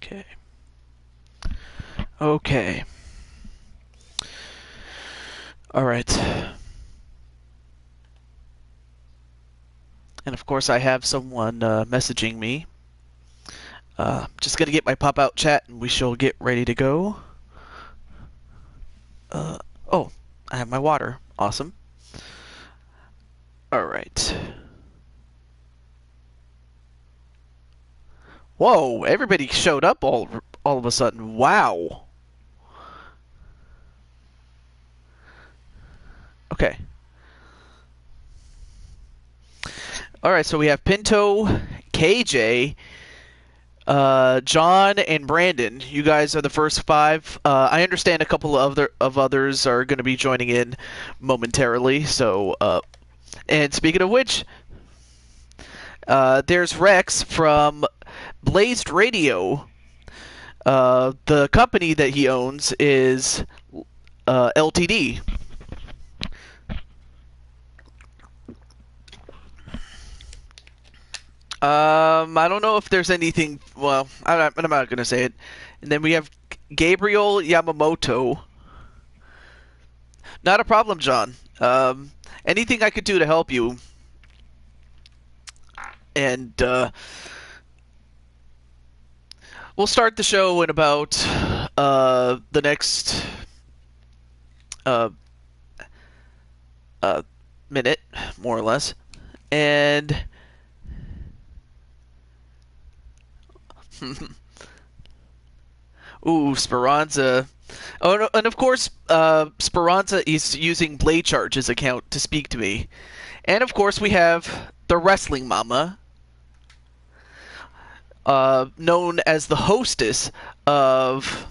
Okay. Okay. Alright. And of course I have someone messaging me. Just gonna get my pop-out chat and we shall get ready to go. Oh, I have my water. Awesome. Alright. Whoa, everybody showed up all of a sudden. Wow. Okay. Alright, so we have Pinto, KJ, John, and Brandon. You guys are the first five. I understand a couple of others are going to be joining in momentarily. So, and speaking of which, there's Rex from Blazed Radio. The company that he owns is LTD. I don't know if there's anything. Well, I'm not going to say it. And then we have Gabriel Yamamoto. Not a problem, John. Anything I could do to help you. And we'll start the show in about the next minute, more or less. And ooh, Speranza. Oh, no, and of course, Speranza is using Blade Charge's account to speak to me. And of course, we have the Wrestling Mama, known as the hostess of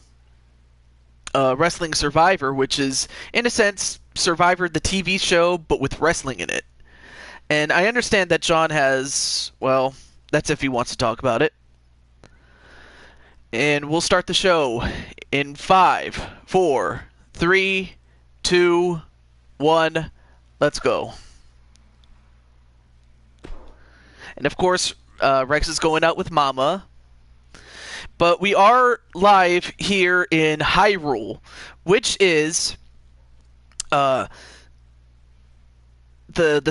Wrestling Survivor, which is, in a sense, Survivor the TV show, but with wrestling in it. And I understand that John has, well, that's if he wants to talk about it. And we'll start the show in 5, 4, 3, 2, 1. Let's go. And of course, Rex is going out with Mama. But we are live here in Hyrule, which is the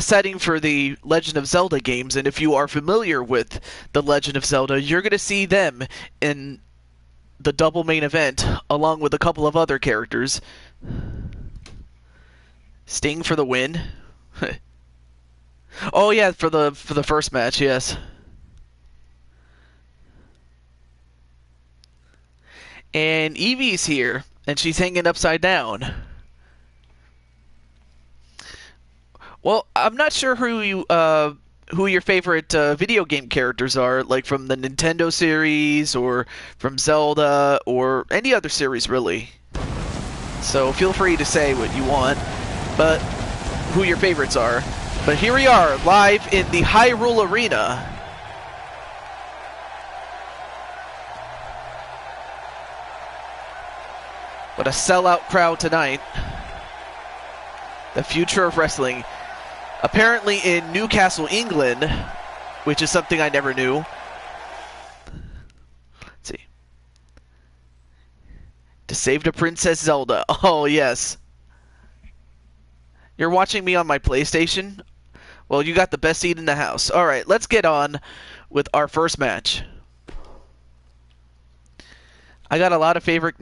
setting for the Legend of Zelda games. And if you are familiar with the Legend of Zelda, you're going to see them in the double main event, along with a couple of other characters. Sting for the win. Oh yeah, for the first match, yes. And Evie's here, and she's hanging upside down. Well, I'm not sure who your favorite video game characters are, like from the Nintendo series or from Zelda or any other series, really. So feel free to say what you want, but who your favorites are. But here we are, live in the Hyrule Arena. What a sellout crowd tonight. The future of wrestling. Apparently in Newcastle, England, which is something I never knew. Let's see. To save the Princess Zelda. Oh, yes. You're watching me on my PlayStation? Well, you got the best seat in the house. Alright, let's get on with our first match. I got a lot of favorite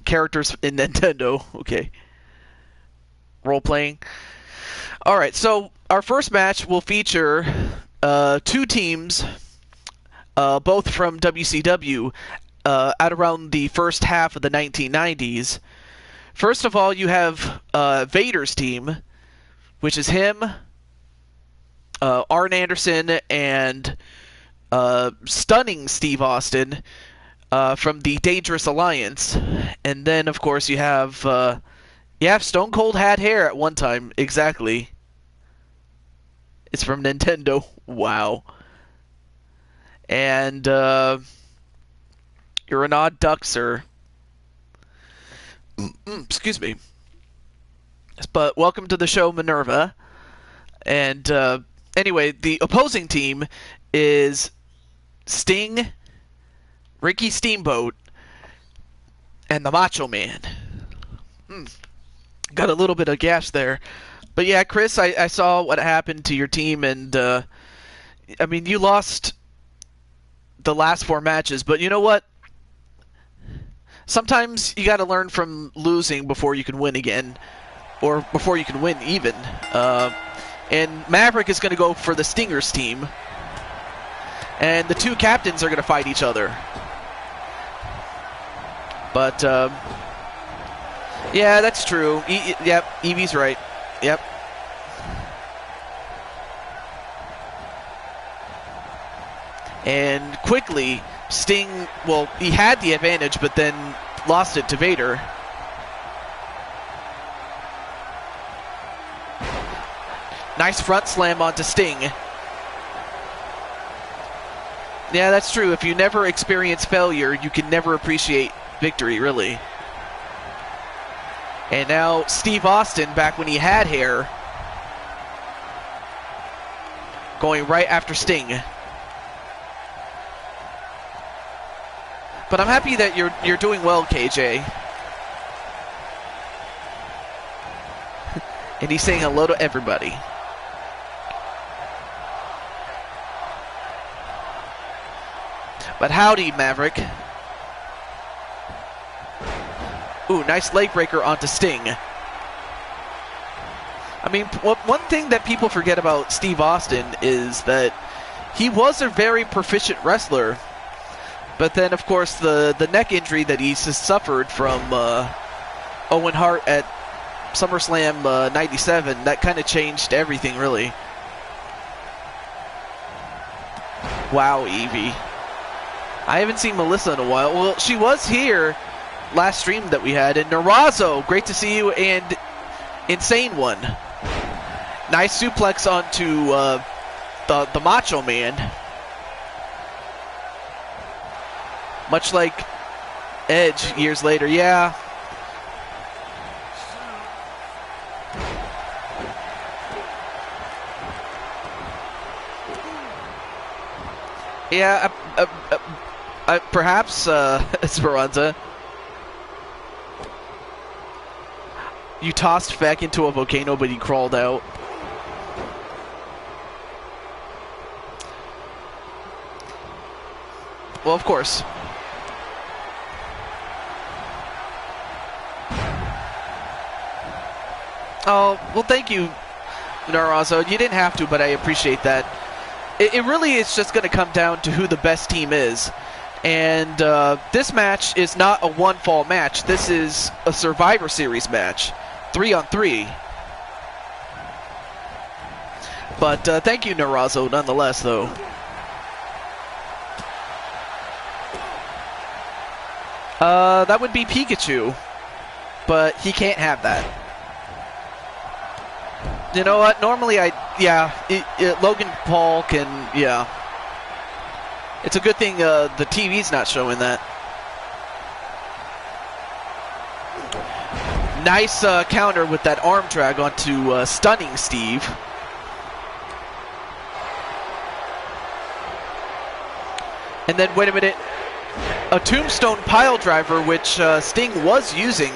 characters in Nintendo. Okay. Role-playing. Alright, so our first match will feature two teams, both from WCW, at around the first half of the 1990s. First of all, you have Vader's team, which is him, Arn Anderson, and stunning Steve Austin from the Dangerous Alliance. And then, of course, you have Stone Cold had hair at one time. Exactly. It's from Nintendo. Wow. And you're an odd duck, sir. Excuse me. But welcome to the show, Minerva. And anyway, the opposing team is Sting, Ricky Steamboat and the Macho Man. Got a little bit of gas there. But yeah, Chris, I saw what happened to your team, and I mean, you lost the last 4 matches, but you know what? Sometimes you got to learn from losing before you can win again, or before you can win even. And Maverick is going to go for the Stingers team, and the 2 captains are going to fight each other. But yeah, that's true. Yep, Eevee's right. Yep. And quickly, Sting, well, he had the advantage, but then lost it to Vader. Nice front slam onto Sting. Yeah, that's true. If you never experience failure, you can never appreciate victory, really. And now Steve Austin, back when he had hair, going right after Sting. But I'm happy that you're doing well, KJ. And he's saying hello to everybody. But howdy, Maverick. Ooh, nice leg breaker onto Sting. I mean, one thing that people forget about Steve Austin is that he was a very proficient wrestler. But then, of course, the neck injury that he suffered from Owen Hart at SummerSlam 97, that kind of changed everything, really. Wow, Eevee. I haven't seen Melissa in a while. Well, she was here last stream that we had. And Narazo, great to see you. And Insane One. Nice suplex onto the Macho Man. Much like Edge years later. Yeah. Yeah, perhaps, Esperanza. You tossed back into a volcano, but he crawled out. Well, of course. Oh, well, thank you, Narazo. You didn't have to, but I appreciate that. It really is just going to come down to who the best team is. And this match is not a one-fall match. This is a Survivor Series match. 3-on-3. But thank you, Narazo, nonetheless, though. That would be Pikachu. But he can't have that. You know what? Normally, Logan Paul can, yeah. It's a good thing the TV's not showing that. Nice counter with that arm drag onto Stunning Steve. And then, wait a minute. A Tombstone pile driver, which Sting was using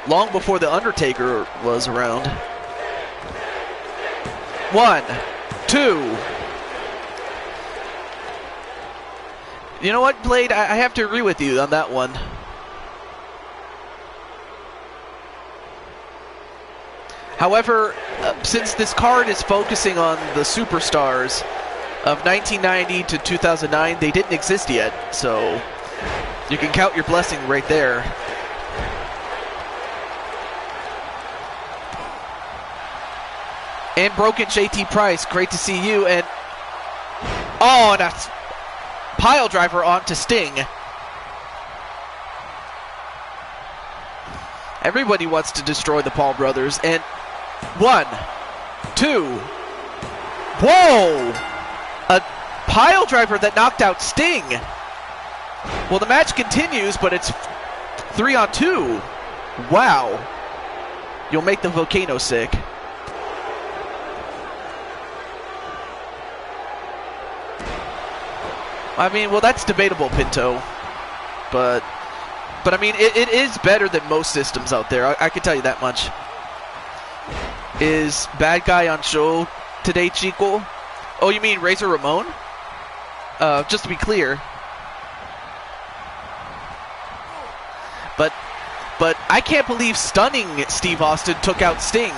long before The Undertaker was around. 1, 2. You know what, Blade? I have to agree with you on that one. However, since this card is focusing on the superstars of 1990 to 2009, they didn't exist yet, so you can count your blessing right there. And Broken JT Price, great to see you. And oh, that's pile driver onto Sting. Everybody wants to destroy the Paul brothers. And 1, 2. Whoa! A pile driver that knocked out Sting. Well, the match continues, but it's 3-on-2. Wow. You'll make the volcano sick. I mean, well, that's debatable, Pinto. but I mean, it is better than most systems out there. I can tell you that much. Is bad guy on show today, Chico? Oh, you mean Razor Ramon? Just to be clear. But I can't believe stunning Steve Austin took out Sting.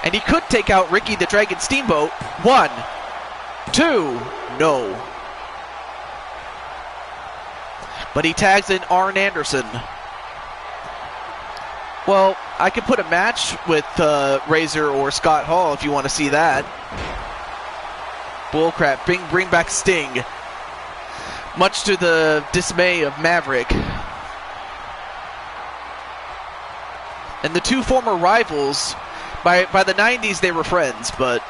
And he could take out Ricky the Dragon Steamboat. 1, 2, no. But he tags in Arn Anderson. Well, I could put a match with Razor or Scott Hall if you want to see that. Bullcrap. Bring back Sting. Much to the dismay of Maverick. And the two former rivals, by the 90s they were friends, but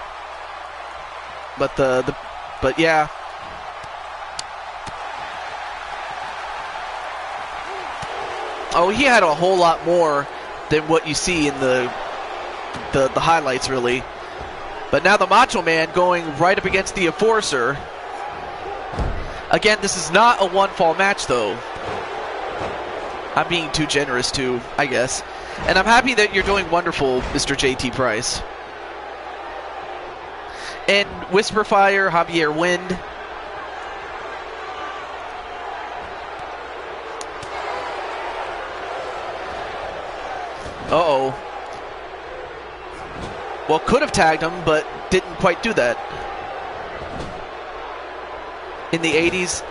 yeah. Oh, he had a whole lot more than what you see in the highlights, really. But now the Macho Man going right up against the Enforcer. Again, this is not a one-fall match, though. I'm being too generous, too, I guess. And I'm happy that you're doing wonderful, Mr. JT Price. And Whisperfire, Javier Wind. Uh-oh. Well, could have tagged him, but didn't quite do that. In the 80s,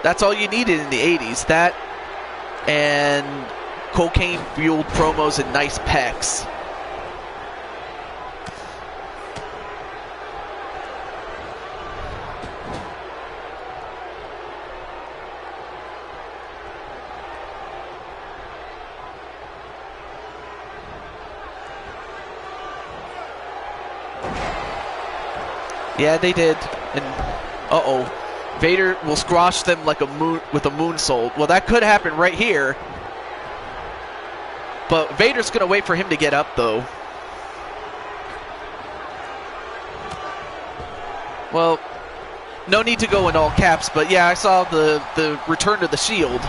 that's all you needed in the 80s. That and cocaine-fueled promos and nice pecs. Yeah, they did. And uh-oh. Vader will squash them like a moon with a moonsault. Well, that could happen right here. But Vader's going to wait for him to get up, though. Well, no need to go in all caps, but yeah, I saw the return to the Shield.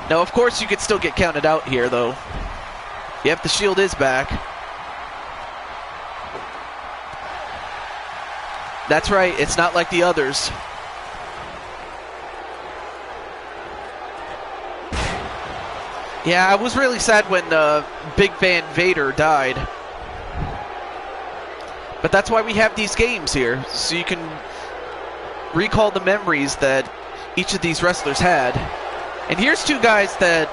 Now, of course, you could still get counted out here, though. Yep, the Shield is back. That's right, it's not like the others. Yeah, I was really sad when Big Van Vader died. But that's why we have these games here, so you can recall the memories that each of these wrestlers had. And here's two guys that,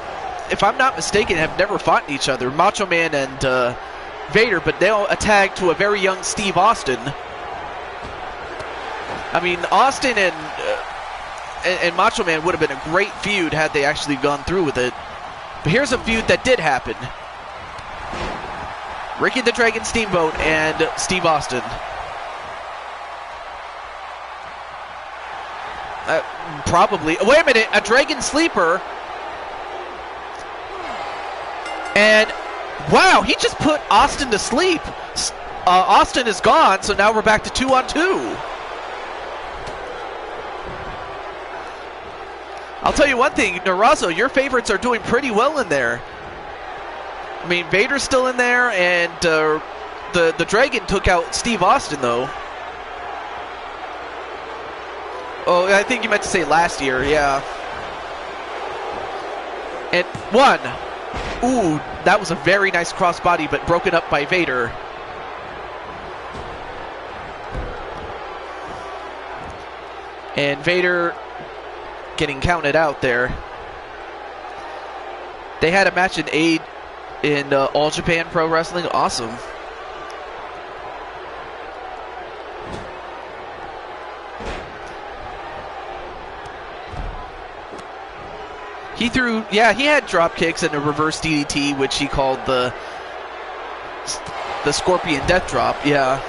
if I'm not mistaken, have never fought each other. Macho Man and Vader, but they'll tag to a very young Steve Austin. I mean, Austin and Macho Man would have been a great feud had they actually gone through with it. But here's a feud that did happen. Ricky the Dragon Steamboat and Steve Austin. Probably. Wait a minute, a Dragon Sleeper. And, wow, he just put Austin to sleep. Austin is gone, so now we're back to 2-on-2. I'll tell you one thing, Narazo, your favorites are doing pretty well in there. I mean, Vader's still in there, and the Dragon took out Steve Austin, though. Oh, I think you meant to say last year, yeah. And 1. Ooh, that was a very nice crossbody, but broken up by Vader. And Vader getting counted out there. They had a match in All Japan Pro Wrestling. Awesome. He threw, yeah, he had drop kicks and a reverse DDT, which he called the Scorpion Death Drop, yeah.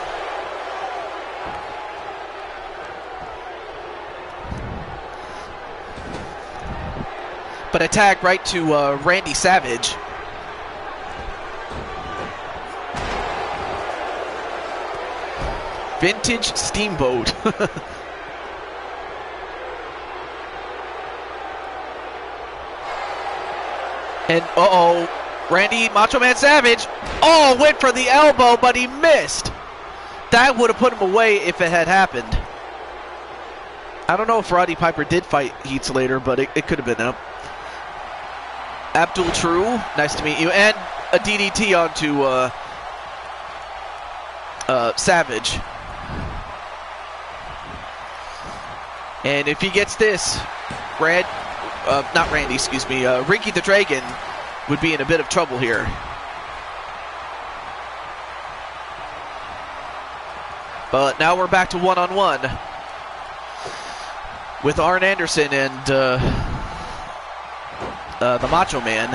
But a tag right to Randy Savage. Vintage Steamboat. And uh-oh, Randy Macho Man Savage, oh, went for the elbow, but he missed. That would have put him away if it had happened. I don't know if Roddy Piper did fight Heath Slater, but it could have been him. Abdul True, nice to meet you. And a DDT onto Savage. And if he gets this, not Randy, excuse me, Ricky the Dragon would be in a bit of trouble here. But now we're back to one-on-one with Arn Anderson and the Macho Man.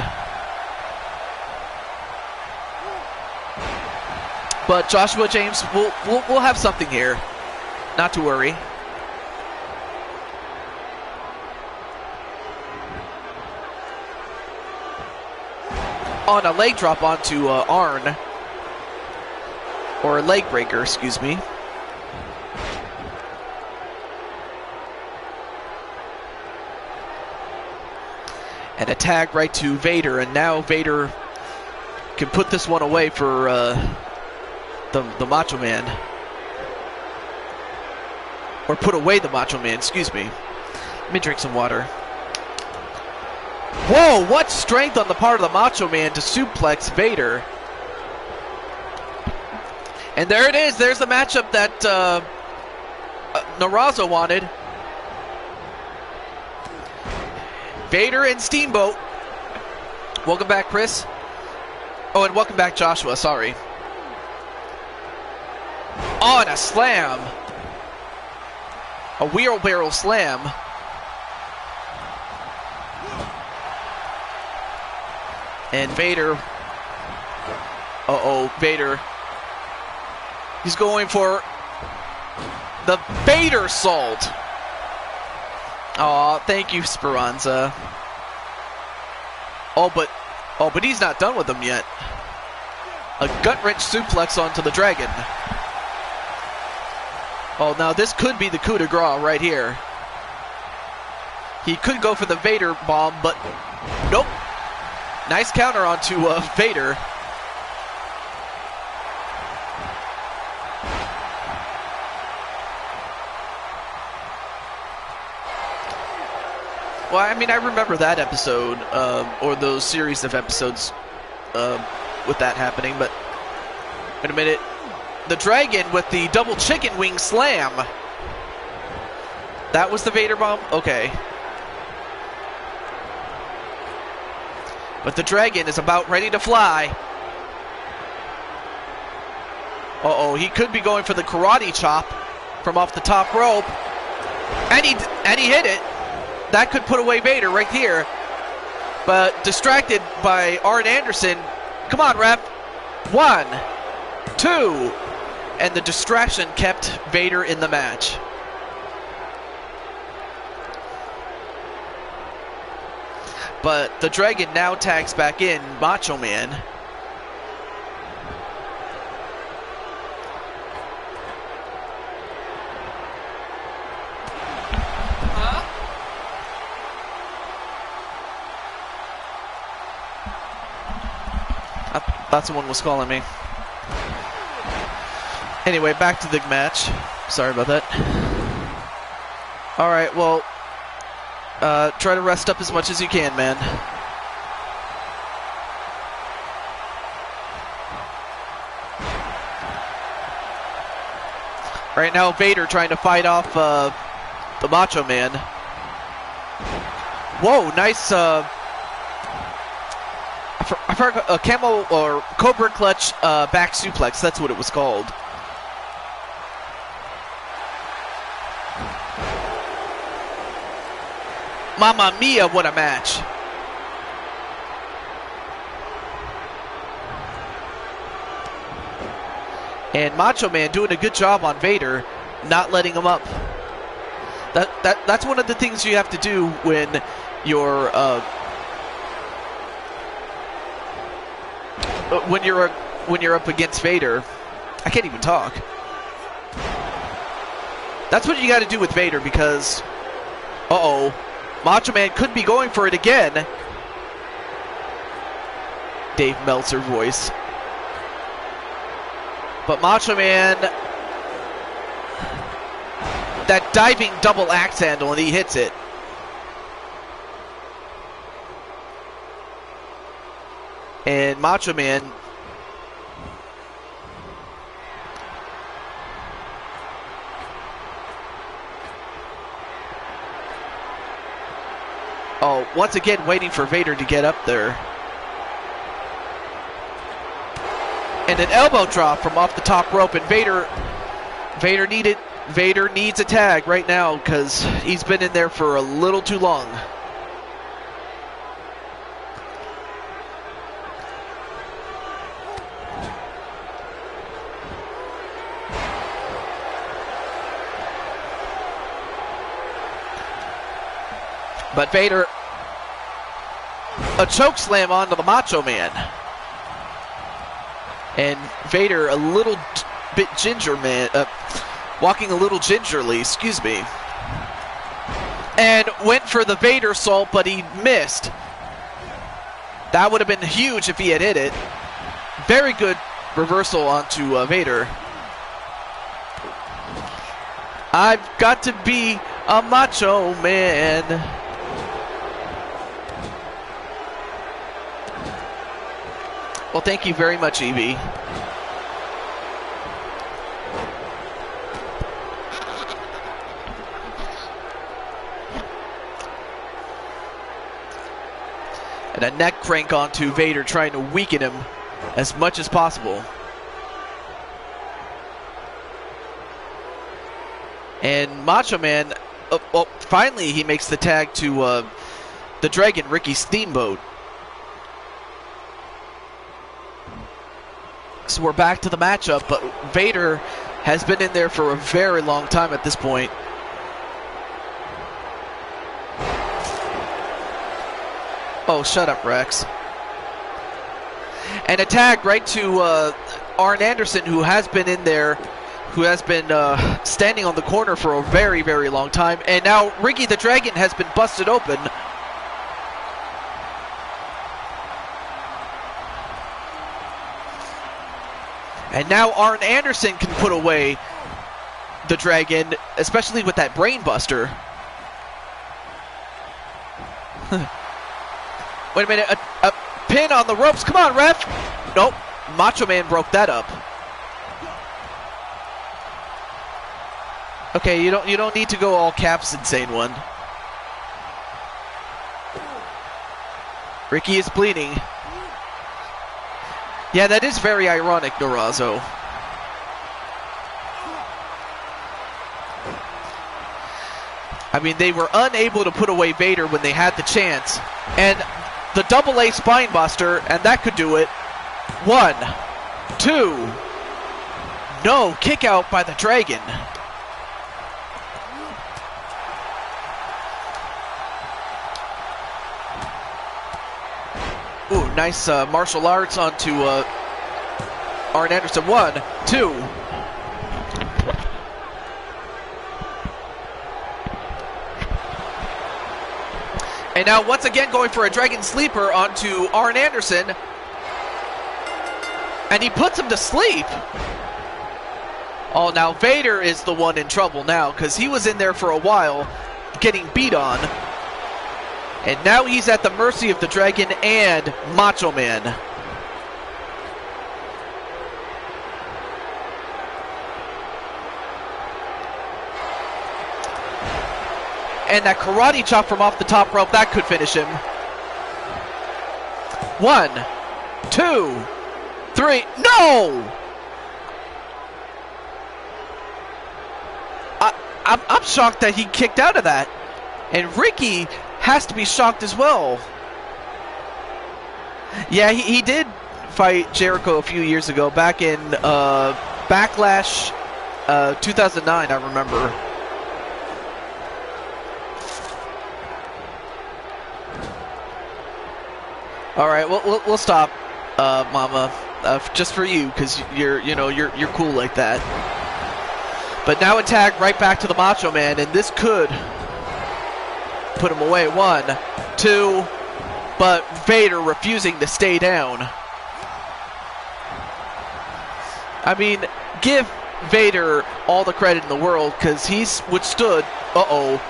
But Joshua James, we'll have something here. Not to worry. On a leg drop onto Arn. Or a leg breaker, excuse me. And a tag right to Vader, and now Vader can put this one away for the Macho Man. Or put away the Macho Man, excuse me. Let me drink some water. Whoa, what strength on the part of the Macho Man to suplex Vader. And there it is, there's the matchup that Narazo wanted. Vader and Steamboat. Welcome back, Chris. Oh, and welcome back, Joshua, sorry. Oh, and a slam. A wheelbarrow slam. And Vader. Uh-oh, Vader. He's going for the Vader Salt. Aw, thank you, Speranza. Oh, but he's not done with them yet. A gut-wrench suplex onto the Dragon. Oh, now this could be the coup de grace right here. He could go for the Vader bomb, but nope. Nice counter onto Vader. Well, I mean, I remember that episode, or those series of episodes with that happening, but wait a minute. The Dragon with the double chicken wing slam. That was the Vader bomb? Okay. But the Dragon is about ready to fly. Uh-oh, he could be going for the karate chop from off the top rope. And he hit it. That could put away Vader right here. But distracted by Arn Anderson. Come on, ref. 1, 2. And the distraction kept Vader in the match. But the Dragon now tags back in Macho Man. Thought someone was calling me. Anyway, back to the match. Sorry about that. Alright, well, try to rest up as much as you can, man. Right now, Vader trying to fight off the Macho Man. Whoa, nice... I forgot a camel or Cobra Clutch back suplex. That's what it was called. Mamma mia, what a match. And Macho Man doing a good job on Vader, not letting him up. That's one of the things you have to do when you're when you're up against Vader. I can't even talk. That's what you got to do with Vader because, uh-oh, Macho Man could be going for it again. Dave Meltzer voice. But Macho Man, that diving double axe handle, and he hits it. And Macho Man once again waiting for Vader to get up there. And an elbow drop from off the top rope, and Vader needs a tag right now because he's been in there for a little too long. But Vader, a choke slam onto the Macho Man. And Vader a little bit walking a little gingerly, excuse me. And went for the Vader salt, but he missed. That would have been huge if he had hit it. Very good reversal onto Vader. I've got to be a Macho Man. Well, thank you very much, Evie. And a neck crank onto Vader, trying to weaken him as much as possible. And Macho Man, finally he makes the tag to the Dragon, Ricky Steamboat. So we're back to the matchup, but Vader has been in there for a very long time at this point. Oh, shut up, Rex. And a tag right to Arn Anderson, who has been in there, who has been standing on the corner for a very, very long time. And now Ricky the Dragon has been busted open. And now Arn Anderson can put away the Dragon, especially with that brain buster. Wait a minute, a pin on the ropes. Come on, ref. Nope, Macho Man broke that up. Okay, you don't need to go all caps, Insane One. Ricky is bleeding. Yeah, that is very ironic, Norazzo. I mean, they were unable to put away Vader when they had the chance. And the double A spine buster, and that could do it. 1, 2. No, kick out by the Dragon. Ooh, nice martial arts onto Arn Anderson. 1, 2. And now once again going for a Dragon Sleeper onto Arn Anderson. And he puts him to sleep. Oh, now Vader is the one in trouble now because he was in there for a while getting beat on. And now he's at the mercy of the Dragon and Macho Man. And that karate chop from off the top rope, that could finish him. 1, 2, 3. No! I'm shocked that he kicked out of that. And Ricky has to be shocked as well. Yeah, he did fight Jericho a few years ago, back in Backlash 2009, I remember. All right, we'll stop, Mama, just for you, because you're cool like that. But now a tag right back to the Macho Man, and this could put him away. 1, 2, but Vader refusing to stay down. I mean, give Vader all the credit in the world, because he's withstood. Uh-oh.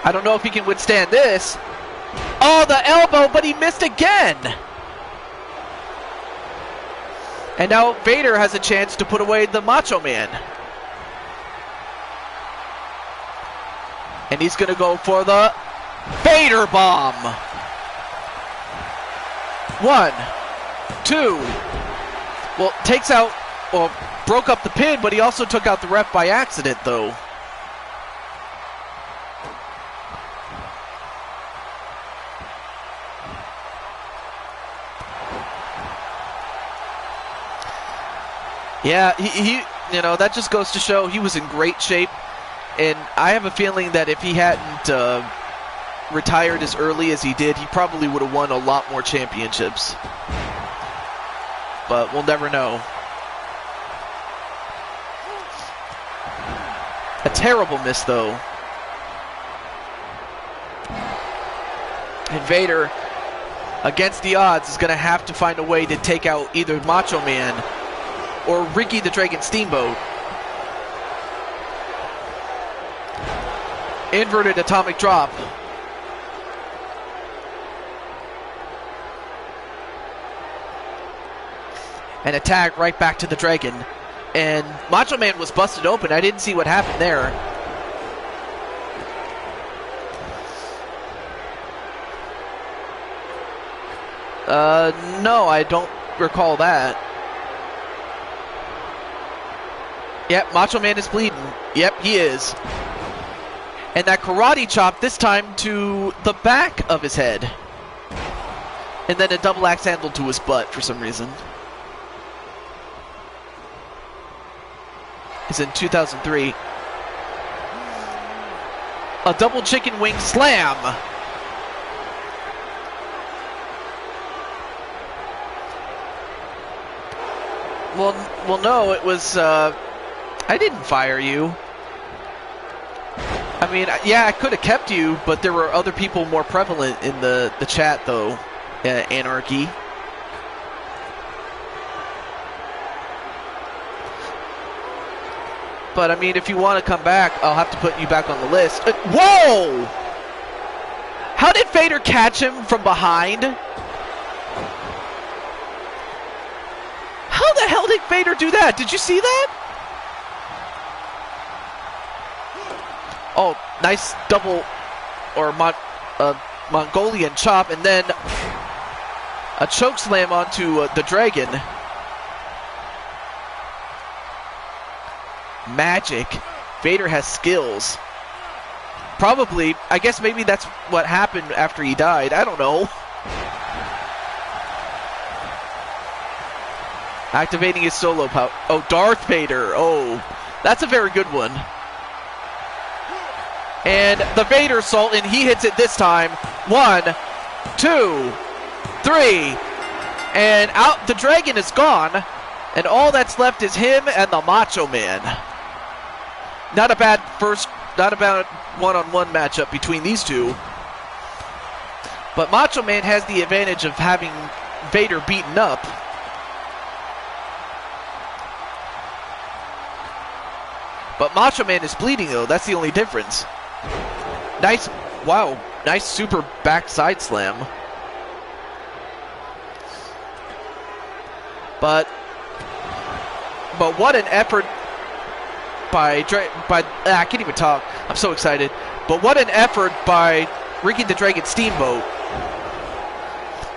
I don't know if he can withstand this. Oh, the elbow, but he missed again. And now Vader has a chance to put away the Macho Man. And he's going to go for the Vader Bomb. 1, 2. Well, takes out, well, broke up the pin, but he also took out the ref by accident, though. Yeah, he you know, that just goes to show he was in great shape. And I have a feeling that if he hadn't retired as early as he did, he probably would have won a lot more championships. But we'll never know. A terrible miss, though. And Vader, against the odds, is going to have to find a way to take out either Macho Man or Ricky the Dragon Steamboat. Inverted atomic drop. And a tag right back to the Dragon. And Macho Man was busted open. I didn't see what happened there. No, I don't recall that. Yep, Macho Man is bleeding. Yep, he is. And that karate chop, this time to the back of his head. And then a double axe handle to his butt for some reason. It's in 2003. A double chicken wing slam. Well, no, it was, I didn't fire you. I mean, yeah, I could have kept you, but there were other people more prevalent in the chat, though. Anarchy. But, I mean, if you want to come back, I'll have to put you back on the list. Whoa! How did Vader catch him from behind? How the hell did Vader do that? Did you see that? Oh, nice double or Mongolian chop, and then a choke slam onto the Dragon. Magic. Vader has skills. Probably, I guess maybe that's what happened after he died. I don't know. Activating his solo power. Oh, Darth Vader. Oh, that's a very good one. And the Vader Assault, and he hits it this time. 1, 2, 3. And out, the Dragon is gone. And all that's left is him and the Macho Man. Not a bad one-on-one matchup between these two. But Macho Man has the advantage of having Vader beaten up. But Macho Man is bleeding, though. That's the only difference. Nice, wow, nice super backside slam. But what an effort by I can't even talk. I'm so excited. But what an effort by Ricky the Dragon Steamboat.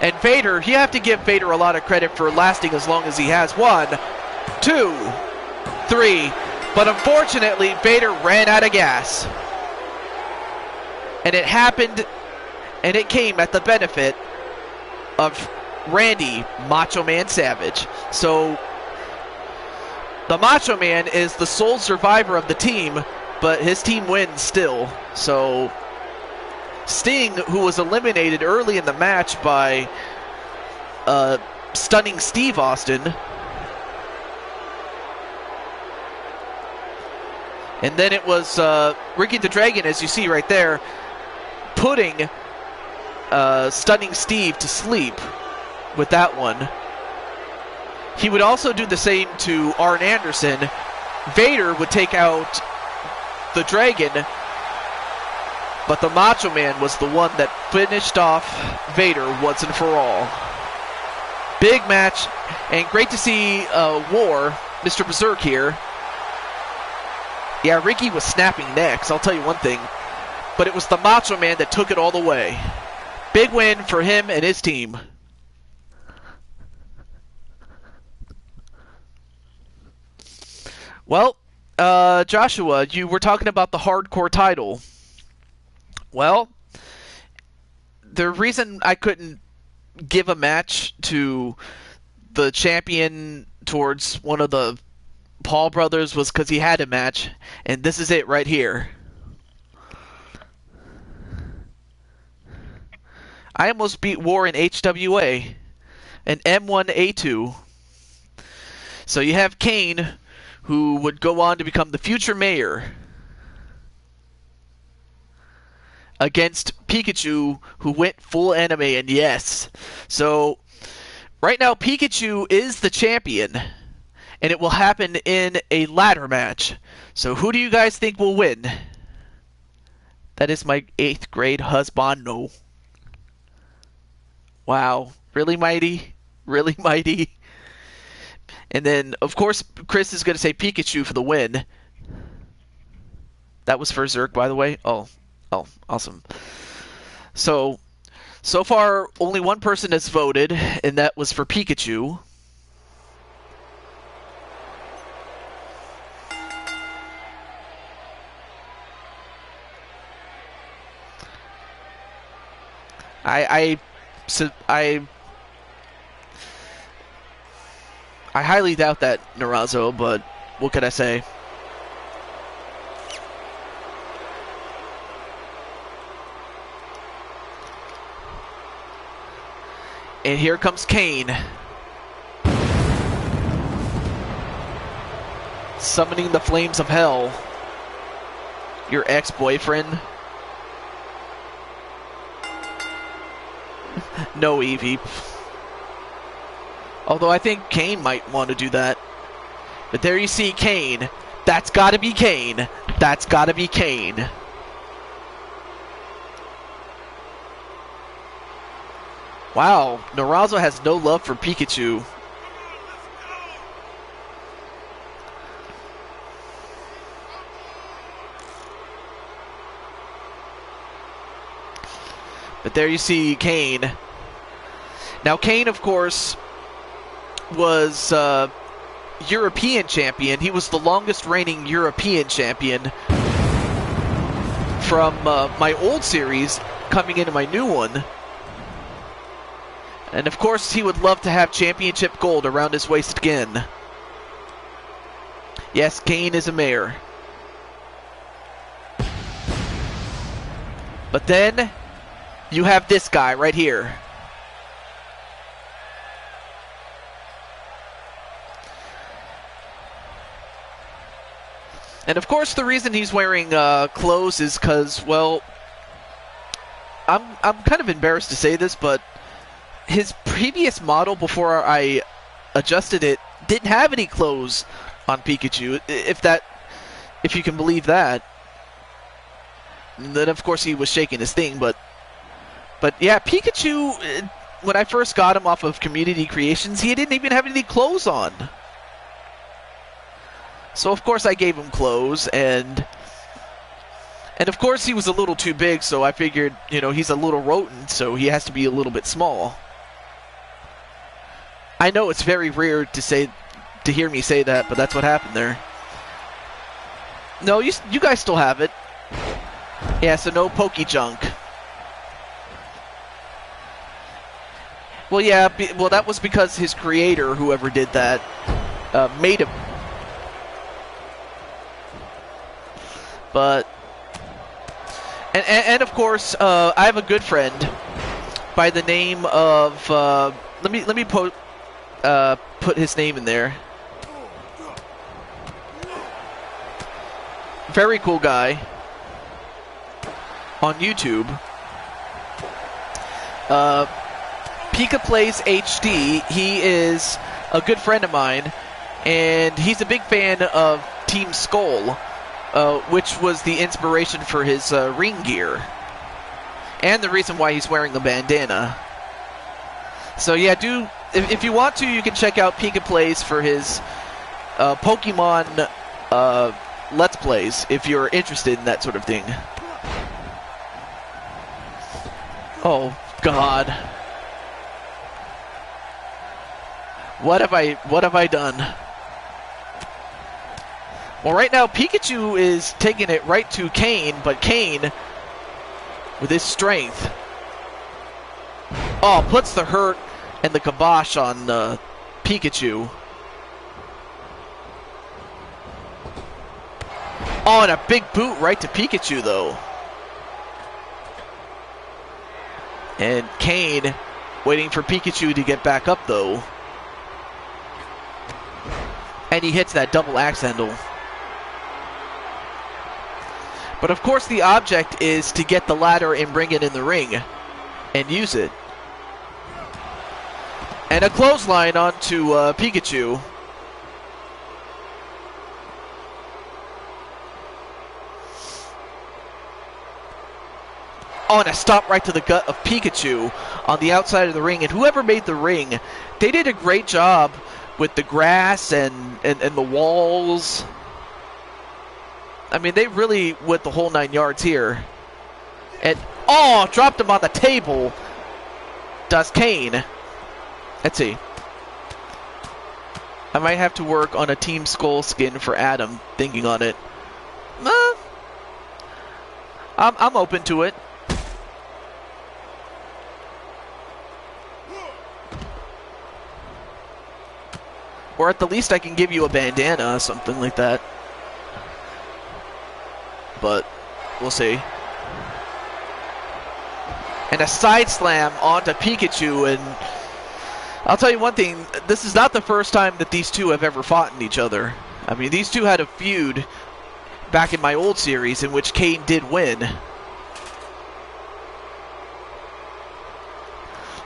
And Vader, you have to give Vader a lot of credit for lasting as long as he has. 1, 2, 3. But unfortunately, Vader ran out of gas. And it happened, and it came at the benefit of Randy Macho Man Savage. So the Macho Man is the sole survivor of the team, but his team wins still. So Sting, who was eliminated early in the match by stunning Steve Austin, And then it was Ricky the Dragon, as you see right there, putting Stunning Steve to sleep with that one. He would also do the same to Arn Anderson. Vader would take out the Dragon, but the Macho Man was the one that finished off Vader once and for all. Big match, and great to see War, Mr. Berserk here. Yeah, Ricky was snapping necks, I'll tell you one thing. But it was the Macho Man that took it all the way. Big win for him and his team. Well, Joshua, you were talking about the hardcore title. Well, the reason I couldn't give a match to the champion towards one of the Paul brothers was because he had a match, and this is it right here. I almost beat War in HWA, an M1A2. So you have Kane, who would go on to become the future mayor, against Pikachu, who went full anime, and yes. So right now Pikachu is the champion, and it will happen in a ladder match. So who do you guys think will win? That is my 8th grade husband. No. Wow. Really, Mighty? Really, Mighty? And then, of course, Chris is going to say Pikachu for the win. That was for Zerk, by the way. Oh, awesome. So far, only one person has voted, and that was for Pikachu. I highly doubt that, Narazo, but what could I say? And here comes Kane. Summoning the flames of hell. Your ex-boyfriend. No, Eevee. Although I think Kane might want to do that. But there you see Kane. That's gotta be Kane. That's gotta be Kane. Wow, Narazo has no love for Pikachu. But there you see Kane. Now Kane, of course, was European champion. He was the longest reigning European champion from my old series coming into my new one. And of course he would love to have championship gold around his waist again. Yes, Kane is a mayor. But then you have this guy right here. And of course the reason he's wearing clothes is because, well, I'm kind of embarrassed to say this, but his previous model before I adjusted it didn't have any clothes on Pikachu, if you can believe that. And then of course he was shaking his thing, but yeah, Pikachu, when I first got him off of Community Creations, he didn't even have any clothes on. So of course I gave him clothes, and of course he was a little too big, so I figured, you know, he's a little rodent, so he has to be a little bit small. I know it's very rare to hear me say that, but that's what happened there. No, you guys still have it. Yeah, so no Poke Junk. Well, yeah, well that was because his creator, whoever did that, made him. But and of course, I have a good friend by the name of let me put his name in there. very cool guy on YouTube. Pika Plays HD. He is a good friend of mine, and he's a big fan of Team Skull, which was the inspiration for his ring gear, and the reason why he's wearing the bandana. So yeah, if you want to, you can check out Pika Plays for his Pokemon Let's Plays, if you're interested in that sort of thing. Oh, God. What have I done? Well, right now, Pikachu is taking it right to Kane, but Kane, with his strength, puts the hurt and the kibosh on Pikachu. Oh, and a big boot right to Pikachu, though. And Kane waiting for Pikachu to get back up, though. And he hits that double axe handle. But of course the object is to get the ladder and bring it in the ring and use it. And a clothesline onto Pikachu. Oh, and a stop right to the gut of Pikachu on the outside of the ring. And whoever made the ring, they did a great job with the grass and the walls. I mean, they really went the whole 9 yards here. And, dropped him on the table. Does Kane. Let's see. I might have to work on a Team Skull skin for Adam, thinking on it. I'm open to it. Or at the least I can give you a bandana, something like that. But we'll see. And a side slam onto Pikachu, and I'll tell you one thing, this is not the first time that these two have ever fought in each other. I mean, these two had a feud back in my old series in which Kane did win.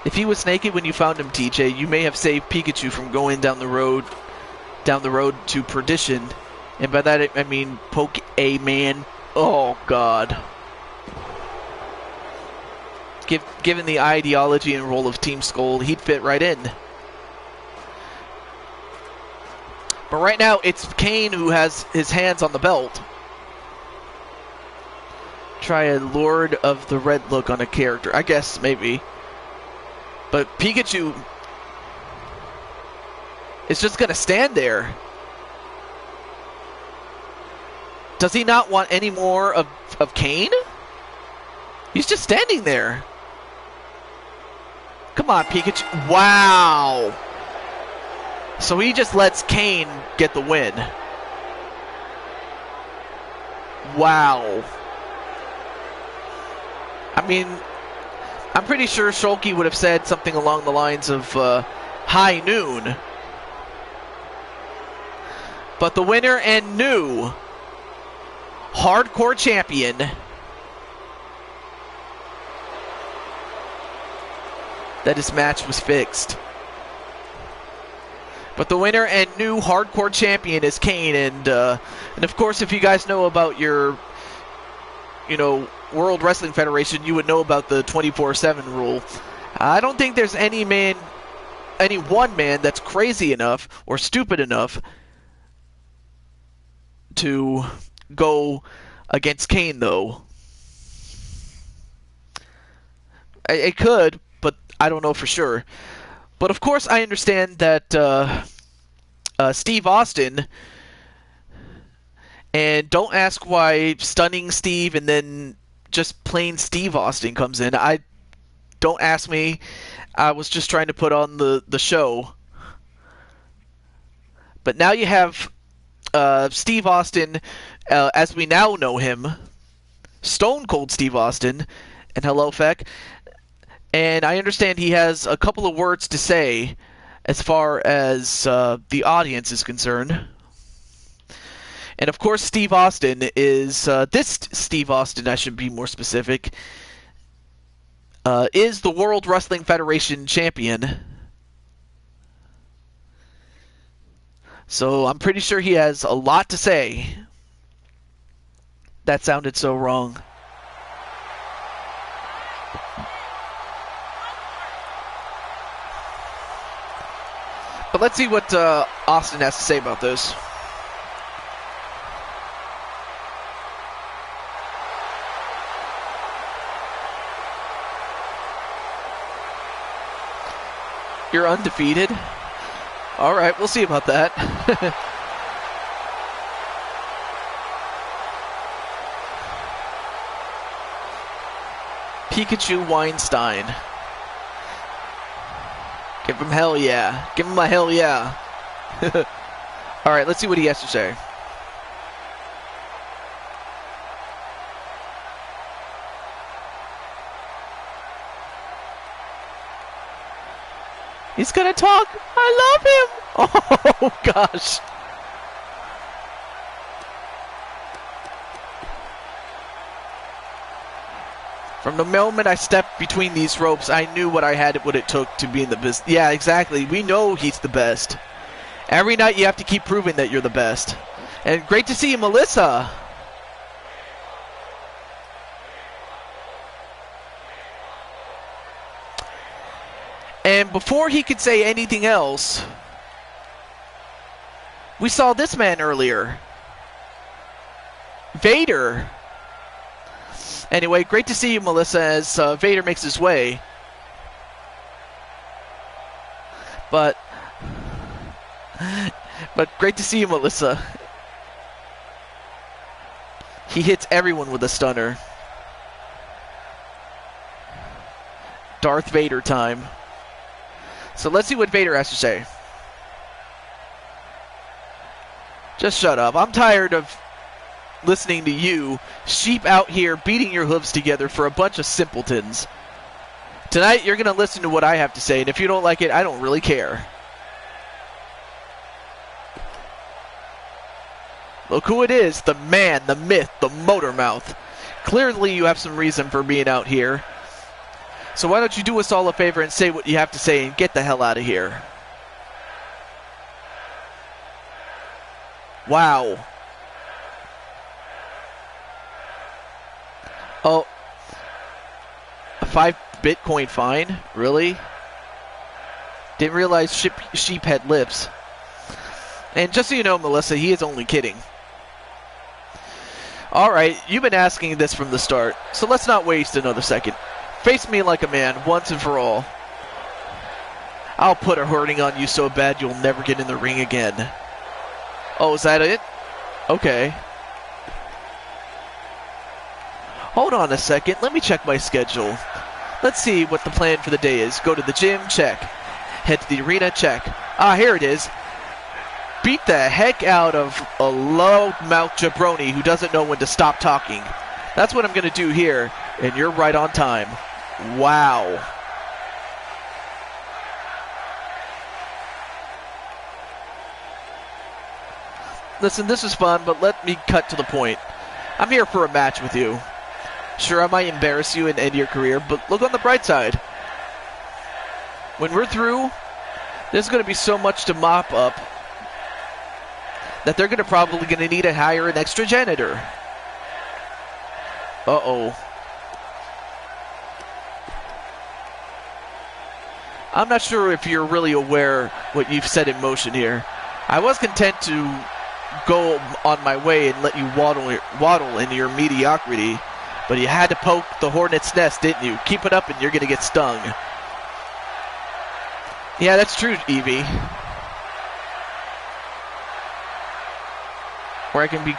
If he was naked when you found him, TJ, you may have saved Pikachu from going down the road to perdition. And by that I mean poke a man. Oh, God. Given the ideology and role of Team Skull, he'd fit right in. But right now, it's Kane who has his hands on the belt. Try a Lord of the Red look on a character. I guess, maybe. But Pikachu is just going to stand there. Does he not want any more of Kane? He's just standing there. Come on, Pikachu. Wow. So he just lets Kane get the win. Wow. I mean, I'm pretty sure Shulky would have said something along the lines of high noon. But the winner and new hardcore champion, that his match was fixed. But the winner and new hardcore champion is Kane, and of course, if you guys know about your, World Wrestling Federation, you would know about the 24/7 rule. I don't think there's any one man that's crazy enough or stupid enough to go against Kane, though. It could, but I don't know for sure. But of course, I understand that Steve Austin, and don't ask why Stunning Steve and then just plain Steve Austin comes in. Don't ask me. I was just trying to put on the show. But now you have Steve Austin, as we now know him, Stone Cold Steve Austin, and hello, Feck. And I understand he has a couple of words to say as far as the audience is concerned. And of course, Steve Austin is this Steve Austin. I should be more specific. Is the World Wrestling Federation champion. So I'm pretty sure he has a lot to say. That sounded so wrong. But let's see what Austin has to say about this. You're undefeated? Alright, we'll see about that. Pikachu Weinstein. Give him hell yeah. Give him a hell yeah. Alright, let's see what he has to say. He's gonna talk. I love him. Oh gosh. From the moment I stepped between these ropes, I knew what it took to be in the business. Yeah, exactly. We know he's the best. Every night you have to keep proving that you're the best. And great to see you, Melissa. And before he could say anything else, we saw this man earlier. Vader. Anyway, great to see you, Melissa, as Vader makes his way. But great to see you, Melissa. He hits everyone with a stunner. Darth Vader time. So let's see what Vader has to say. Just shut up. I'm tired of listening to you, sheep out here beating your hooves together for a bunch of simpletons. Tonight you're going to listen to what I have to say, and if you don't like it, I don't really care. Look who it is, the man, the myth, the motor mouth. Clearly you have some reason for being out here. So why don't you do us all a favor and say what you have to say and get the hell out of here. Wow. Oh, a 5 Bitcoin fine? Really? Didn't realize sheep had lips. And just so you know, Melissa, he is only kidding. Alright, you've been asking this from the start, so let's not waste another second. Face me like a man, once and for all. I'll put a hurting on you so bad you'll never get in the ring again. Oh, is that it? Okay. Hold on a second, let me check my schedule. Let's see what the plan for the day is. Go to the gym, check. Head to the arena, check. Ah, here it is. Beat the heck out of a loud-mouth jabroni who doesn't know when to stop talking. That's what I'm going to do here, and you're right on time. Wow. Listen, this is fun, but let me cut to the point. I'm here for a match with you. Sure, I might embarrass you and end your career, but look on the bright side. When we're through, there's going to be so much to mop up that they're probably going to need to hire an extra janitor. Uh-oh. I'm not sure if you're really aware what you've set in motion here. I was content to go on my way and let you waddle into your mediocrity, but you had to poke the hornet's nest, didn't you? Keep it up and you're going to get stung. Yeah, that's true, Evie. Or I can be...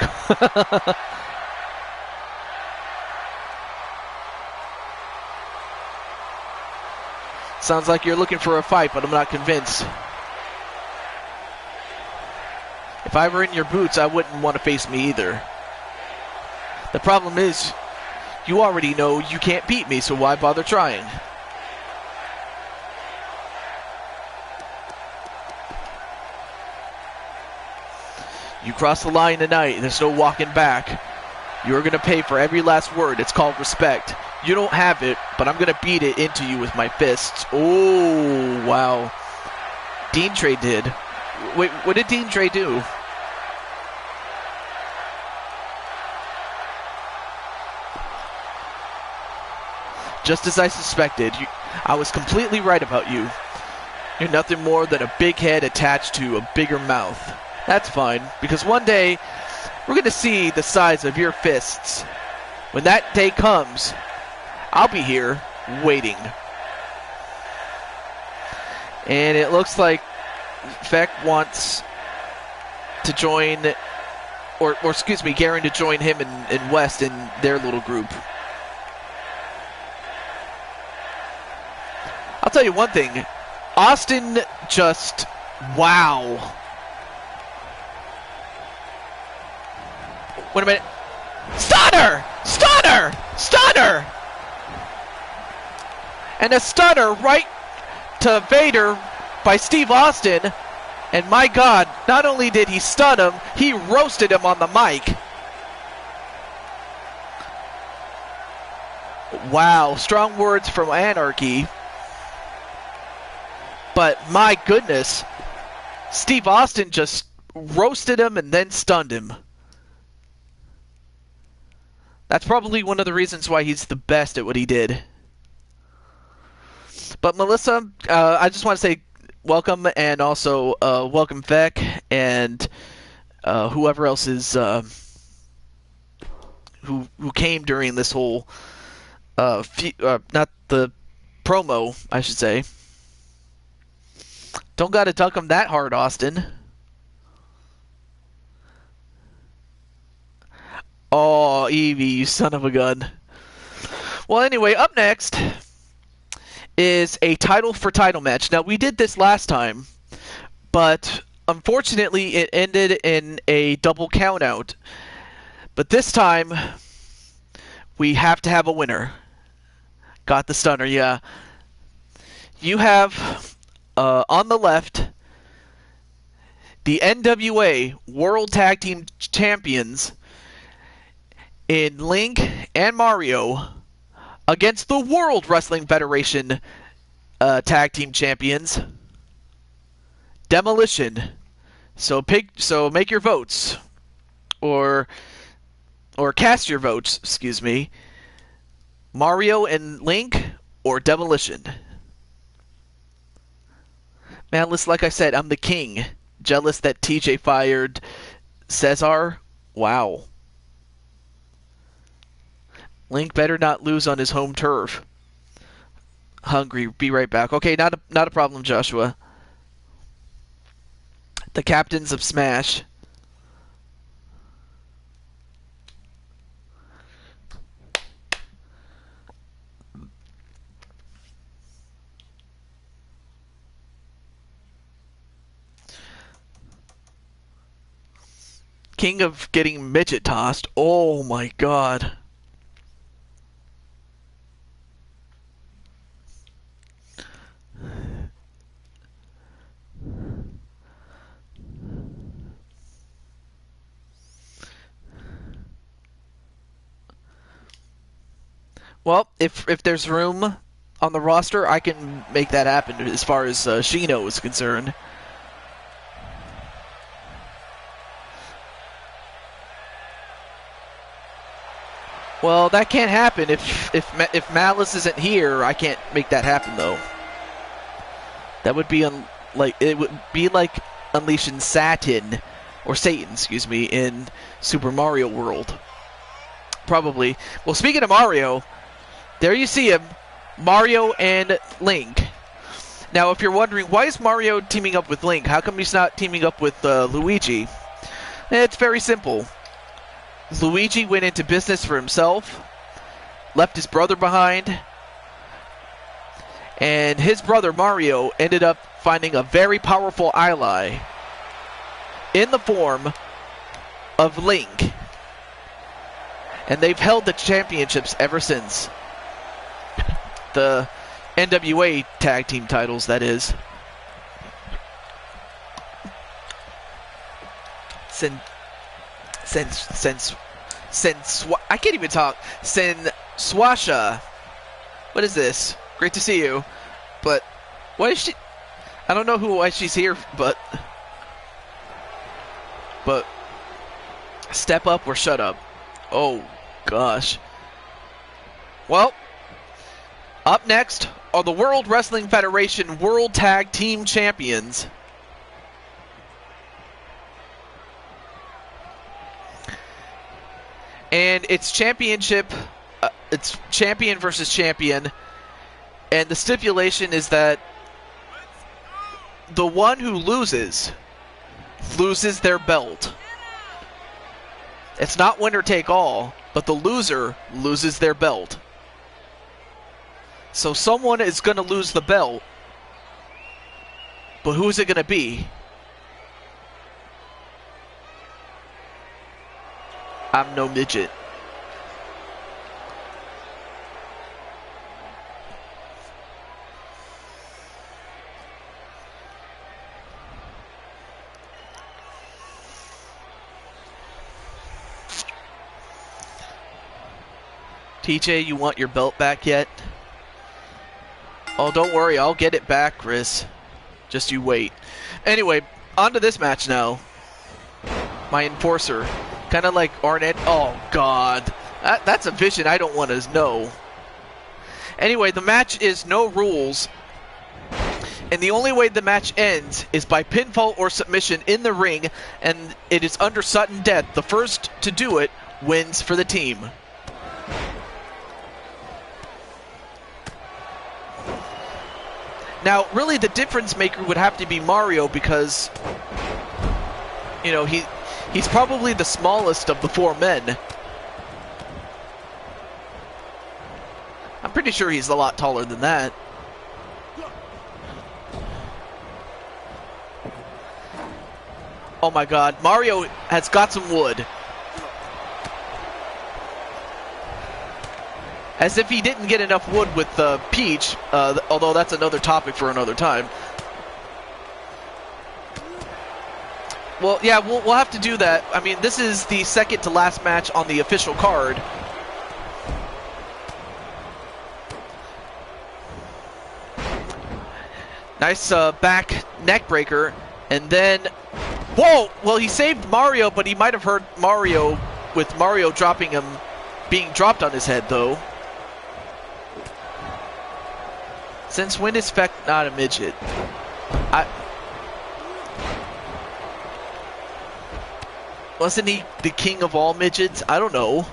Sounds like you're looking for a fight, but I'm not convinced. If I were in your boots, I wouldn't want to face me either. The problem is, you already know you can't beat me, so why bother trying? You cross the line tonight, there's no walking back. You're going to pay for every last word. It's called respect. You don't have it, but I'm going to beat it into you with my fists. Oh, wow. Dean Trey did. Wait, what did Dean Trey do? Just as I suspected, I was completely right about you. You're nothing more than a big head attached to a bigger mouth. That's fine, because one day, we're going to see the size of your fists. When that day comes, I'll be here, waiting. And it looks like Feck wants to join, or excuse me, Garen to join him and West in their little group. I'll tell you one thing. Austin just, wow. Wait a minute. Stunner! Stunner! Stunner! And a stunner right to Vader by Steve Austin. And my God, not only did he stun him, he roasted him on the mic. Wow, strong words from Anarchy. But my goodness, Steve Austin just roasted him and then stunned him. That's probably one of the reasons why he's the best at what he did. But Melissa, I just want to say welcome, and also welcome Feck and whoever else is who came during this whole not the promo, I should say. Don't gotta duck him that hard, Austin. Oh, Evie, you son of a gun. Well, anyway, up next is a title for title match. Now, we did this last time, but unfortunately it ended in a double countout. But this time, we have to have a winner. Got the stunner, yeah. You have, on the left, the NWA World Tag Team Champions in Link and Mario against the World Wrestling Federation Tag Team Champions, Demolition. So make your votes, or cast your votes, excuse me. Mario and Link or Demolition. Man, listen, like I said, I'm the king. Jealous that TJ fired Cesar? Wow. Link better not lose on his home turf. Hungry, be right back. Okay, not a problem, Joshua. The captains of Smash. King of getting midget tossed. Oh my God. Well, if there's room on the roster, I can make that happen as far as Shino is concerned. Well, that can't happen if Malice isn't here. I can't make that happen though. That would be it would be like unleashing Satan, excuse me, in Super Mario World. Probably. Well, speaking of Mario, there you see him, Mario and Link. Now, if you're wondering, why is Mario teaming up with Link? How come he's not teaming up with Luigi? It's very simple. Luigi went into business for himself, left his brother behind, and his brother Mario ended up finding a very powerful ally in the form of Link. And they've held the championships ever since. The NWA tag team titles, that is. I can't even talk. Swasha. What is this? Great to see you. But why is she? I don't know why she's here, but step up or shut up. Oh gosh. Well, up next are the World Wrestling Federation World Tag Team Champions. And it's championship, it's champion versus champion. And the stipulation is that the one who loses their belt. It's not winner take all, but the loser loses their belt. So someone is going to lose the belt, but who is it going to be? I'm no midget. TJ, you want your belt back yet? Oh, don't worry, I'll get it back, Chris. Just you wait. Anyway, on to this match now. My enforcer. Kind of like Arnett. Oh, God. That's a vision I don't want to know. Anyway, the match is no rules. And the only way the match ends is by pinfall or submission in the ring. And it is under sudden death. The first to do it wins for the team. Now, really, the difference maker would have to be Mario because, you know, he's probably the smallest of the four men. I'm pretty sure he's a lot taller than that. Oh my God, Mario has got some wood. As if he didn't get enough wood with Peach, although that's another topic for another time. Well, yeah, we'll have to do that. I mean, this is the second to last match on the official card. Nice back neck breaker. And then, whoa! Well, he saved Mario, but he might have hurt Mario with Mario dropping him, being dropped on his head, though. Since when is Feck not a midget? Wasn't he the king of all midgets? I don't know.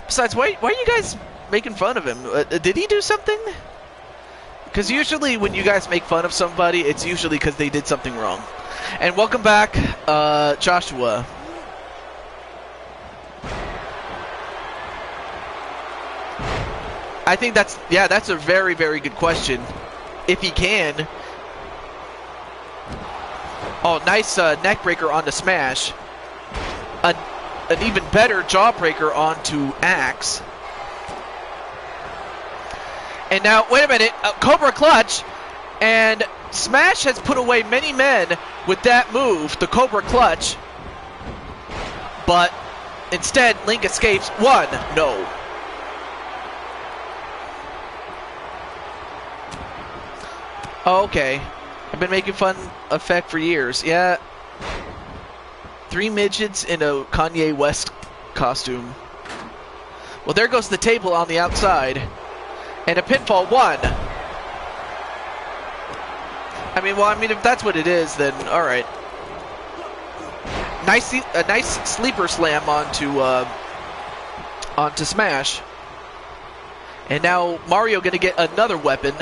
Besides, why are you guys making fun of him? Did he do something? Because usually when you guys make fun of somebody, it's usually because they did something wrong. And welcome back, Joshua. I think that's a very, very good question. If he can. Oh, nice neck breaker onto Smash. An even better jawbreaker onto Axe. And now, wait a minute, Cobra Clutch. And Smash has put away many men with that move, the Cobra Clutch. But instead, Link escapes. One, no. Oh, okay. I've been making fun of Feck for years. Yeah. 3 midgets in a Kanye West costume. Well, there goes the table on the outside. And a pinfall, 1. I mean, if that's what it is, then all right. A nice sleeper slam onto Smash. And now Mario gonna get another weapon.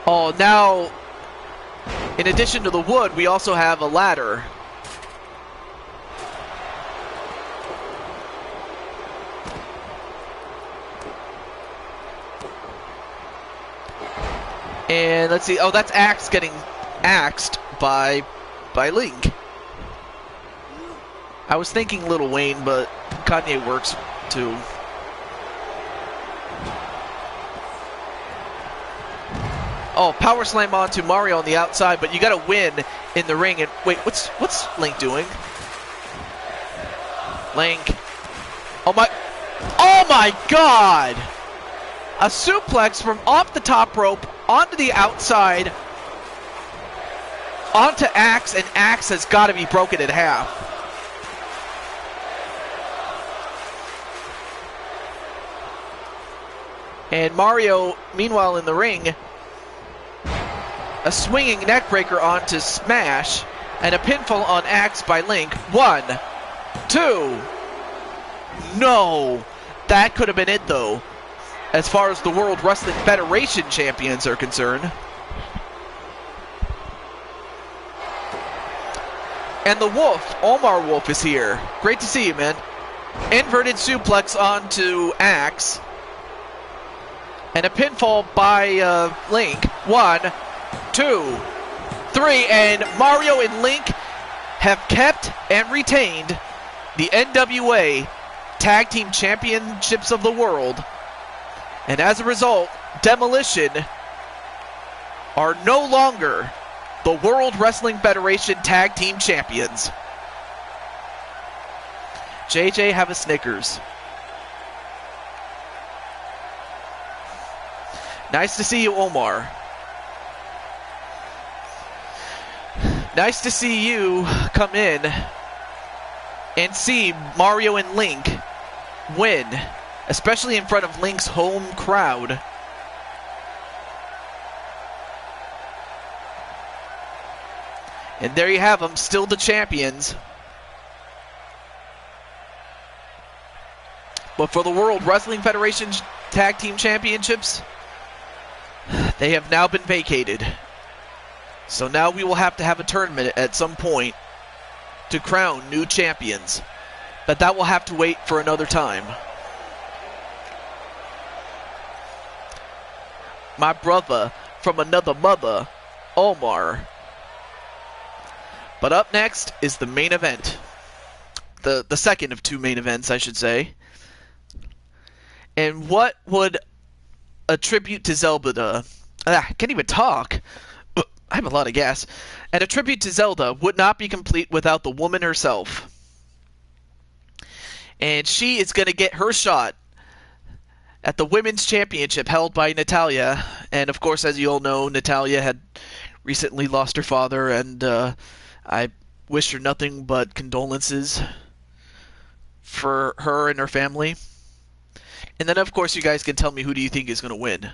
Oh, now, in addition to the wood, we also have a ladder. And let's see. Oh, that's Axe getting axed by Link. I was thinking Lil Wayne, but Kanye works too. Oh, power slam onto Mario on the outside, but you got to win in the ring. And wait, what's Link doing? Link. Oh my God! A suplex from off the top rope onto the outside, onto Axe, and Axe has got to be broken in half. And Mario, meanwhile, in the ring, a swinging neckbreaker onto Smash, and a pinfall on Axe by Link. 1, 2. No! That could have been it, though, as far as the World Wrestling Federation champions are concerned. And the Wolf, Omar Wolf, is here. Great to see you, man. Inverted suplex onto Axe. And a pinfall by Link. 1, 2, 3. And Mario and Link have kept and retained the NWA Tag Team Championships of the world. And as a result, Demolition are no longer the World Wrestling Federation Tag Team Champions. JJ, have a Snickers. Nice to see you, Omar. Nice to see you come in and see Mario and Link win, especially in front of Link's home crowd. And there you have them, still the champions. But for the World Wrestling Federation Tag Team Championships, they have now been vacated. So now we will have to have a tournament at some point to crown new champions. But that will have to wait for another time. My brother from another mother, Omar. But up next is the main event. The second of two main events, I should say. And what would a tribute to Zelda... I can't even talk. I have a lot of gas. And a tribute to Zelda would not be complete without the woman herself. And she is going to get her shot at the Women's Championship held by Natalya. And of course, as you all know, Natalya had recently lost her father, and I wish her nothing but condolences for her and her family. And then, of course, you guys can tell me, who do you think is going to win?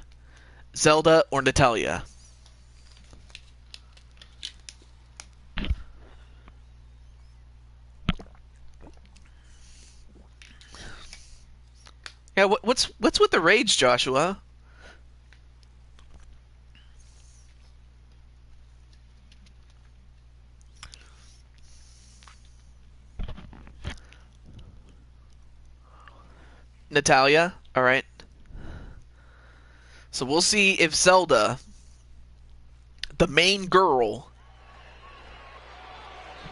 Zelda or Natalya? Yeah, what's with the rage, Joshua? Natalya? Alright. So we'll see if Zelda, the main girl,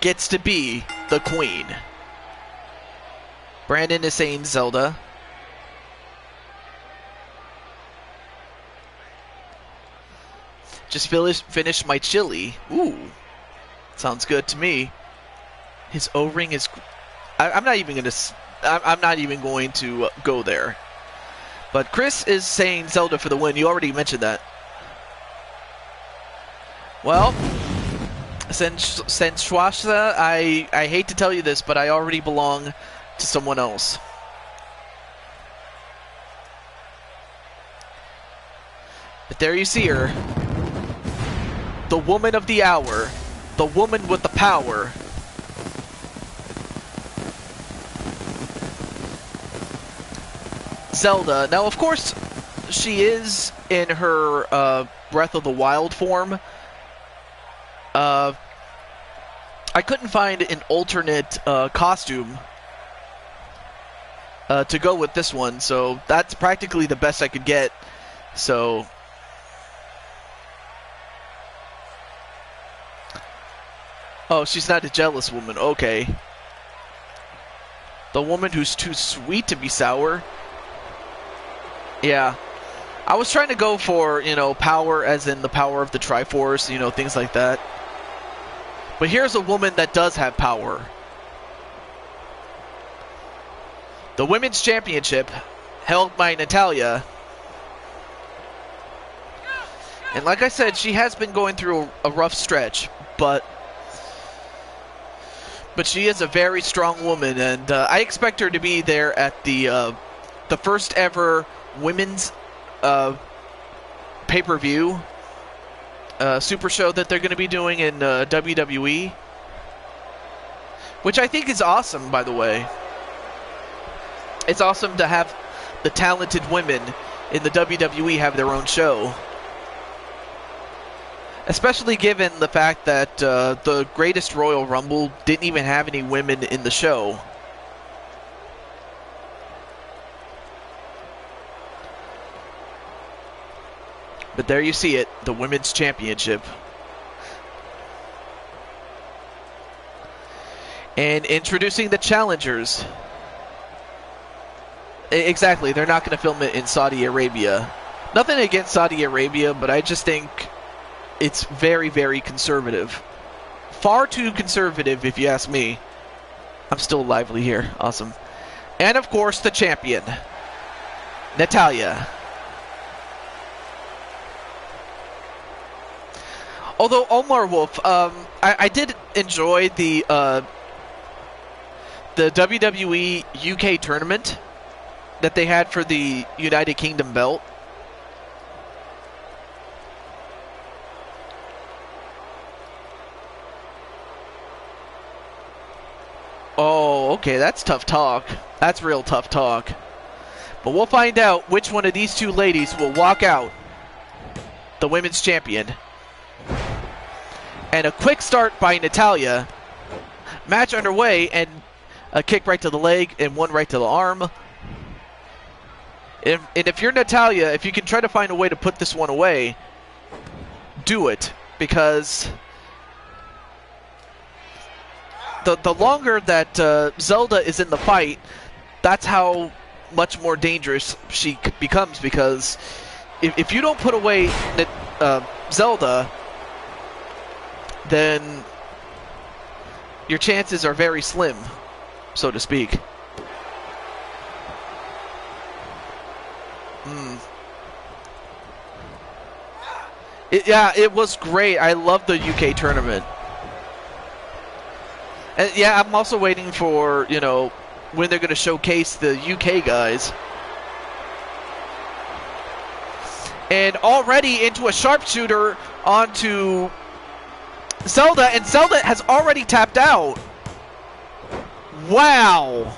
gets to be the queen. Brandon is saying Zelda. Just finish my chili. Ooh. Sounds good to me. His O-ring is... I'm not even going to go there. But Chris is saying Zelda for the win. You already mentioned that. Well, since Schwasha, I hate to tell you this, but I already belong to someone else. But there you see her. The woman of the hour. The woman with the power. Zelda. Now, of course, she is in her Breath of the Wild form. I couldn't find an alternate costume to go with this one, so that's practically the best I could get. So... Oh, she's not a jealous woman. Okay. The woman who's too sweet to be sour. Yeah. I was trying to go for, power as in the power of the Triforce, things like that. But here's a woman that does have power. The Women's Championship held by Natalya. And like I said, she has been going through a rough stretch, but she is a very strong woman, and I expect her to be there at the first ever women's pay-per-view super show that they're going to be doing in WWE, which I think is awesome, by the way. It's awesome to have the talented women in the WWE have their own show. Especially given the fact that the Greatest Royal Rumble didn't even have any women in the show. But there you see it, the Women's Championship. And introducing the challengers. Exactly, they're not going to film it in Saudi Arabia. Nothing against Saudi Arabia, but I just think it's very, very conservative. Far too conservative, if you ask me. I'm still lively here. Awesome. And, of course, the champion, Natalya. Although Omar Wolf, I did enjoy the WWE UK tournament that they had for the United Kingdom belt. Oh, okay, that's tough talk. That's real tough talk. But we'll find out which one of these two ladies will walk out the women's champion. And a quick start by Natalya. Match underway, and a kick right to the leg and one right to the arm. And if you're Natalya, if you can try to find a way to put this one away, do it. Because the longer that Zelda is in the fight, that's how much more dangerous she becomes. Because if you don't put away Zelda, then your chances are very slim, so to speak. It was great. I love the UK tournament. And yeah, I'm also waiting for, when they're going to showcase the UK guys. And already into a sharpshooter onto Zelda, and Zelda has already tapped out. Wow.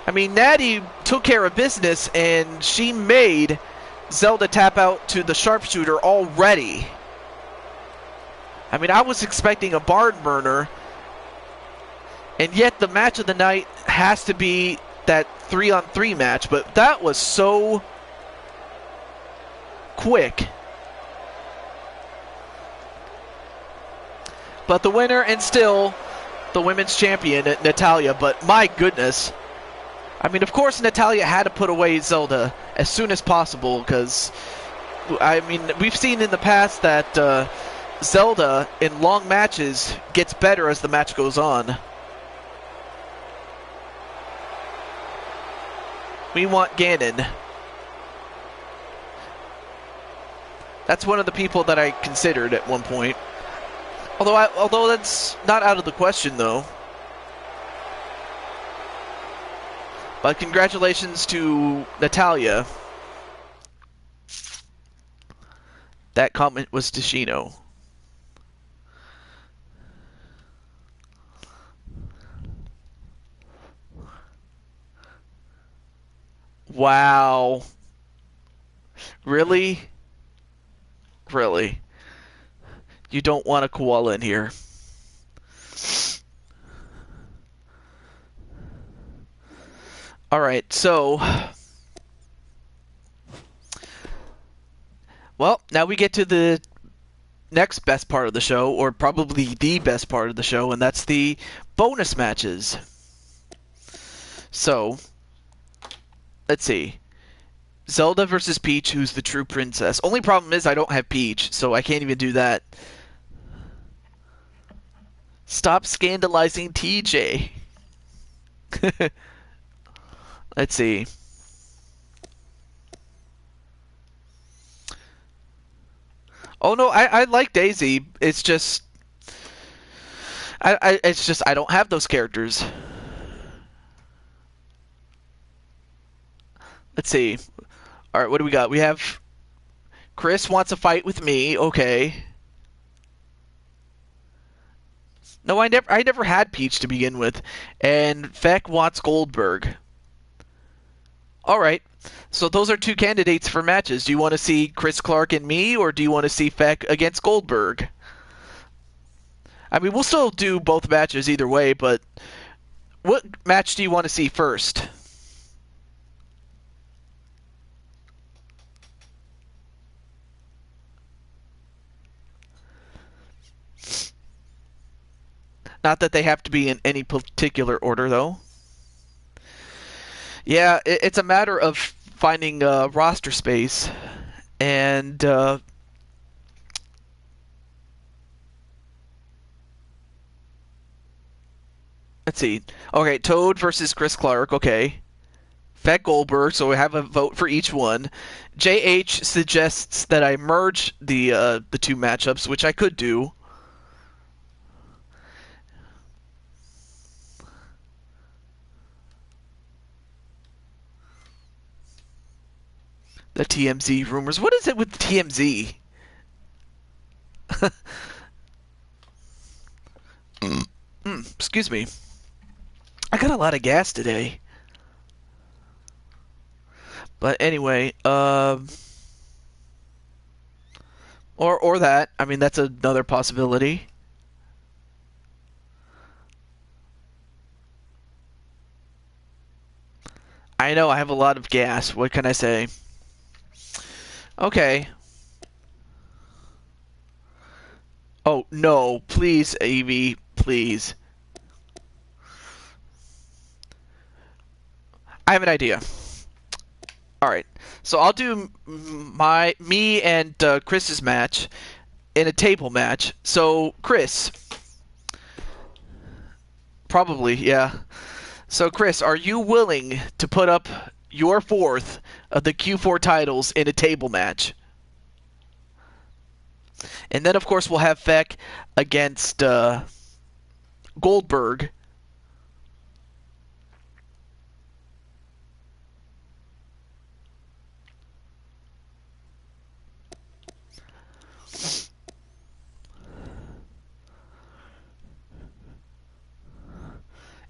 I mean, Natty took care of business, and she made Zelda tap out to the sharpshooter already. I mean, I was expecting a barn burner, and yet the match of the night has to be that 3-on-3 match, but that was so quick. But the winner, and still the women's champion, Natalya, but my goodness. I mean, of course, Natalya had to put away Zelda as soon as possible, because, I mean, we've seen in the past that Zelda, in long matches, gets better as the match goes on. We want Ganon. That's one of the people that I considered at one point. Although that's not out of the question, though. But congratulations to Natalya. That comment was to Shino. Wow. Really? Really? You don't want a koala in here. Alright, so... Well, now we get to the next best part of the show, or probably the best part of the show, and that's the bonus matches. So, let's see. Zelda versus Peach, who's the true princess. Only problem is I don't have Peach, so I can't even do that. Stop scandalizing TJ. Let's see. Oh no, I like Daisy. It's just I don't have those characters. Let's see. All right, what do we got? We have Chris wants a fight with me. Okay. No, I never had Peach to begin with, and Feck wants Goldberg. All right. So those are two candidates for matches. Do you want to see Chris Clark and me, or do you want to see Feck against Goldberg? I mean, we'll still do both matches either way, but what match do you want to see first? Not that they have to be in any particular order, though. Yeah, it's a matter of finding roster space, and let's see. Okay, Toad versus Chris Clark. Okay, Fat Goldberg. So we have a vote for each one. JH suggests that I merge the two matchups, which I could do. The TMZ rumors. What is it with TMZ? Excuse me. I got a lot of gas today. But anyway, or that. I mean, that's another possibility. I know I have a lot of gas. What can I say? Okay. Oh, no. Please, Avie. Please. I have an idea. Alright. So I'll do me and Chris's match in a table match. So, Chris. Probably, yeah. So, Chris, are you willing to put up your fourth of the Q4 titles in a table match? And then, of course, we'll have Feck against Goldberg.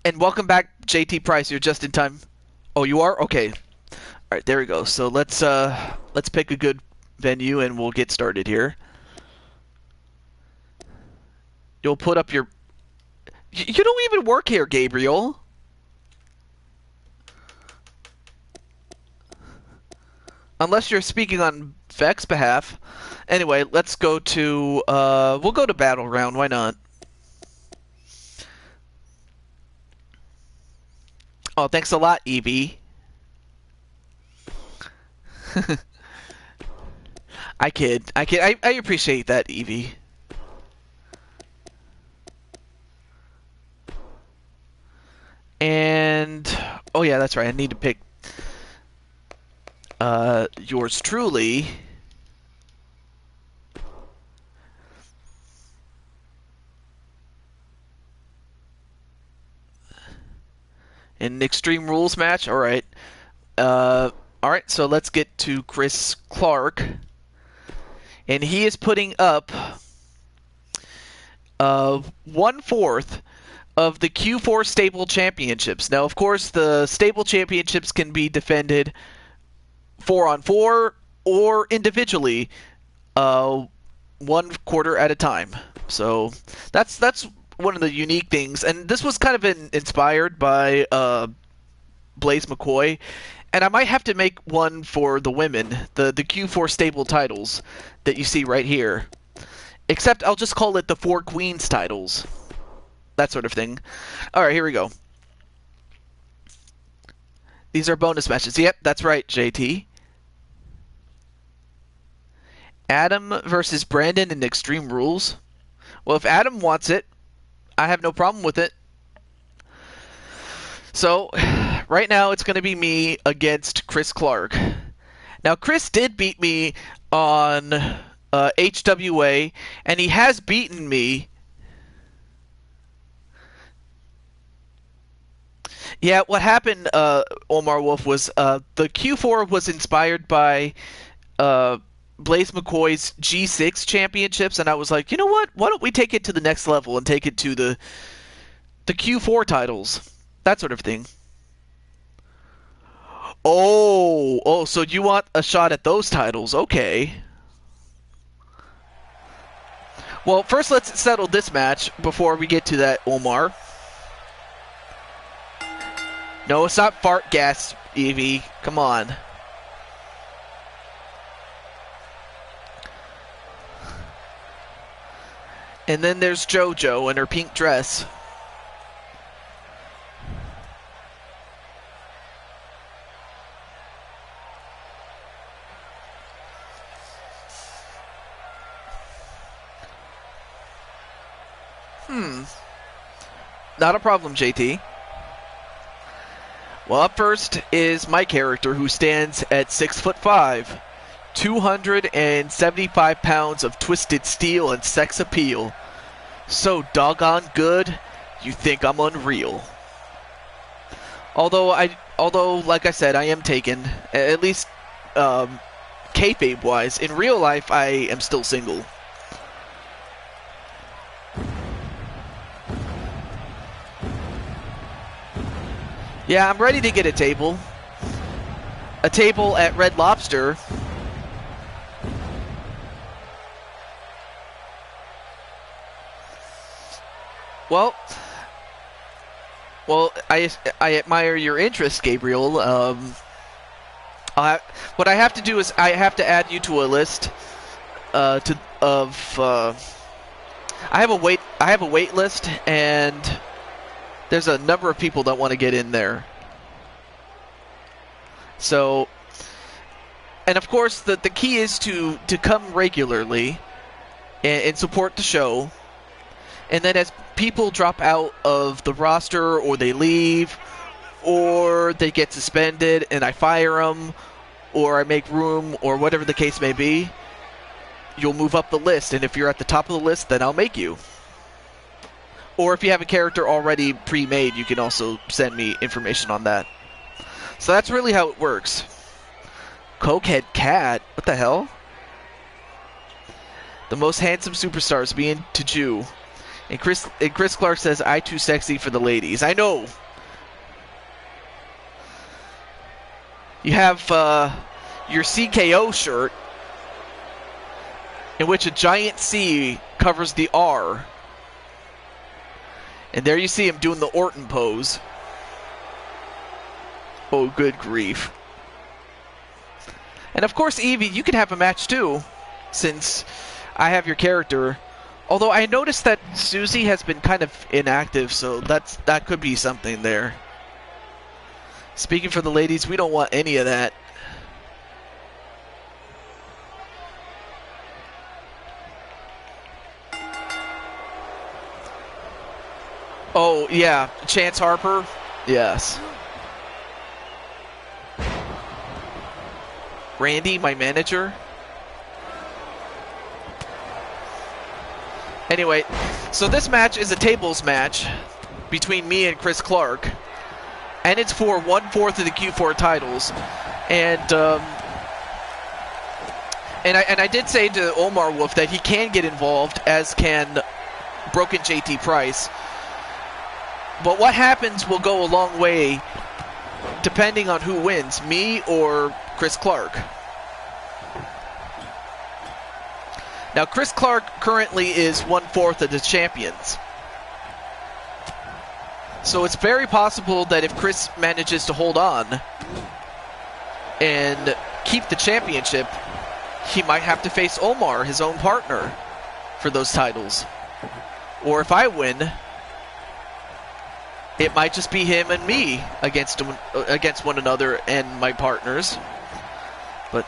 And welcome back, JT Price. You're just in time. Oh, you are? Okay. All right, there we go. So let's pick a good venue and we'll get started here. You'll put up your... You don't even work here, Gabriel. Unless you're speaking on Feck's behalf. Anyway, let's go to... we'll go to Battle Round. Why not? Oh, thanks a lot, Evie. I kid. I appreciate that, Evie. And... Oh, yeah, that's right. I need to pick... yours truly. In an Extreme Rules match? Alright. Alright, so let's get to Chris Clark. And he is putting up 1/4 of the Q4 Stable Championships. Now, of course, the Stable Championships can be defended 4-on-4 or individually, 1/4 at a time. So that's one of the unique things, and this was kind of inspired by Blaze McCoy, and I might have to make one for the women, the Q4 stable titles that you see right here. Except I'll just call it the Four Queens titles. That sort of thing. Alright, here we go. These are bonus matches. Yep, that's right, JT. Adam versus Brandon in Extreme Rules. Well, if Adam wants it, I have no problem with it. So, right now it's going to be me against Chris Clark. Now, Chris did beat me on HWA, and he has beaten me. Yeah, what happened, Omar Wolf, was the Q4 was inspired by Blaze McCoy's G6 championships, and I was like, you know what? Why don't we take it to the next level and take it to the Q4 titles, that sort of thing. Oh, so you want a shot at those titles? Okay. Well, first let's settle this match before we get to that, Omar. No, it's not fart gas, Evie. Come on. And then there's JoJo in her pink dress. Not a problem, JT. Well, up first is my character, who stands at 6'5", 275 pounds of twisted steel and sex appeal. So doggone good, you think I'm unreal. Although, like I said, I am taken, at least kayfabe-wise. In real life, I am still single. Yeah, I'm ready to get a table. A table at Red Lobster. Well, I admire your interest, Gabriel. What I have to do is I have to add you to a list I have a wait list, and there's a number of people that want to get in there. So, and of course, the key is to come regularly and support the show. And then as people drop out of the roster, or they leave, or they get suspended and I fire them, or I make room, or whatever the case may be, you'll move up the list. And if you're at the top of the list, then I'll make you. Or if you have a character already pre-made, you can also send me information on that. So that's really how it works. Cokehead Cat? What the hell? The most handsome superstars being to Jew. And Chris Clark says, I too sexy for the ladies. I know. You have your CKO shirt, in which a giant C covers the R. And there you see him doing the Orton pose. Oh, good grief. And of course, Evie, you can have a match too, since I have your character. Although I noticed that Susie has been kind of inactive, so that could be something there. Speaking for the ladies, we don't want any of that. Oh, yeah. Chance Harper? Yes. Randy, my manager? Anyway, so this match is a tables match between me and Chris Clark. And it's for 1/4 of the Q4 titles. And I did say to Omar Wolf that he can get involved, as can Broken JT Price. But what happens will go a long way depending on who wins, me or Chris Clark. Now, Chris Clark currently is 1/4 of the champions. So it's very possible that if Chris manages to hold on and keep the championship, he might have to face Omar, his own partner, for those titles. Or if I win, It might just be him and me against one another and my partners. But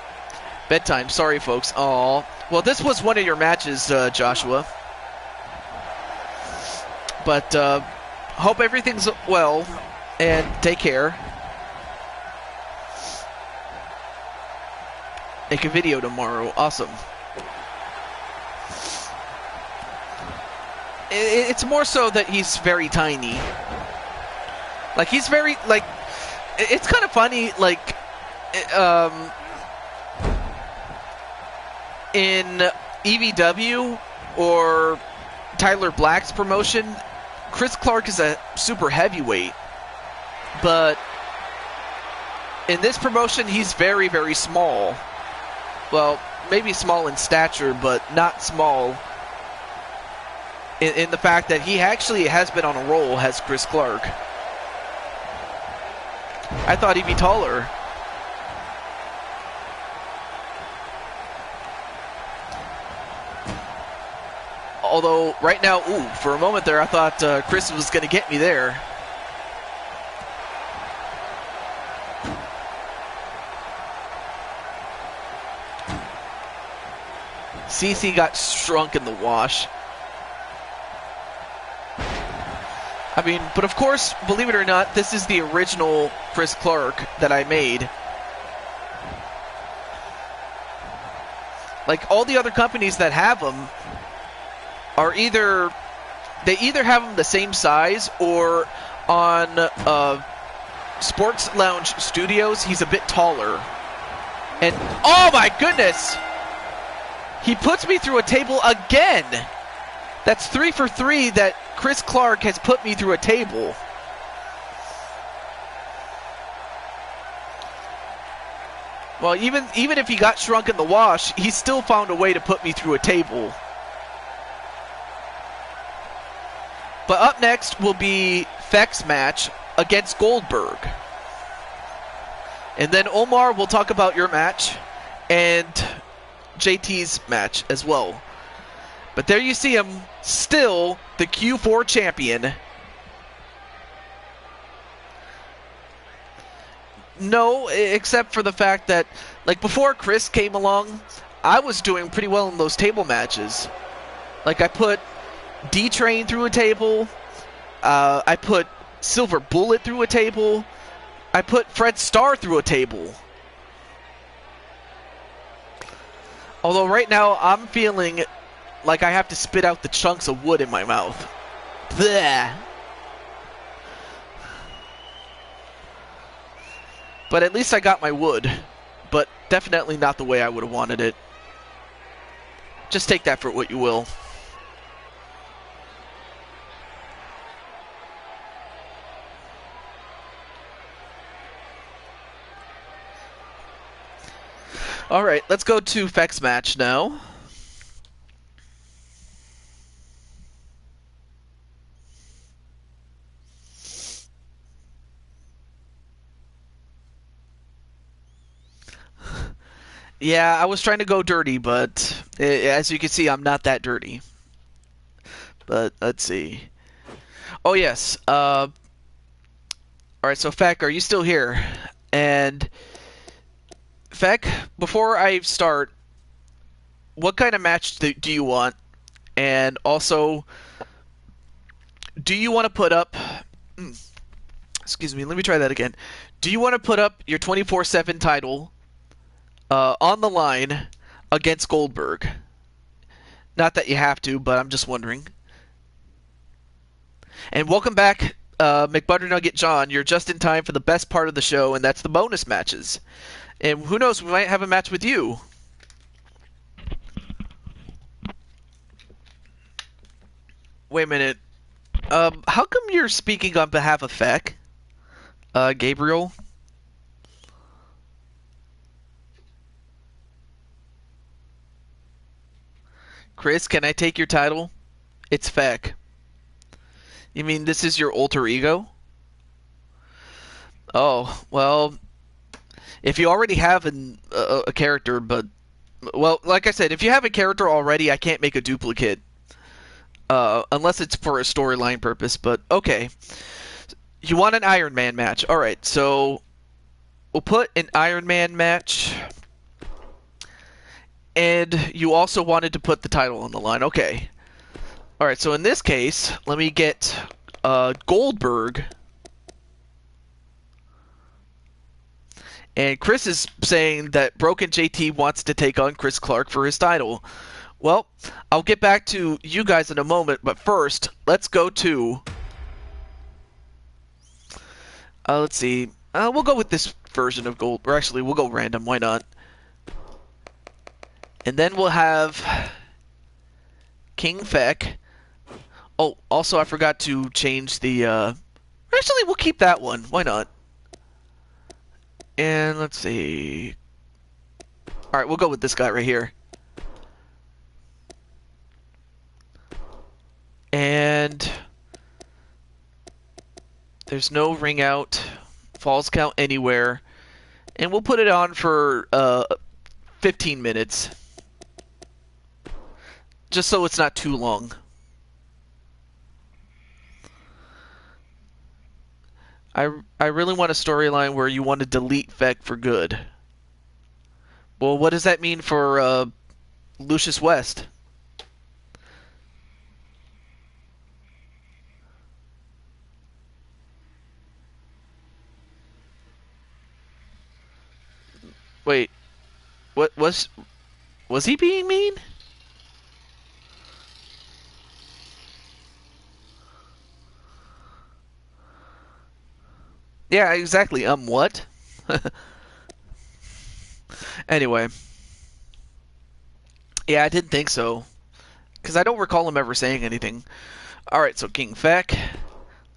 bedtime. Sorry, folks. Aw. Well, this was one of your matches, Joshua. But hope everything's well, and take care. Make a video tomorrow. Awesome. It's more so that he's very tiny. Like, he's very, like, it's kind of funny, like, in EVW or Tyler Black's promotion, Chris Clark is a super heavyweight, but in this promotion, he's very, very small. Well, maybe small in stature, but not small in the fact that he actually has been on a roll, has Chris Clark. I thought he'd be taller. Although, right now, ooh, for a moment there, I thought Chris was going to get me there. CC got shrunk in the wash. I mean, but of course, believe it or not, this is the original Chris Clark that I made. Like, all the other companies that have them are either have them the same size, or on Sports Lounge Studios, he's a bit taller. And, oh my goodness! He puts me through a table again! That's 3 for 3 that Chris Clark has put me through a table. Well, even if he got shrunk in the wash, he still found a way to put me through a table. But up next will be Feck's match against Goldberg. And then Omar will talk about your match and JT's match as well. But there you see him, still the Q4 champion. No, except for the fact that, like, before Chris came along, I was doing pretty well in those table matches. Like, I put D-Train through a table. I put Silver Bullet through a table. I put Fred Starr through a table. Although right now, I'm feeling like I have to spit out the chunks of wood in my mouth. Blech. But at least I got my wood. But definitely not the way I would have wanted it. Just take that for what you will. Alright, let's go to Feck's match now. Yeah, I was trying to go dirty, but as you can see, I'm not that dirty. But let's see. Oh, yes. Alright, so Feck, are you still here? And Feck, before I start, what kind of match do you want? And also, do you want to put up... excuse me, let me try that again. Do you want to put up your 24/7 title on the line against Goldberg? Not that you have to, but I'm just wondering. And welcome back, McButternugget John. You're just in time for the best part of the show, and that's the bonus matches. And who knows, we might have a match with you. Wait a minute. How come you're speaking on behalf of Feck? Gabriel? Chris, can I take your title? It's Feck. You mean this is your alter ego? Oh, well, if you already have a character, but... Well, like I said, if you have a character already, I can't make a duplicate. Unless it's for a storyline purpose, but okay. You want an Iron Man match. Alright, so we'll put an Iron Man match. And you also wanted to put the title on the line. Okay. Alright, so in this case, let me get Goldberg. And Chris is saying that Broken JT wants to take on Chris Clark for his title. Well, I'll get back to you guys in a moment, but first, let's go to... let's see. We'll go with this version of Gold... Or actually, we'll go random. Why not? And then we'll have King Feck. Oh, also I forgot to change the... Actually, we'll keep that one. Why not? And let's see. Alright, we'll go with this guy right here. And there's no ring out, falls count anywhere. And we'll put it on for 15 minutes. Just so it's not too long. I really want a storyline where you want to delete Feck for good. Well, what does that mean for Lucius West? Wait, what was he being mean? Yeah, exactly. What? Anyway. Yeah, I didn't think so. Because I don't recall him ever saying anything. Alright, so King Feck.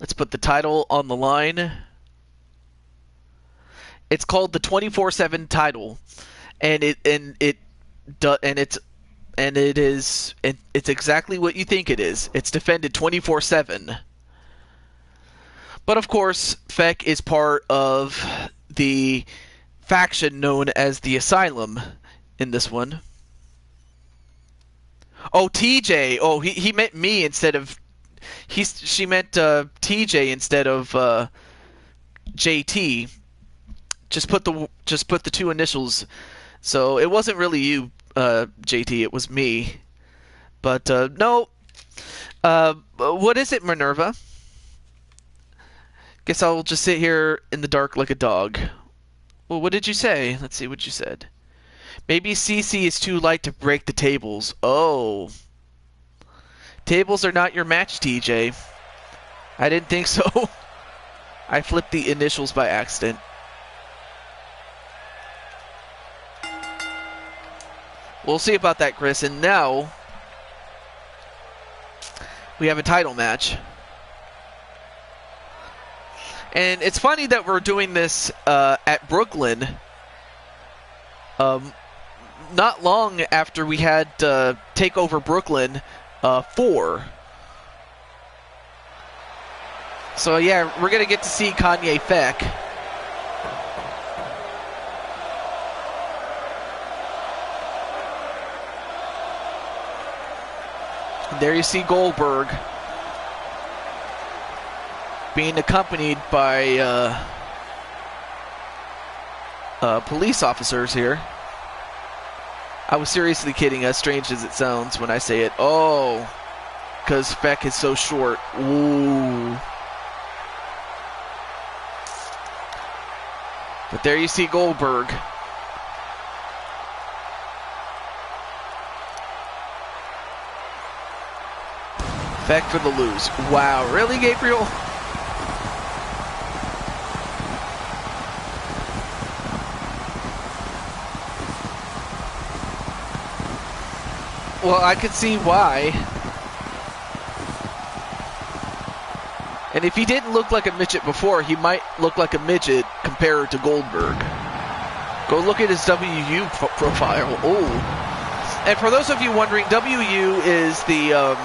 Let's put the title on the line. It's called the 24/7 title. And it's exactly what you think it is. It's defended 24/7. But of course, Feck is part of the faction known as the Asylum in this one. Oh, TJ. Oh, he meant me instead of... She meant TJ instead of JT. Just put the two initials. So it wasn't really you, JT. It was me. But no. What is it, Minerva? Guess I'll just sit here in the dark like a dog. Well, what did you say? Let's see what you said. Maybe CC is too light to break the tables. Oh. Tables are not your match, TJ. I didn't think so. I flipped the initials by accident. We'll see about that, Chris. And now we have a title match. And it's funny that we're doing this at Brooklyn not long after we had TakeOver Brooklyn 4. So yeah, we're going to get to see Kanye Feck. And there you see Goldberg being accompanied by police officers here. I was seriously kidding, as strange as it sounds when I say it. Oh, because Feck is so short. Ooh. But there you see Goldberg. Feck for the lose. Wow, really, Gabriel? Well, I could see why. And if he didn't look like a midget before, he might look like a midget compared to Goldberg. Go look at his WU profile. Oh. And for those of you wondering, WU is the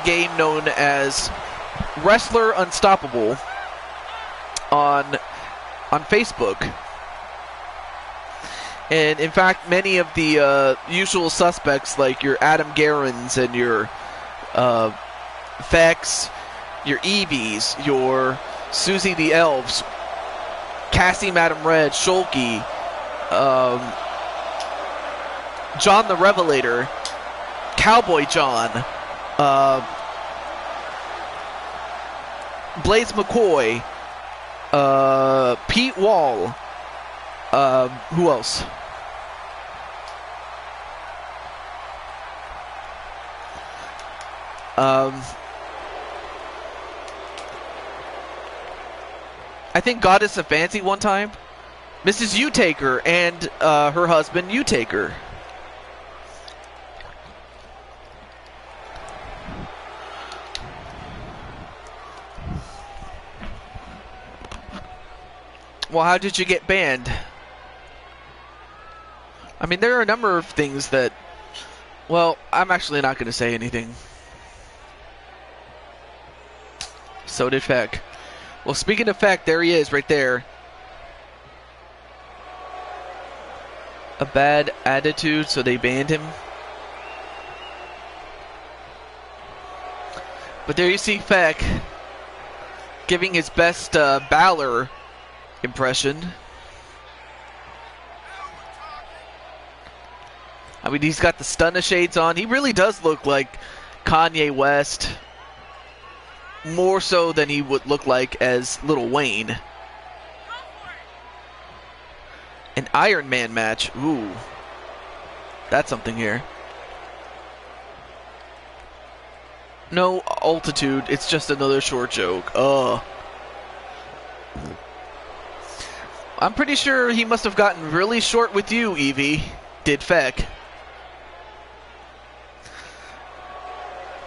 game known as Wrestler Unstoppable on Facebook. And in fact, many of the usual suspects, like your Adam Garens and your Fex your Eevees, your Susie the Elves, Cassie Madam Red, Shulky, John the Revelator, Cowboy John, Blaze McCoy, Pete Wall, who else? I think Goddess of Fancy one time. Mrs. U-Taker and her husband U-Taker. Well, how did you get banned? I mean, there are a number of things that... Well, I'm actually not going to say anything. So did Feck. Well, speaking of Feck, there he is, right there. A bad attitude, so they banned him. But there you see Feck giving his best Balor impression. I mean, he's got the stunner shades on. He really does look like Kanye West, more so than he would look like as Lil Wayne. An Iron Man match. Ooh. That's something here. No altitude. It's just another short joke. Ugh. I'm pretty sure he must have gotten really short with you, Eevee. Did Feck.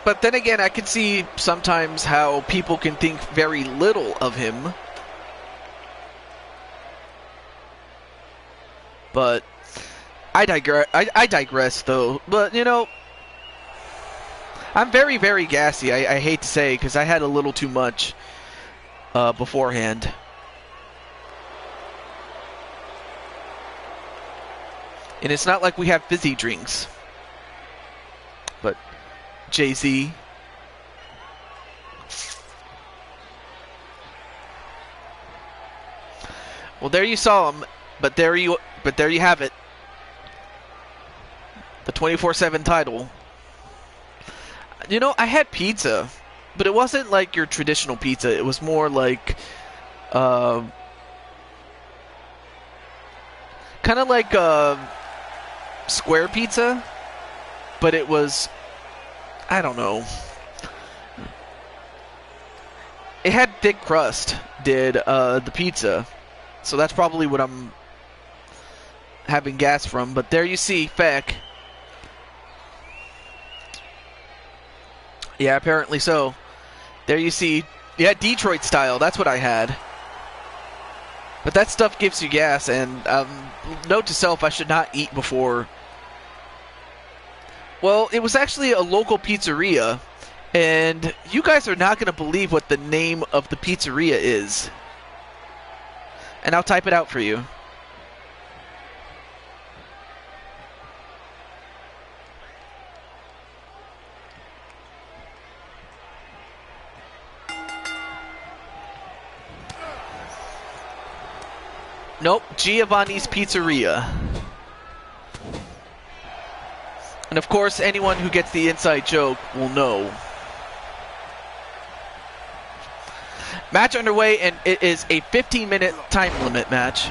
But then again, I can see sometimes how people can think very little of him. But I digress, though. But, you know, I'm very, very gassy. I hate to say, because I had a little too much beforehand. And it's not like we have fizzy drinks. But Jay-Z. Well, there you saw him, but there you have it. The 24/7 title. You know, I had pizza, but it wasn't like your traditional pizza. It was more like kind of like square pizza, but it was, I don't know. It had thick crust, did the pizza. So that's probably what I'm having gas from. But there you see Feck. Yeah, apparently so. There you see, yeah, Detroit style. That's what I had. But that stuff gives you gas. And note to self, I should not eat before. Well, it was actually a local pizzeria. And you guys are not going to believe what the name of the pizzeria is. And I'll type it out for you. Nope, Giovanni's Pizzeria. And of course, anyone who gets the inside joke will know. Match underway, and it is a 15-minute time limit match.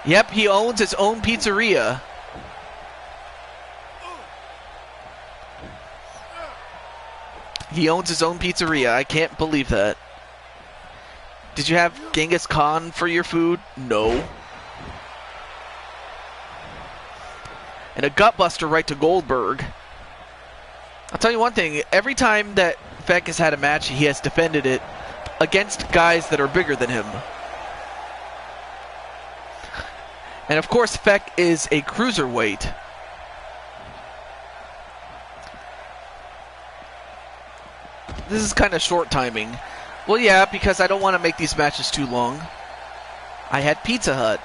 Yep, he owns his own pizzeria. He owns his own pizzeria. I can't believe that. Did you have Genghis Khan for your food? No. And a gutbuster right to Goldberg. I'll tell you one thing. Every time that Feck has had a match, he has defended it against guys that are bigger than him. And of course, Feck is a cruiserweight. This is kind of short timing. Well, yeah, because I don't want to make these matches too long. I had Pizza Hut.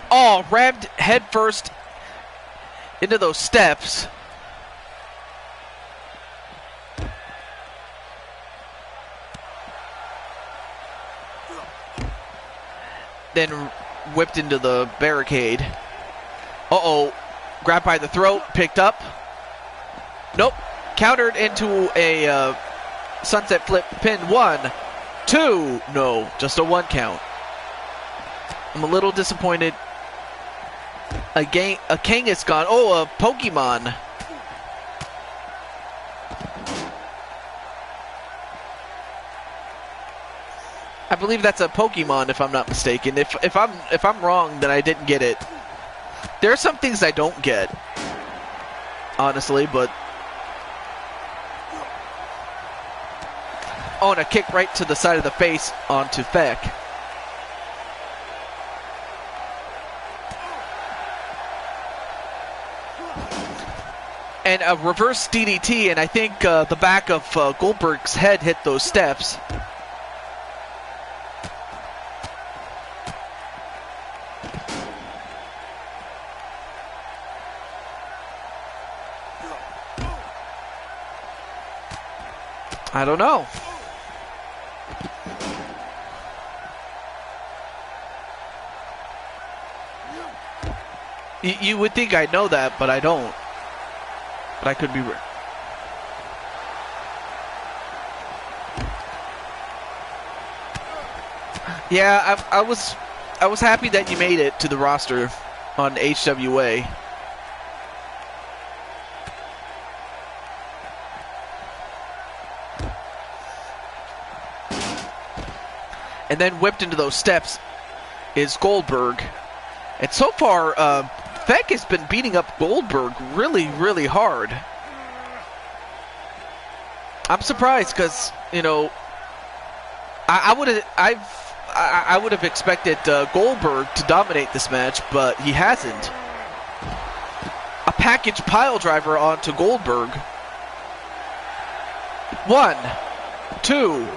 Oh, rammed headfirst into those steps. then whipped into the barricade. Uh-oh. Grabbed by the throat, picked up. Nope. Countered into a sunset flip pin. 1, 2. No, just a 1 count. I'm a little disappointed. A king is gone. Oh, a Pokemon. I believe that's a Pokemon, if I'm not mistaken. If I'm wrong, then I didn't get it. There are some things I don't get, honestly, but oh, and a kick right to the side of the face onto Feck. And a reverse DDT, and I think the back of Goldberg's head hit those steps. I don't know. You would think I'd know that, but I don't. But I could be wrong. Yeah, I was happy that you made it to the roster on HWA. And then whipped into those steps is Goldberg. And so far, Feck has been beating up Goldberg really, really hard. I'm surprised because, you know, I would have expected Goldberg to dominate this match, but he hasn't. A package pile driver onto Goldberg. 1, 2.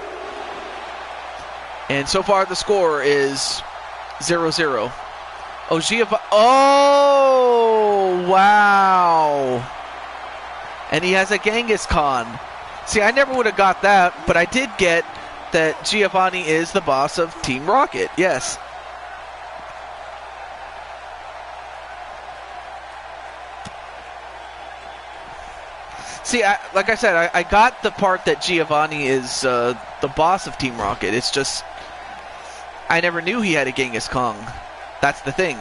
And so far the score is 0-0. Oh, wow. And he has a Genghis-Khan. See, I never would have got that, but I did get that Giovanni is the boss of Team Rocket. Yes. See, like I said, I got the part that Giovanni is the boss of Team Rocket. It's just I never knew he had a Genghis Khan. That's the thing.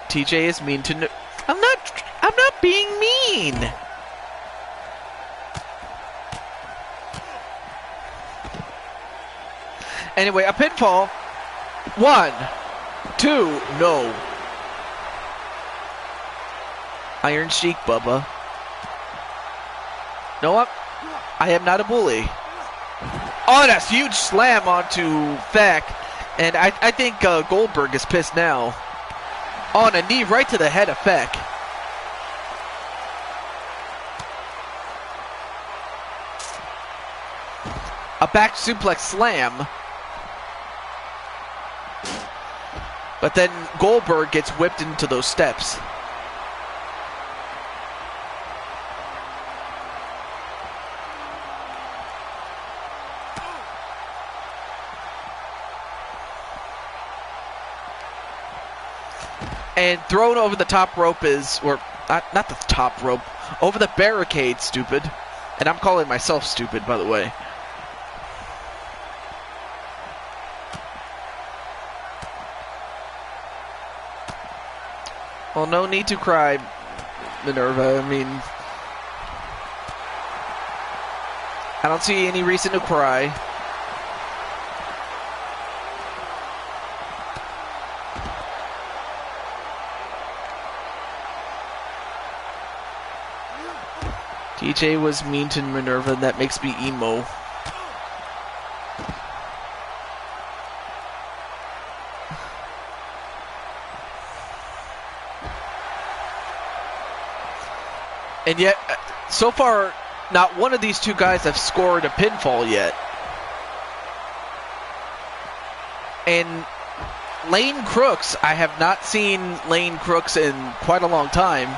TJ is mean to I'm not being mean. Anyway, a pinfall. 1, 2, no. Iron Sheik, Bubba. No, I am not a bully. Oh, that's a huge slam onto Feck. And I think Goldberg is pissed now. Oh, and a knee right to the head of Feck. A back suplex slam. But then Goldberg gets whipped into those steps. And thrown over the top rope is, or not the top rope, over the barricade, stupid. And I'm calling myself stupid, by the way. Well, no need to cry, Minerva. I mean, I don't see any reason to cry. TJ was mean to Minerva, and that makes me emo. And yet, so far, not one of these two guys have scored a pinfall yet. And Lane Crooks, I have not seen Lane Crooks in quite a long time.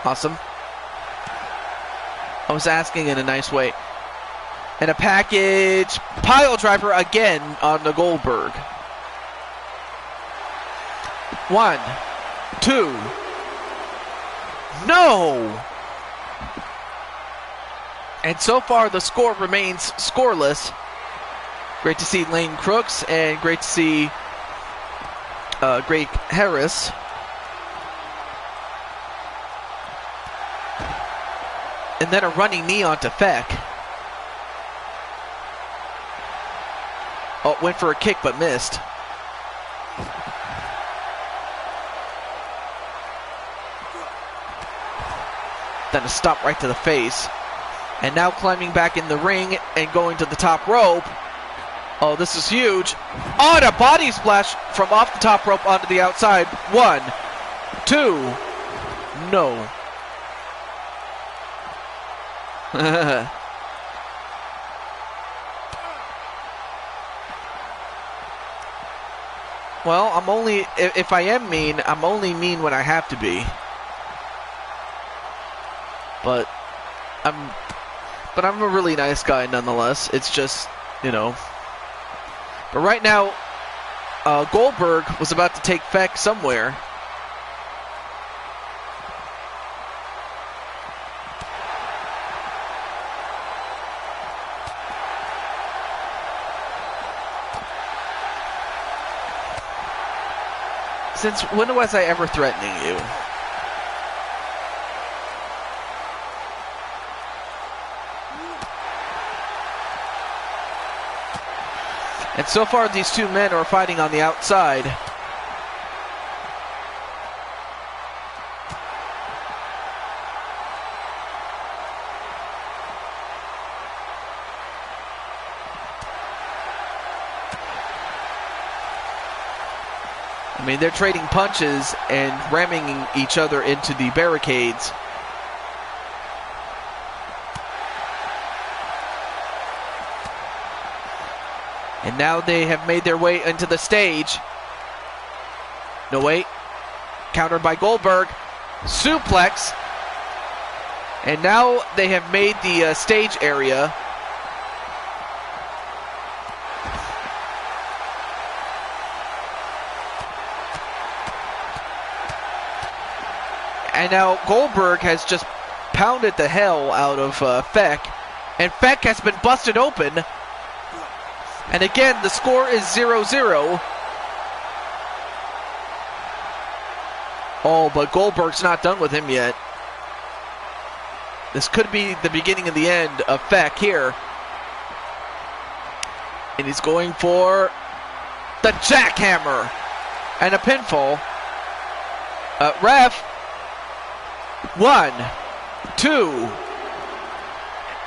Awesome. was asking in a nice way. And a package pile driver again on the Goldberg. 1, 2. No! And so far the score remains scoreless. Great to see Lane Crooks and great to see Greg Harris. And then a running knee onto Feck. Oh, went for a kick but missed. Then a stop right to the face. And now climbing back in the ring and going to the top rope. Oh, this is huge. Oh, and a body splash from off the top rope onto the outside. 1, 2. No. Well, I'm only, if I am mean, I'm only mean when I have to be. But I'm a really nice guy nonetheless. It's just, you know. But right now, Goldberg was about to take Feck somewhere. Since when was I ever threatening you? And so far these two men are fighting on the outside. I mean, they're trading punches and ramming each other into the barricades. And now they have made their way into the stage. No, wait. Countered by Goldberg. Suplex. And now they have made the stage area. And now Goldberg has just pounded the hell out of Feck. And Feck has been busted open. And again, the score is 0-0. Oh, but Goldberg's not done with him yet. This could be the beginning of the end of Feck here. And he's going for the jackhammer. And a pinfall. Ref. 1, 2.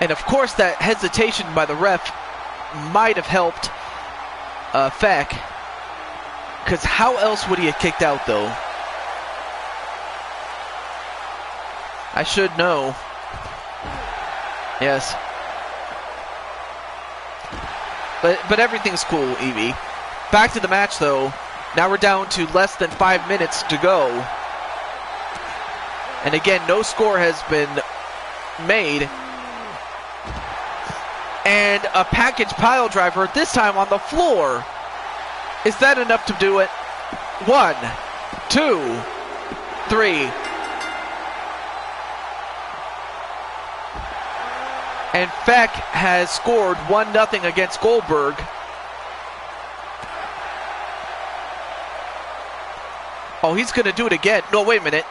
And of course that hesitation by the ref might have helped Feck. Because how else would he have kicked out though? I should know. Yes. But everything's cool, Evie. Back to the match though. Now we're down to less than 5 minutes to go. And again, no score has been made. And a package pile driver, this time on the floor. Is that enough to do it? 1, 2, 3. And Feck has scored 1-0 against Goldberg. Oh, he's going to do it again. No, wait a minute.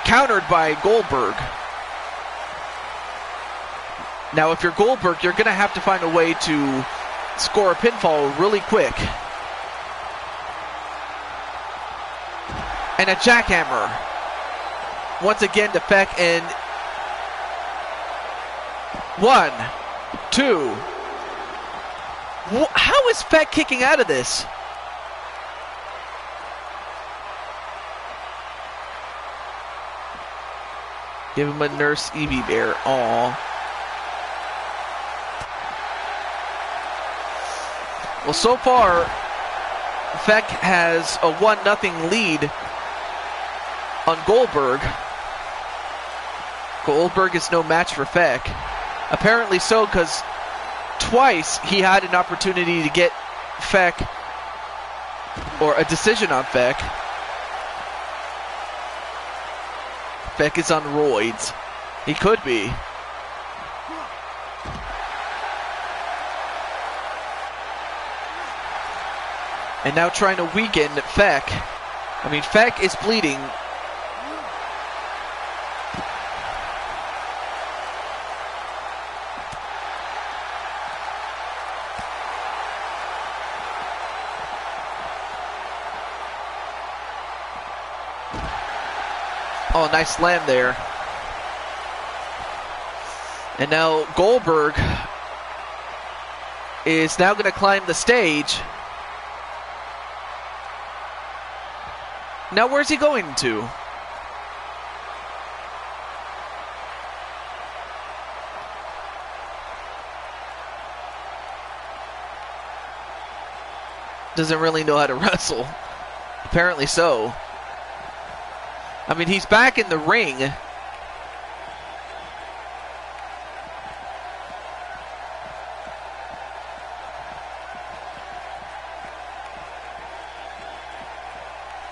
Countered by Goldberg. Now, if you're Goldberg, you're going to have to find a way to score a pinfall really quick. And a jackhammer. Once again to Feck, and 1, 2. How is Feck kicking out of this? Give him a Nurse Evie Bear. Aww. Well, so far, Feck has a 1-0 lead on Goldberg. Goldberg is no match for Feck. Apparently so, because twice he had an opportunity to get Feck, or a decision on Feck. Feck is on roids. He could be. And now trying to weaken Feck. I mean, Feck is bleeding. Oh, nice slam there. And now Goldberg is now going to climb the stage. Now where's he going to? Doesn't really know how to wrestle. Apparently so. I mean, he's back in the ring.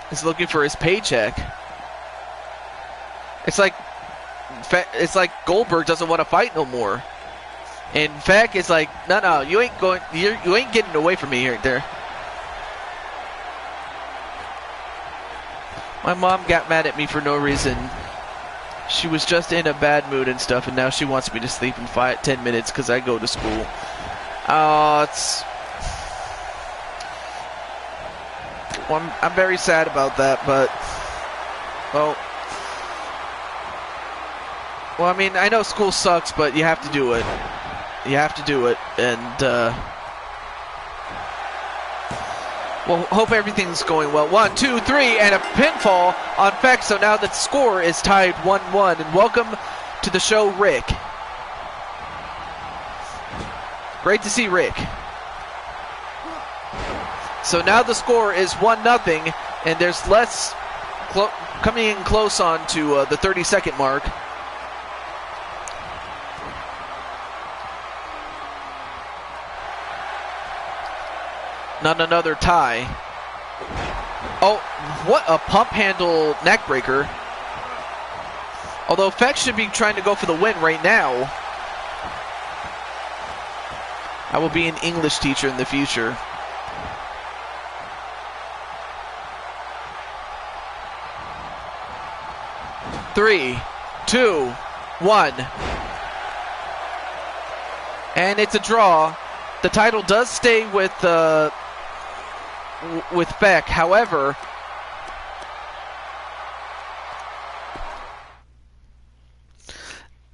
He's looking for his paycheck. It's like Goldberg doesn't want to fight no more. And Feck is like, no, you ain't going. You ain't getting away from me right there. My mom got mad at me for no reason. She was just in a bad mood and stuff, and now she wants me to sleep in 10 minutes because I go to school. It's. Well, I'm very sad about that, but well, I mean, I know school sucks, but you have to do it. You have to do it, and well, hope everything's going well. 1, 2, 3, and a pinfall on Feck. So now the score is tied 1-1. And welcome to the show, Rick. Great to see Rick. So now the score is 1-0, and there's less coming in close on to the 30-second mark. Not another tie. Oh, what a pump handle neck breaker. Although Feck should be trying to go for the win right now. I will be an English teacher in the future. Three, two, one. And it's a draw. The title does stay with Feck. However,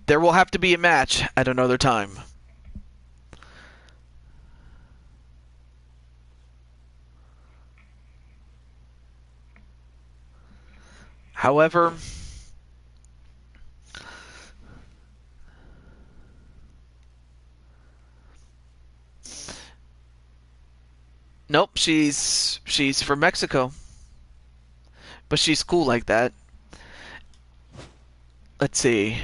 there will have to be a match at another time. However, nope, she's from Mexico. But she's cool like that. Let's see.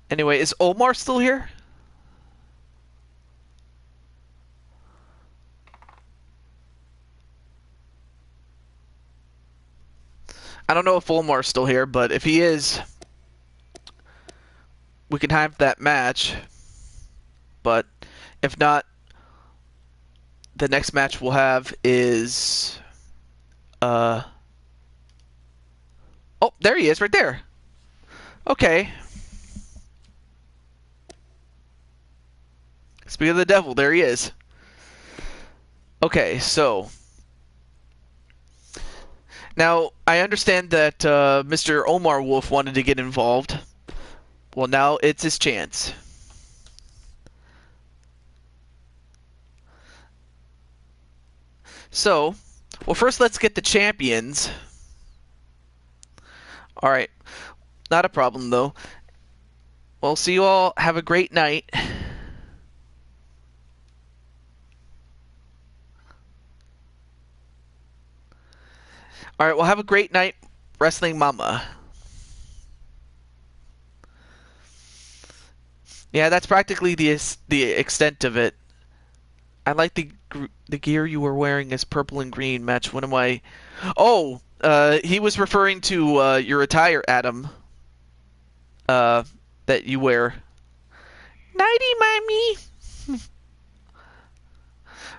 Anyway, is Omar still here? I don't know if Omar's still here, but if he is, we can have that match. But if not, the next match we'll have is oh, there he is right there. Okay. Speak of the devil, there he is. Okay, so now I understand that Mr. Omar Wolf wanted to get involved. Well, now it's his chance. So, well, first let's get the champions. Alright, not a problem though. Well, see you all. Have a great night. Alright, well, have a great night, Wrestling Mama. Yeah, that's practically the extent of it. I like the gear you were wearing is purple and green. Match one of my. Oh, he was referring to your attire, Adam. Uh, that you wear. Nighty, mommy.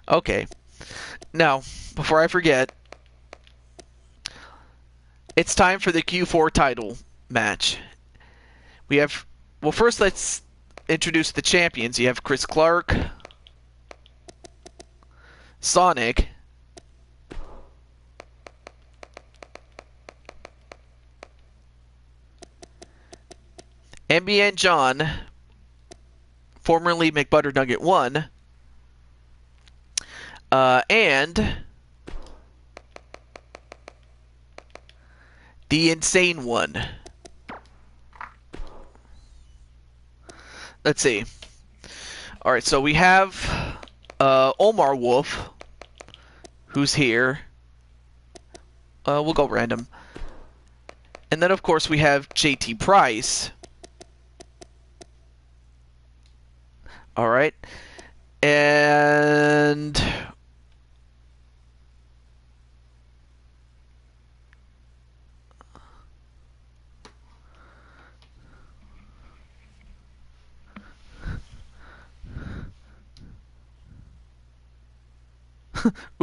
Okay. Now, before I forget, it's time for the Q4 title match. We have. Well, first let's introduce the champions. You have Chris Clark, Sonic, MBN John, formerly McButternugget 1, and the Insane One. Let's see. Alright, so we have Omar Wolf, who's here. We'll go random. And then, of course, we have JT Price. Alright. And...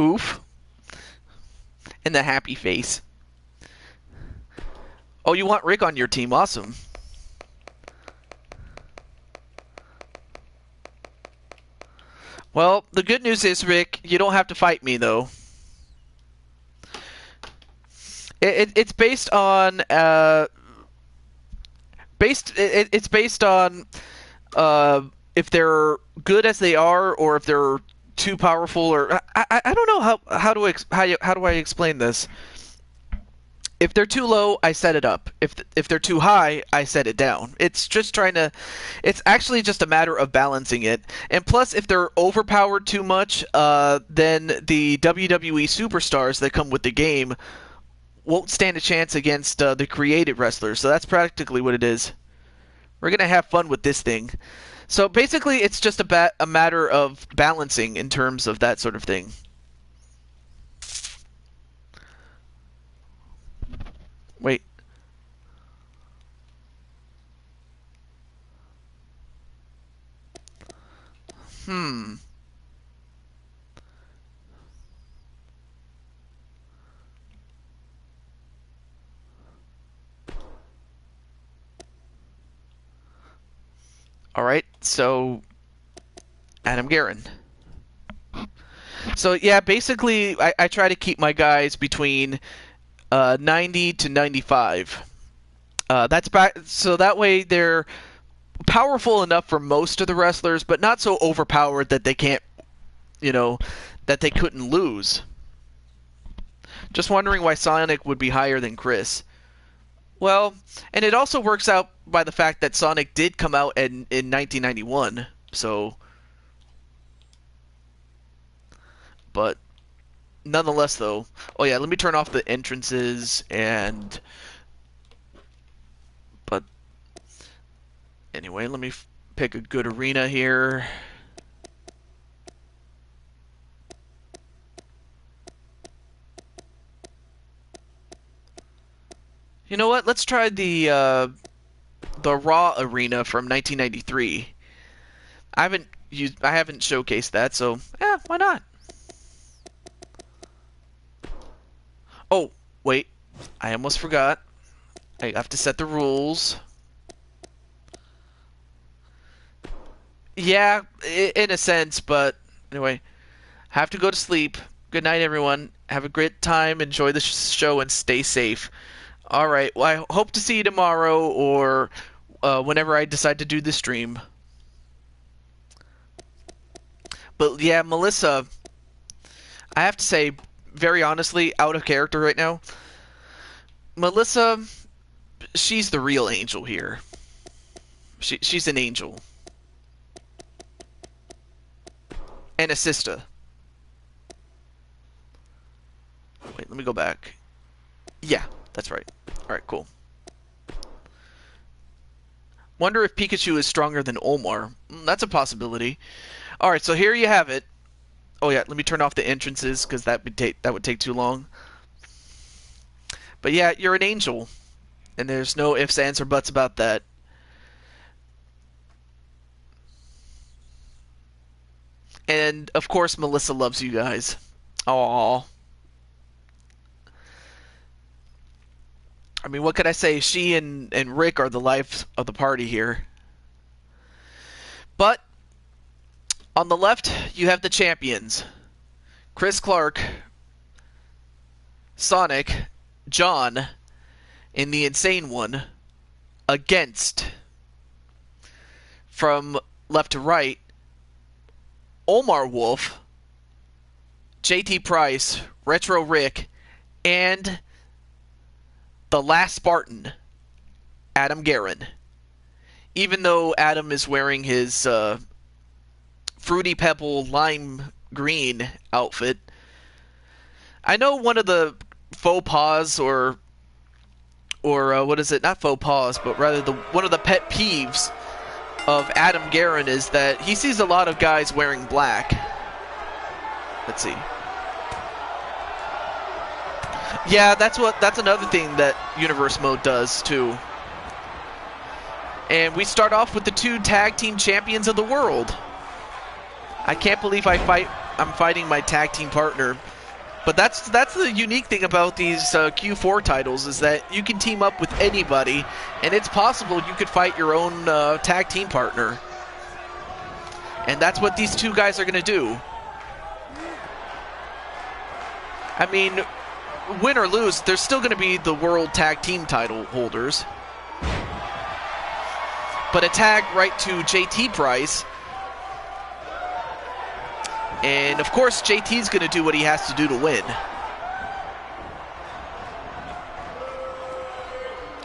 oof. And the happy face. Oh, you want Rick on your team. Awesome. Well, the good news is, Rick, you don't have to fight me, though. It's based on it's based on if they're good as they are, or if they're too powerful, or I don't know how do I explain this. If they're too low, I set it up. If they're too high, I set it down. It's just trying to. It's actually just a matter of balancing it. And plus, if they're overpowered too much, then the WWE superstars that come with the game won't stand a chance against the creative wrestlers. So that's practically what it is. We're gonna have fun with this thing. So basically, it's just a matter of balancing in terms of that sort of thing. Wait. Hmm. All right. So, Adam Guerin. So yeah, basically, I try to keep my guys between 90 to 95. That's back, so that way they're powerful enough for most of the wrestlers, but not so overpowered that they can't, that they couldn't lose. Just wondering why Sonic would be higher than Chris. Well, and it also works out by the fact that Sonic did come out in 1991, so. But nonetheless, though. Oh yeah, let me turn off the entrances and. But anyway, let me pick a good arena here. You know what? Let's try the Raw arena from 1993. I haven't showcased that, so yeah, why not? Oh, wait. I almost forgot. I have to set the rules. Yeah, in a sense, but anyway, have to go to sleep. Good night, everyone. Have a great time. Enjoy the show and stay safe. All right. Well, I hope to see you tomorrow or whenever I decide to do the stream. But yeah, Melissa, I have to say, very honestly, out of character right now, Melissa, she's the real angel here. She's an angel. And a sister. Wait, let me go back. Yeah, that's right. Alright, cool. Wonder if Pikachu is stronger than Omar. That's a possibility. All right, so here you have it. Oh yeah, let me turn off the entrances because that would take too long. But yeah, you're an angel, and there's no ifs, ands, or buts about that. And of course, Melissa loves you guys. Aww. I mean, what could I say? She and Rick are the life of the party here. But on the left, you have the champions: Chris Clark, Sonic, John, and the Insane One, against, from left to right, Omar Wolf, JT Price, Retro Rick, and the last Spartan, Adam Guerin. Even though Adam is wearing his Fruity Pebble lime green outfit, I know one of the faux pas, or what is it? Not faux pas, but rather one of the pet peeves of Adam Guerin is that he sees a lot of guys wearing black. Let's see. Yeah, that's another thing that Universe Mode does too. And we start off with the 2 tag team champions of the world. I can't believe I'm fighting my tag team partner. But that's the unique thing about these Q4 titles, is that you can team up with anybody, and it's possible you could fight your own tag team partner. And that's what these 2 guys are going to do. I mean, win or lose, they're still going to be the world tag team title holders. But a tag right to JT Price. And of course, JT's going to do what he has to do to win.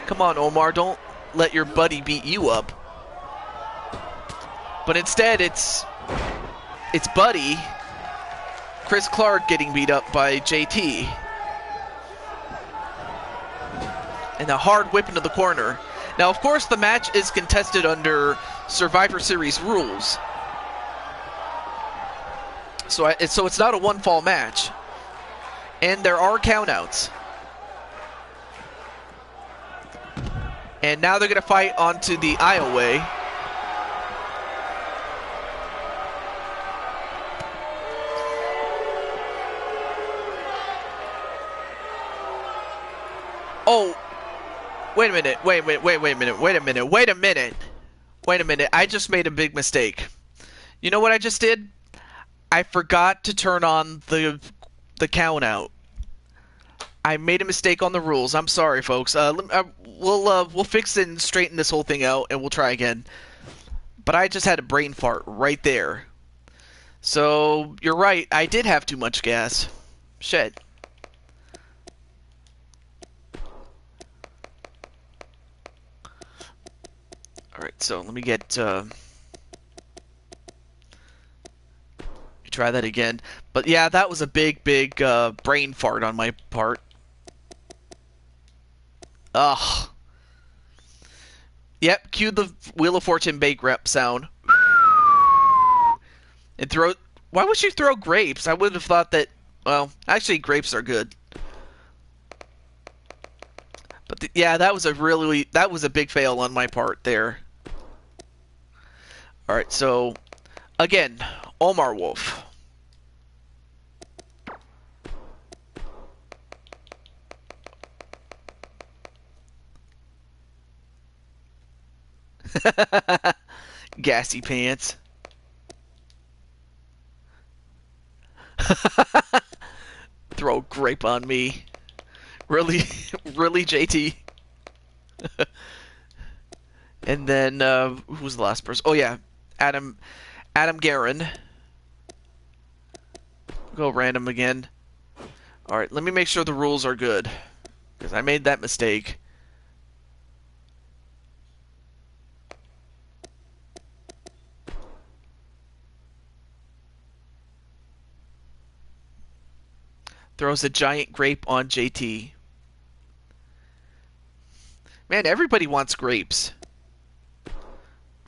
Come on, Omar, don't let your buddy beat you up. But instead, it's Buddy, Chris Clark, getting beat up by JT. And a hard whip into the corner. Now, of course, the match is contested under Survivor Series rules. So it's not a one-fall match. And there are countouts. And now they're going to fight onto the aisleway. Oh, wait a minute, wait a minute. I just made a big mistake. You know what I just did? I forgot to turn on the count out. I made a mistake on the rules. I'm sorry, folks. We'll fix it and straighten this whole thing out, and we'll try again. But I just had a brain fart right there. So you're right. I did have too much gas. Shit. All right. So let me get. Try that again. But yeah, that was a big brain fart on my part. Ugh. Yep, cue the Wheel of Fortune bake rep sound. And throw. Why would you throw grapes? I would have thought that. Well, actually, grapes are good. But yeah, that was a big fail on my part there. All right, so again, Omar Wolf. Gassy pants. Throw a grape on me. Really, really, JT. And then who was the last person? Oh yeah, Adam Guerin. Go random again. All right, let me make sure the rules are good, because I made that mistake. Throws a giant grape on JT. Man, everybody wants grapes.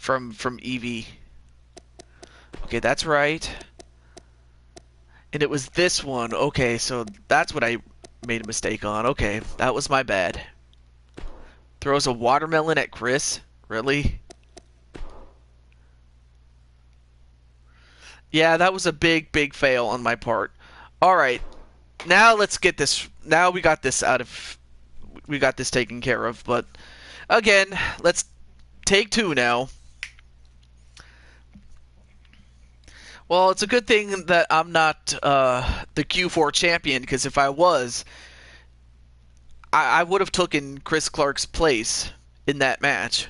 from Eevee. Okay, that's right. And it was this one. Okay, so that's what I made a mistake on. Okay, that was my bad. Throws a watermelon at Chris? Really? Yeah, that was a big, big fail on my part. Alright, now let's get this... Now we got this out of... We got this taken care of, but... Again, let's take two now. Well, it's a good thing that I'm not the Q4 champion, because if I was, I would have taken Chris Clark's place in that match.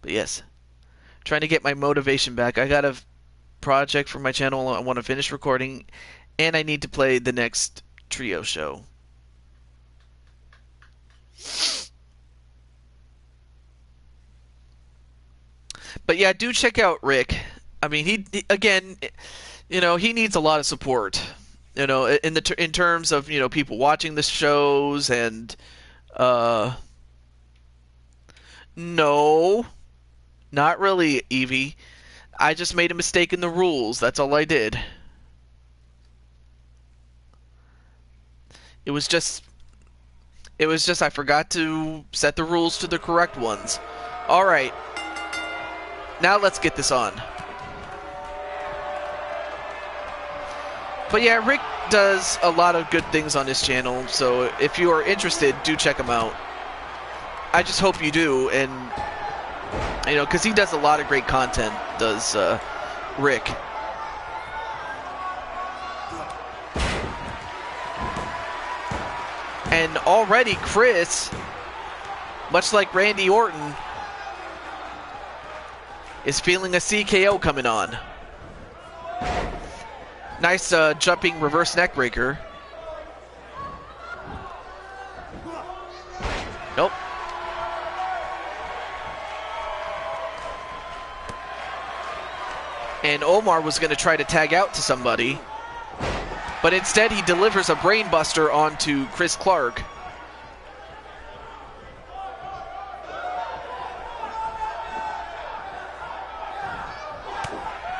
But yes, trying to get my motivation back. I got a project for my channel I want to finish recording, and I need to play the next trio show. But yeah, do check out Rick. I mean, he again, you know, he needs a lot of support. You know, in terms of, you know, people watching the shows and no, not really, Eevee. I just made a mistake in the rules. That's all I did. It was just I forgot to set the rules to the correct ones. All right. Now let's get this on. But yeah, Rick does a lot of good things on his channel, so if you are interested, do check him out. I just hope you do, and you know, because he does a lot of great content, does Rick. And already Chris, much like Randy Orton, is feeling a CKO coming on. Nice jumping reverse neck breaker. Nope. And Omar was going to try to tag out to somebody, but instead he delivers a brainbuster onto Chris Clark.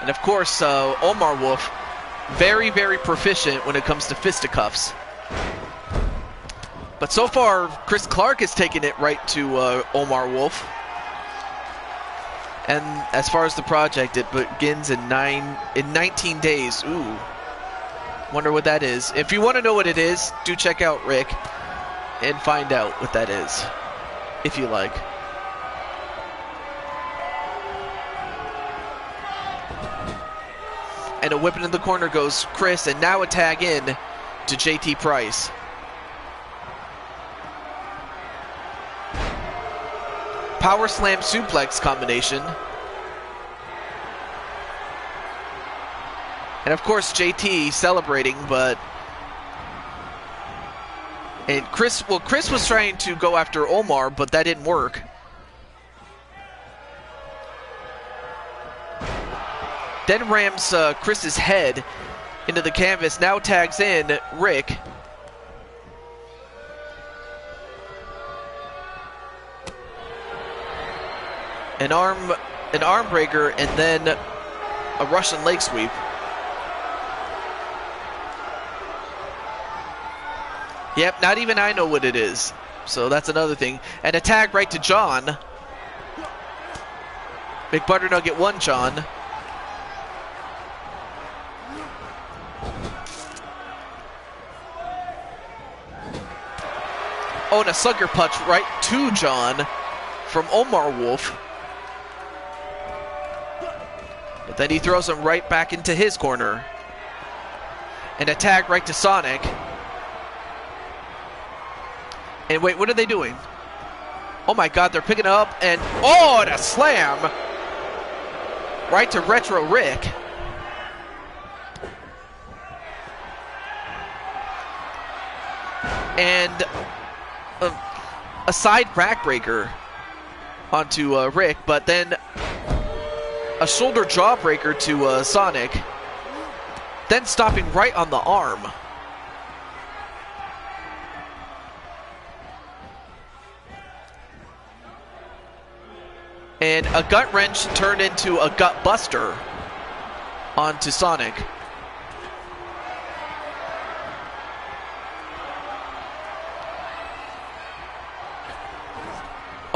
And of course, Omar Wolf, very, very proficient when it comes to fisticuffs. But so far, Chris Clark has taken it right to Omar Wolf. And as far as the project, it begins in 19 days. Ooh. Wonder what that is. If you want to know what it is, do check out Rick and find out what that is, if you like. And a whip into the corner goes Chris, and now a tag in to JT Price. Power slam suplex combination. And of course JT celebrating, but... And Chris was trying to go after Omar, but that didn't work. Then rams Chris's head into the canvas, now tags in Rick. An arm breaker, and then a Russian leg sweep. Yep, not even I know what it is. So that's another thing. And a tag right to John. McButternugget 1, John. Oh, and a sucker punch right to John from Omar Wolf. But then he throws him right back into his corner. And a tag right to Sonic. And wait, what are they doing? Oh my god, they're picking up, and oh, and a slam! Right to Retro Rick. And a side backbreaker onto Rick, but then a shoulder jawbreaker to Sonic. Then stopping right on the arm. And a gut wrench turned into a gut buster onto Sonic.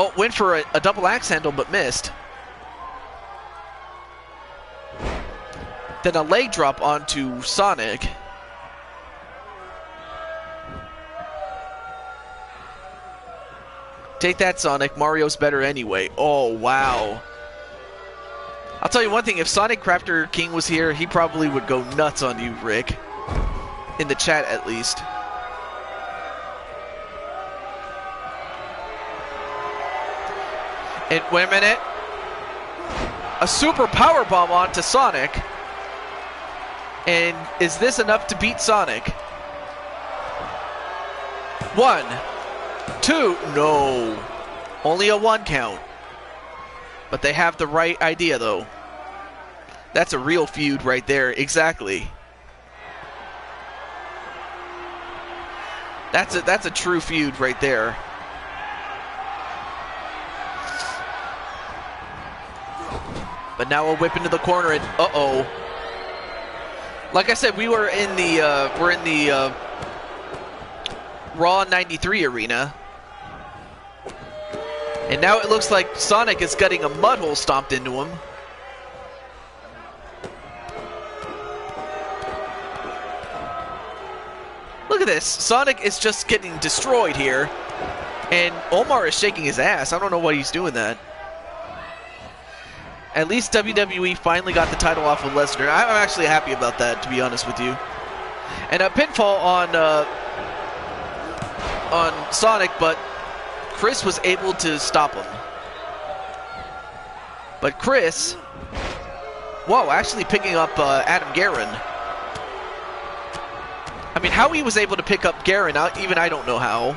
Oh, went for a double axe handle but missed. Then a leg drop onto Sonic. Take that, Sonic. Mario's better anyway. Oh, wow. I'll tell you one thing. If Sonic Crafter King was here, he probably would go nuts on you, Rick. In the chat, at least. And wait a minute. A super power bomb onto Sonic. And is this enough to beat Sonic? 1, 2, no. Only a 1 count. But they have the right idea, though. That's a real feud right there, exactly. That's a true feud right there. But now a whip into the corner and uh-oh. Like I said, we're in the Raw 93 arena. And now it looks like Sonic is getting a mud hole stomped into him. Look at this. Sonic is just getting destroyed here. And Omar is shaking his ass. I don't know why he's doing that. At least WWE finally got the title off of Lesnar. I'm actually happy about that, to be honest with you. And a pinfall on Sonic, but Chris was able to stop him. But Chris, whoa, actually picking up Adam Guerin. I mean, how he was able to pick up Guerin, even I don't know how.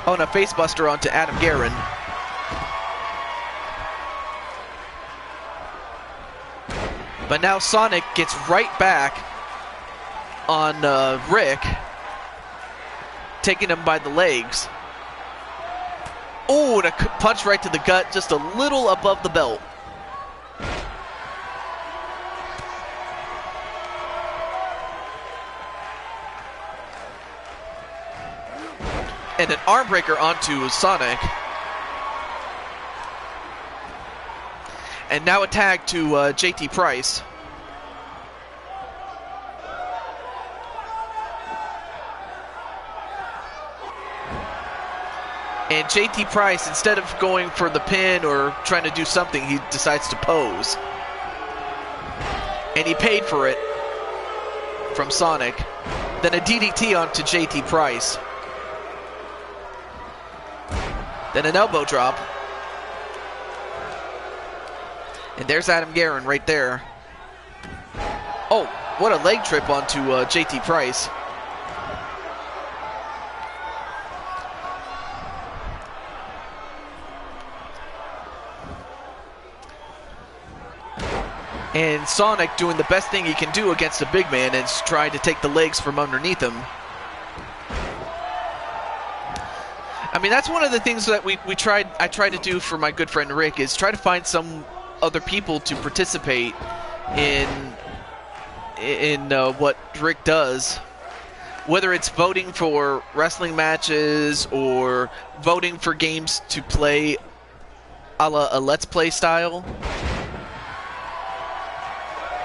Oh, and a facebuster onto Adam Guerin. But now Sonic gets right back on Rick, taking him by the legs. Oh, and a punch right to the gut, just a little above the belt. And an arm breaker onto Sonic. And now a tag to JT Price. And JT Price, instead of going for the pin or trying to do something, he decides to pose. And he paid for it from Sonic. Then a DDT onto JT Price. Then an elbow drop. And there's Adam Guerin right there. Oh, what a leg trip onto JT Price. And Sonic doing the best thing he can do against a big man and trying to take the legs from underneath him. I mean, that's one of the things that I tried to do for my good friend Rick, is try to find some other people to participate in what Rick does. Whether it's voting for wrestling matches or voting for games to play a la a Let's Play style.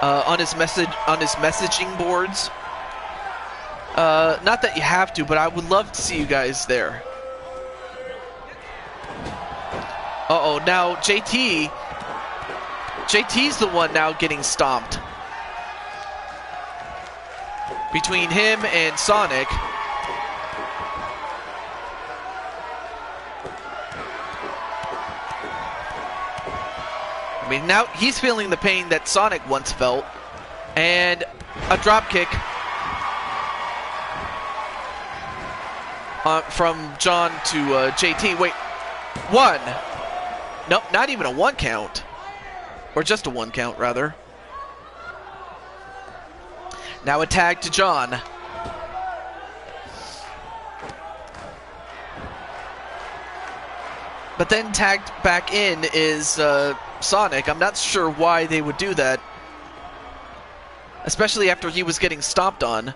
On his messaging boards. Not that you have to, but I would love to see you guys there. Uh-oh, now JT's the one now getting stomped. Between him and Sonic. I mean, now he's feeling the pain that Sonic once felt. And a drop kick from John to JT. Wait, 1. Nope, not even a 1 count. Or just a 1 count, rather. Now a tag to John. But then tagged back in is Sonic. I'm not sure why they would do that. Especially after he was getting stomped on.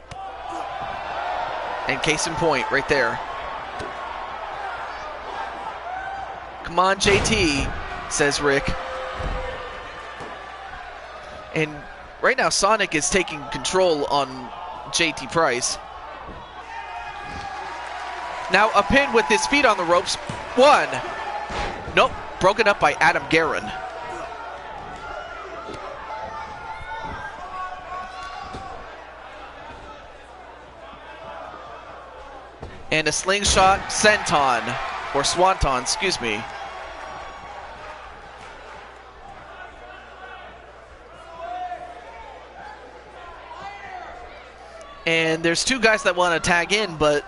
And case in point, right there. Come on, JT, says Rick. And right now, Sonic is taking control on JT Price. Now a pin with his feet on the ropes. 1. Nope, broken up by Adam Guerin. And a slingshot senton, or swanton, excuse me. And there's 2 guys that want to tag in, but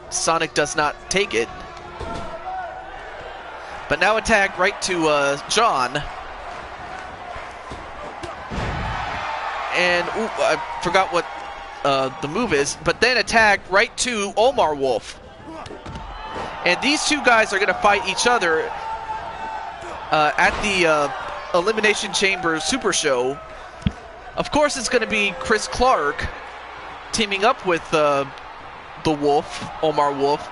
Sonic does not take it. But now a tag right to John. And ooh, I forgot what the move is, but then a tag right to Omar Wolf. And these 2 guys are going to fight each other at the Elimination Chamber Super Show. Of course, it's going to be Chris Clark teaming up with the Wolf, Omar Wolf,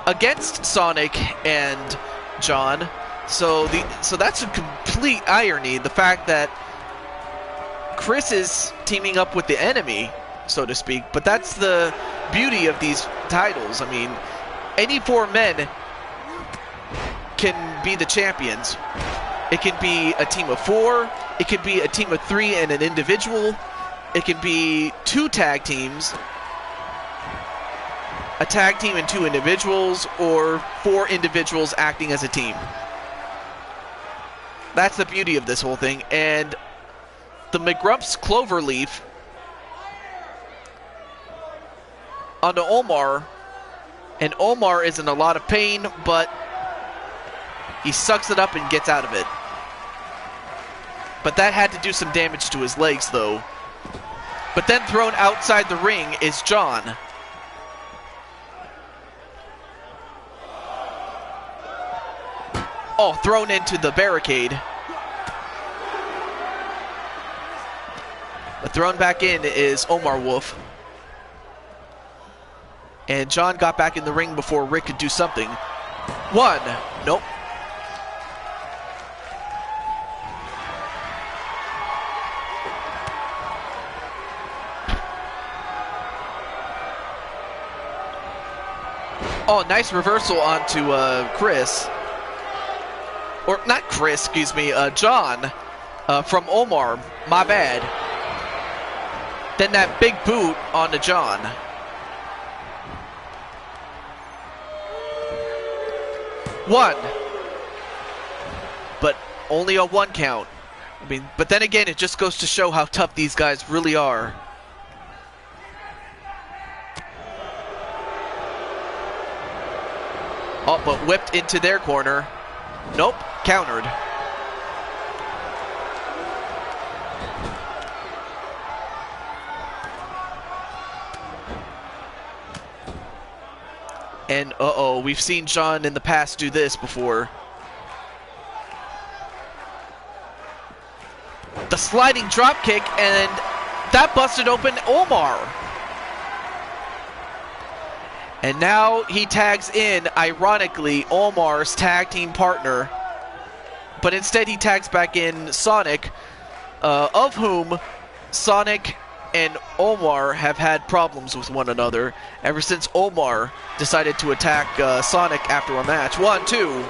against Sonic and John. So that's a complete irony, the fact that Chris is teaming up with the enemy, so to speak. But that's the beauty of these titles. I mean, any 4 men can be the champions. It can be a team of 4. It could be a team of 3 and an individual. It can be 2 tag teams, a tag team and 2 individuals, or 4 individuals acting as a team. That's the beauty of this whole thing. And the McGrump's Cloverleaf onto Omar, and Omar is in a lot of pain, but he sucks it up and gets out of it. But that had to do some damage to his legs, though. But then thrown outside the ring is John. Oh, thrown into the barricade. But thrown back in is Omar Wolf. And John got back in the ring before Rick could do something. 1. Nope. Oh, nice reversal onto Chris. Or not Chris, excuse me, John from Omar. My bad. Then that big boot onto John. One. But only a 1 count. I mean, but then again, it just goes to show how tough these guys really are. Oh, but whipped into their corner. Nope, countered. And uh-oh, we've seen John in the past do this before. The sliding drop kick, and that busted open Omar. And now he tags in, ironically, Omar's tag team partner. But instead he tags back in Sonic, of whom Sonic and Omar have had problems with one another ever since Omar decided to attack Sonic after a match. 1, 2.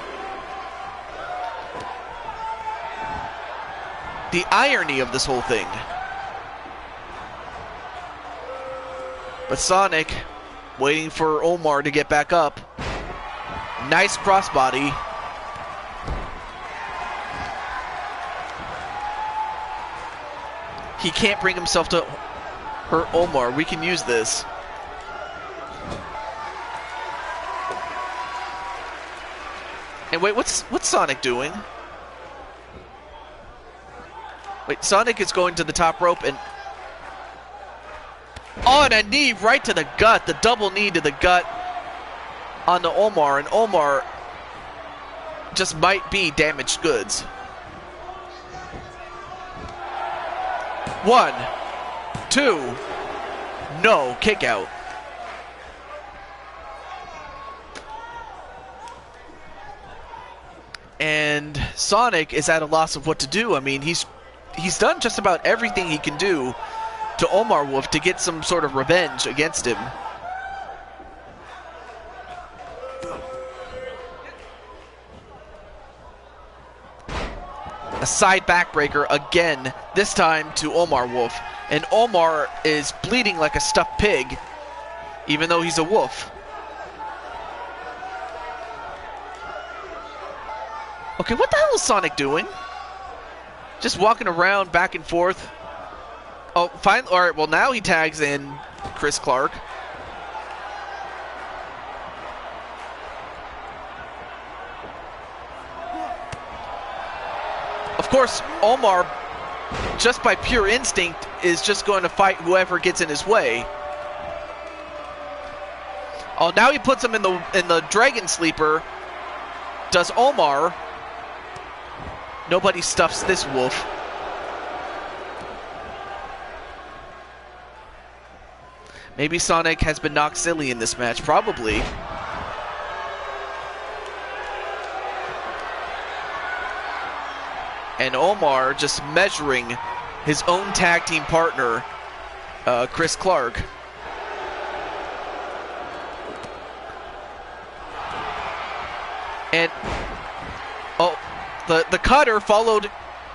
The irony of this whole thing. But Sonic waiting for Omar to get back up. Nice crossbody. He can't bring himself to hurt Omar. We can use this. And wait, what's Sonic doing? Wait, Sonic is going to the top rope and... Oh, and a knee right to the gut. The double knee to the gut onto Omar. And Omar just might be damaged goods. 1, 2, no, kick out. And Sonic is at a loss of what to do. I mean, he's done just about everything he can do to Omar Wolf to get some sort of revenge against him. A side backbreaker again, this time to Omar Wolf. And Omar is bleeding like a stuffed pig, even though he's a wolf. Okay, what the hell is Sonic doing? Just walking around back and forth. Oh, fine. All right, well, now he tags in Chris Clark. Of course, Omar, just by pure instinct, is just going to fight whoever gets in his way. Oh, now he puts him in the Dragon Sleeper. Does Omar. Nobody stuffs this wolf. Maybe Sonic has been knocked silly in this match. Probably. And Omar just measuring his own tag team partner, Chris Clark. And the cutter followed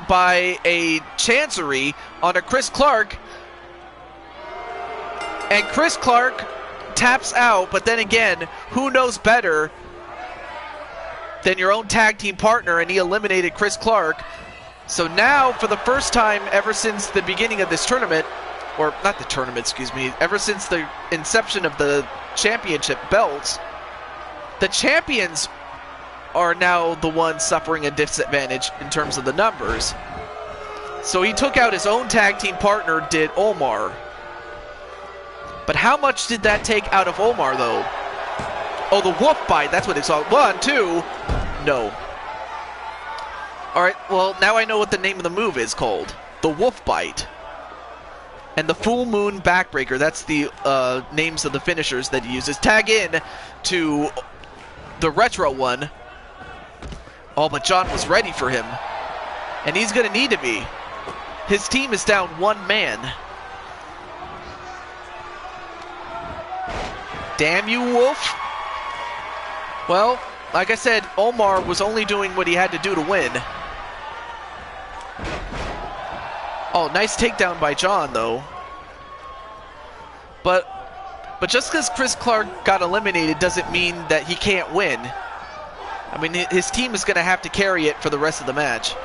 by a chancery on a Chris Clark. And Chris Clark taps out, but then again, who knows better than your own tag team partner, and he eliminated Chris Clark. So now, for the first time ever since the beginning of this tournament, or not the tournament, excuse me, ever since the inception of the championship belts, the champions are now the ones suffering a disadvantage in terms of the numbers. So he took out his own tag team partner, did Omar. But how much did that take out of Omar, though? Oh, the wolf bite, that's what it's called. 1, 2, no. Alright, well, now I know what the name of the move is called. The wolf bite. And the full moon backbreaker, that's the names of the finishers that he uses. Tag in to the retro one. Oh, but John was ready for him. And he's going to need to be. His team is down 1 man. Damn you, Wolf. Well, like I said, Omar was only doing what he had to do to win. Oh, nice takedown by John, though. But just because Chris Clark got eliminated doesn't mean that he can't win. I mean, his team is going to have to carry it for the rest of the match.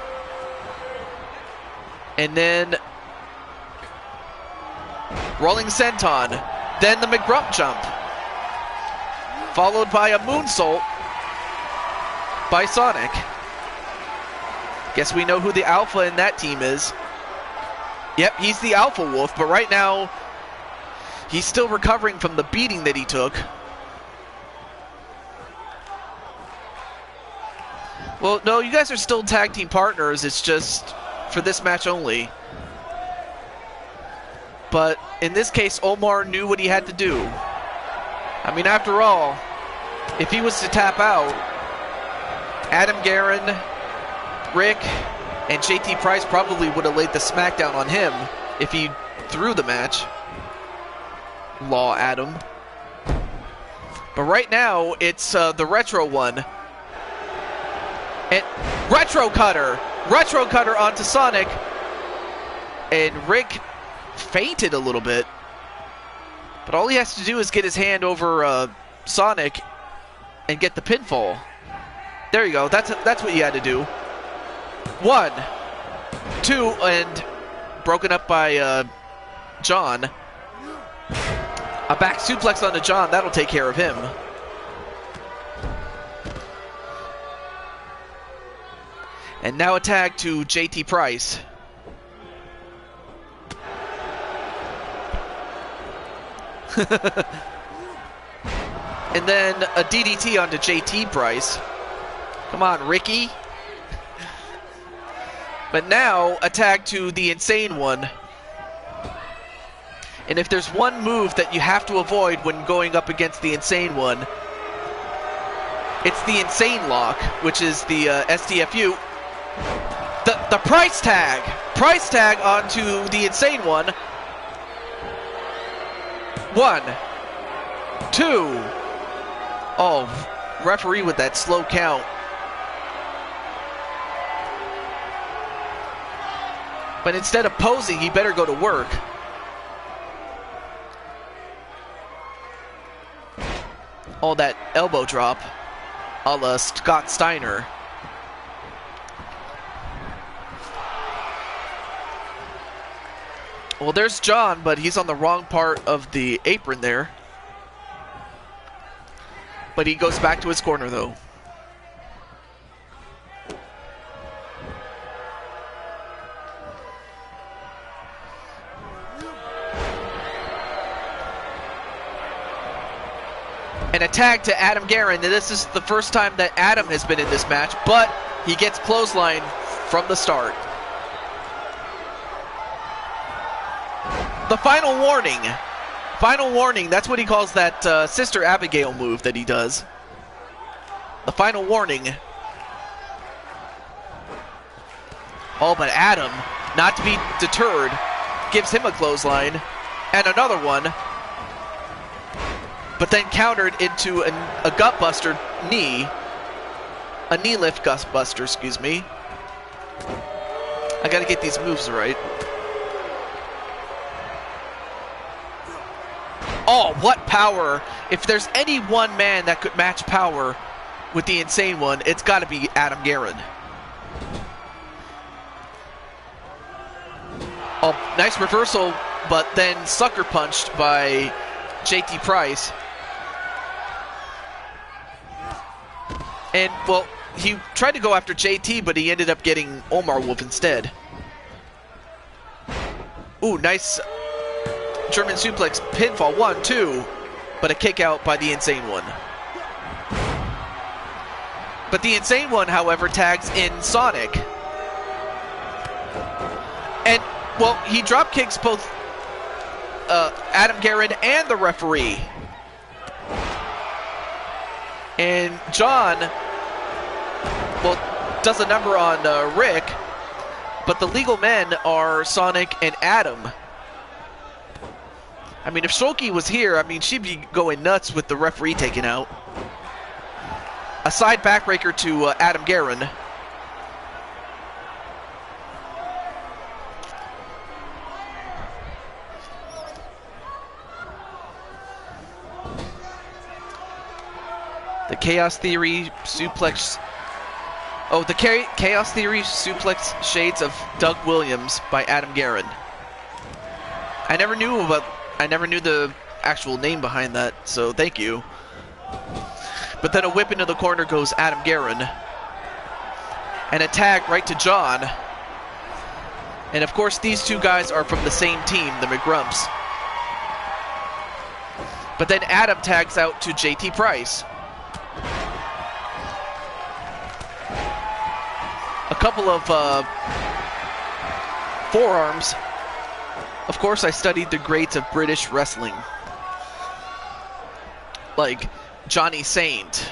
And then rolling senton, then the McGrump jump, followed by a moonsault by Sonic. Guess we know who the alpha in that team is. Yep, he's the Alpha Wolf, but right now he's still recovering from the beating that he took. Well, no, you guys are still tag team partners. It's just for this match only. But in this case, Omar knew what he had to do. I mean, after all, if he was to tap out, Adam Guerin, Rick, and JT Price probably would have laid the smackdown on him if he threw the match. Law Adam. But right now, it's the retro one. And retro cutter onto Sonic. And Rick fainted a little bit. But all he has to do is get his hand over Sonic and get the pinfall. There you go. That's what you had to do. 1, 2, and broken up by John. A back suplex onto John. That'll take care of him. And now a tag to JT Price. And then a DDT onto JT Price. Come on, Ricky. But now, a tag to the Insane One. And if there's one move that you have to avoid when going up against the Insane One, it's the Insane Lock, which is the STFU. The price tag! Price tag onto the Insane One. 1, 2. Oh, referee with that slow count. But instead of posing, he better go to work. Oh, that elbow drop a la Scott Steiner. Well, there's John, but he's on the wrong part of the apron there. But he goes back to his corner, though. And a tag to Adam Guerin. This is the first time that Adam has been in this match, but he gets clothesline from the start. The final warning. Final warning. That's what he calls that Sister Abigail move that he does. The final warning. Oh, but Adam, not to be deterred, gives him a clothesline. And another one. But then countered into a gutbuster knee. A knee lift gutbuster, excuse me. I gotta get these moves right. Oh, what power. If there's any one man that could match power with the Insane One, it's gotta be Adam Guerin. Oh, nice reversal, but then sucker punched by JT Price. And, well, he tried to go after JT, but he ended up getting Omar Wolf instead. Ooh, nice German suplex pinfall. 1, 2, but a kick out by the Insane One. But the Insane One, however, tags in Sonic. And, well, he drop kicks both Adam Guerin and the referee. And John, well, does a number on Rick, but the legal men are Sonic and Adam. I mean, if Shulky was here, I mean, she'd be going nuts with the referee taken out. A side backbreaker to Adam Guerin. The Chaos Theory suplex. Oh, the Chaos Theory suplex shades of Doug Williams by Adam Guerin. I never knew the actual name behind that, so thank you. But then a whip into the corner goes Adam Guerin. And a tag right to John. And of course, these two guys are from the same team, the McGrumps. But then Adam tags out to JT Price. A couple of forearms. Of course, I studied the greats of British wrestling. Like Johnny Saint.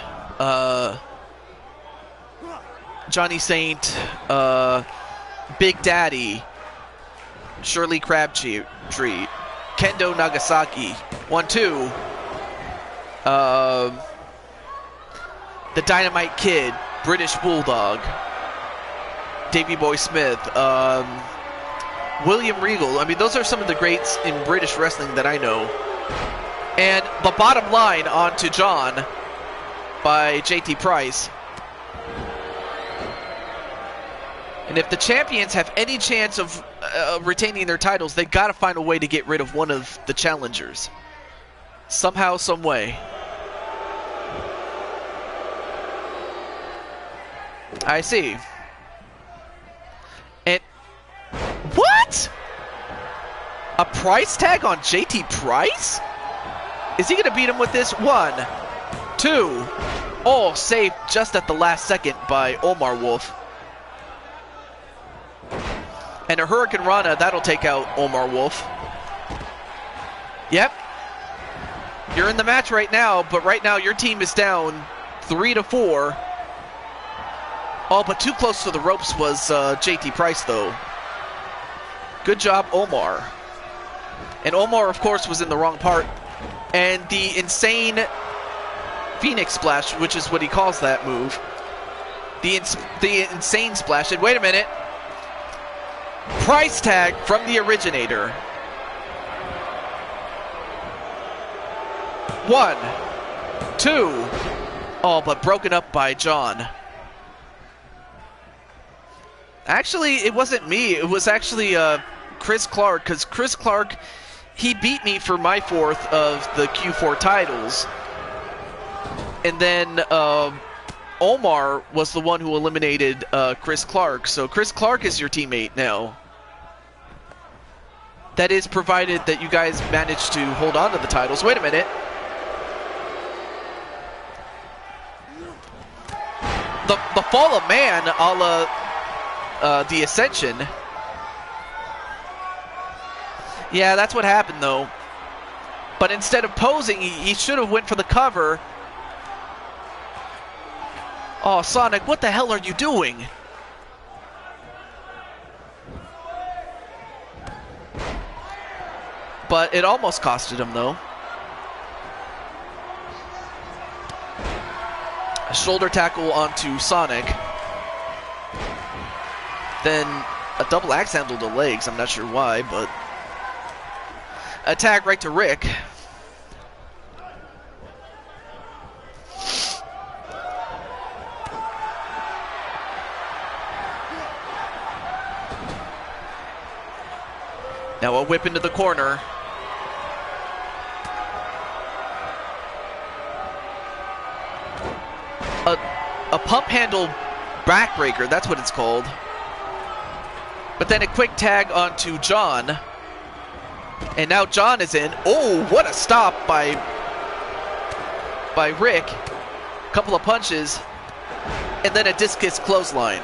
Big Daddy. Shirley Crabtree. Kendo Nagasaki. 1, 2. The Dynamite Kid. British Bulldog. Davey Boy Smith. William Regal. I mean, those are some of the greats in British wrestling that I know. And the bottom line onto John by JT Price. And if the champions have any chance of retaining their titles, they got to find a way to get rid of one of the challengers. Somehow, some way. I see. And what? A price tag on JT Price? Is he going to beat him with this? 1, 2. 2. Oh, saved just at the last second by Omar Wolf. And a Hurricane Rana, that'll take out Omar Wolf. Yep. You're in the match right now, but right now your team is down 3-4. Oh, but too close to the ropes was JT Price, though. Good job, Omar. And Omar, of course, was in the wrong part. And the insane Phoenix Splash, which is what he calls that move. The insane splash. And wait a minute. Price tag from the originator. 1, 2. Oh, but broken up by John. Actually, it wasn't me. It was actually Chris Clark, because Chris Clark, he beat me for my 4th of the Q4 titles. And then Omar was the one who eliminated Chris Clark. So Chris Clark is your teammate now. That is provided that you guys manage to hold on to the titles. Wait a minute. The Fall of Man, a la the Ascension. Yeah, that's what happened, though. But instead of posing, he should have went for the cover. Oh, Sonic, what the hell are you doing? But it almost costed him, though. A shoulder tackle onto Sonic. Then a double axe handle to legs. I'm not sure why, but... a tag right to Rick. Now a whip into the corner. A pump handle backbreaker, that's what it's called. But then a quick tag onto John. And now John is in. Oh, what a stop by Rick. A couple of punches. And then a discus clothesline.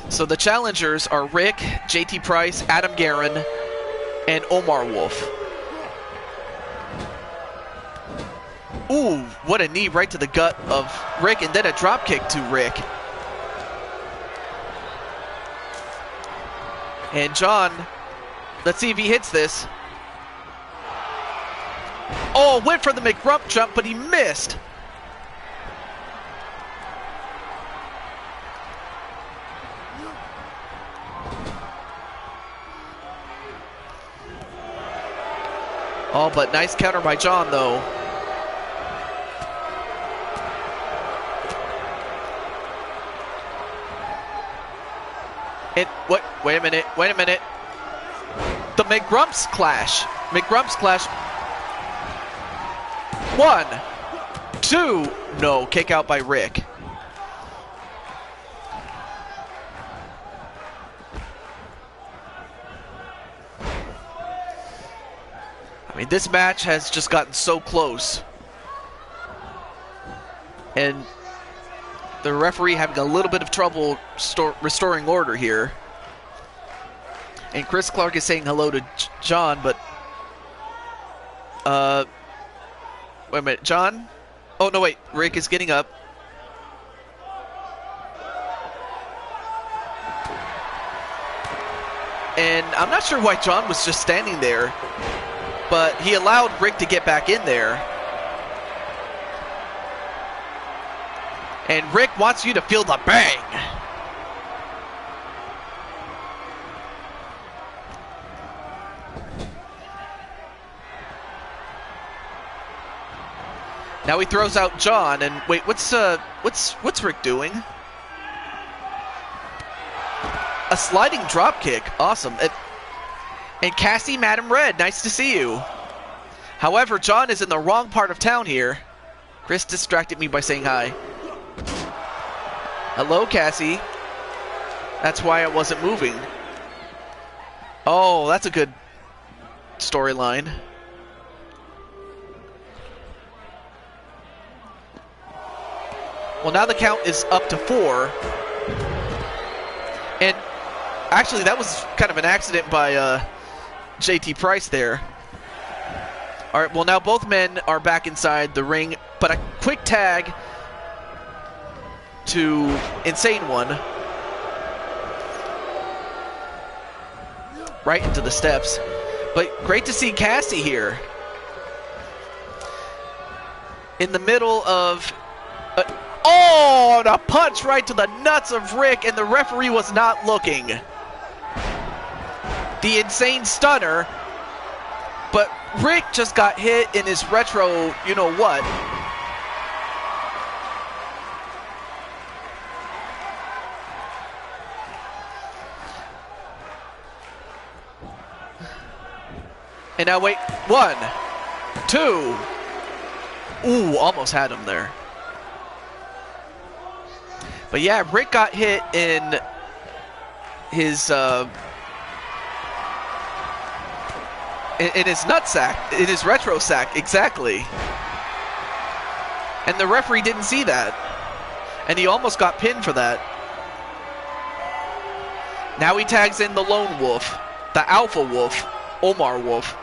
So the challengers are Rick, JT Price, Adam Guerin, and Omar Wolf. Ooh, what a knee right to the gut of Rick, and then a drop kick to Rick. And John, let's see if he hits this. Oh, went for the McRump jump, but he missed. Oh, but nice counter by John, though. What? Wait a minute. Wait a minute. The McGrumps clash. McGrumps clash. 1, 2. No, kick out by Rick. I mean, this match has just gotten so close. And the referee having a little bit of trouble restoring order here. And Chris Clark is saying hello to John, but... wait a minute, John? Oh, no, wait. Rick is getting up. And I'm not sure why John was just standing there, but he allowed Rick to get back in there. And Rick wants you to feel the bang. Now he throws out John, and wait, what's Rick doing? A sliding drop kick, awesome. And Cassie, Madam Red, nice to see you. However, John is in the wrong part of town here. Chris distracted me by saying hi. Hello, Cassie. That's why I wasn't moving. Oh, that's a good storyline. Well, now the count is up to 4. And actually, that was kind of an accident by JT Price there. All right, well, now both men are back inside the ring, but a quick tag to Insane One. Right into the steps. But great to see Cassie here. In the middle of... oh, and a punch right to the nuts of Rick, and the referee was not looking. The insane stunner. But Rick just got hit in his retro you-know-what. And now wait, 1, 2. Ooh, almost had him there. But yeah, Rick got hit in his in his nutsack, in his retro sack, exactly. And the referee didn't see that. And he almost got pinned for that. Now he tags in the lone wolf, the alpha wolf, Omar Wolf.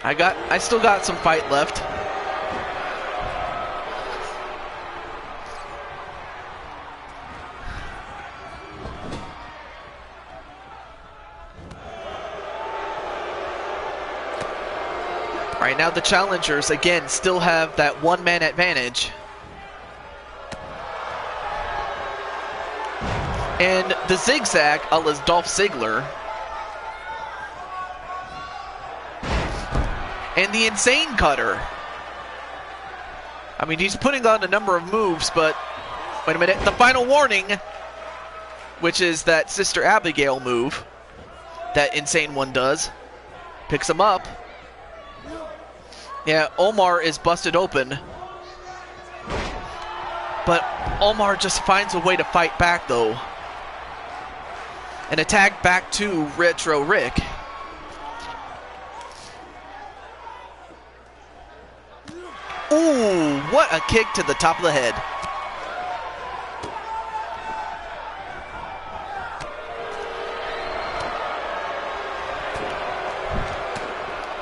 I still got some fight left. All right, now the challengers again still have that one-man advantage. And the zigzag, a la Dolph Ziggler. And the insane cutter. I mean, he's putting on a number of moves, but wait a minute. The final warning, which is that Sister Abigail move that Insane One does, picks him up. Yeah, Omar is busted open. But Omar just finds a way to fight back, though. And attack back to Retro Rick. Ooh, what a kick to the top of the head.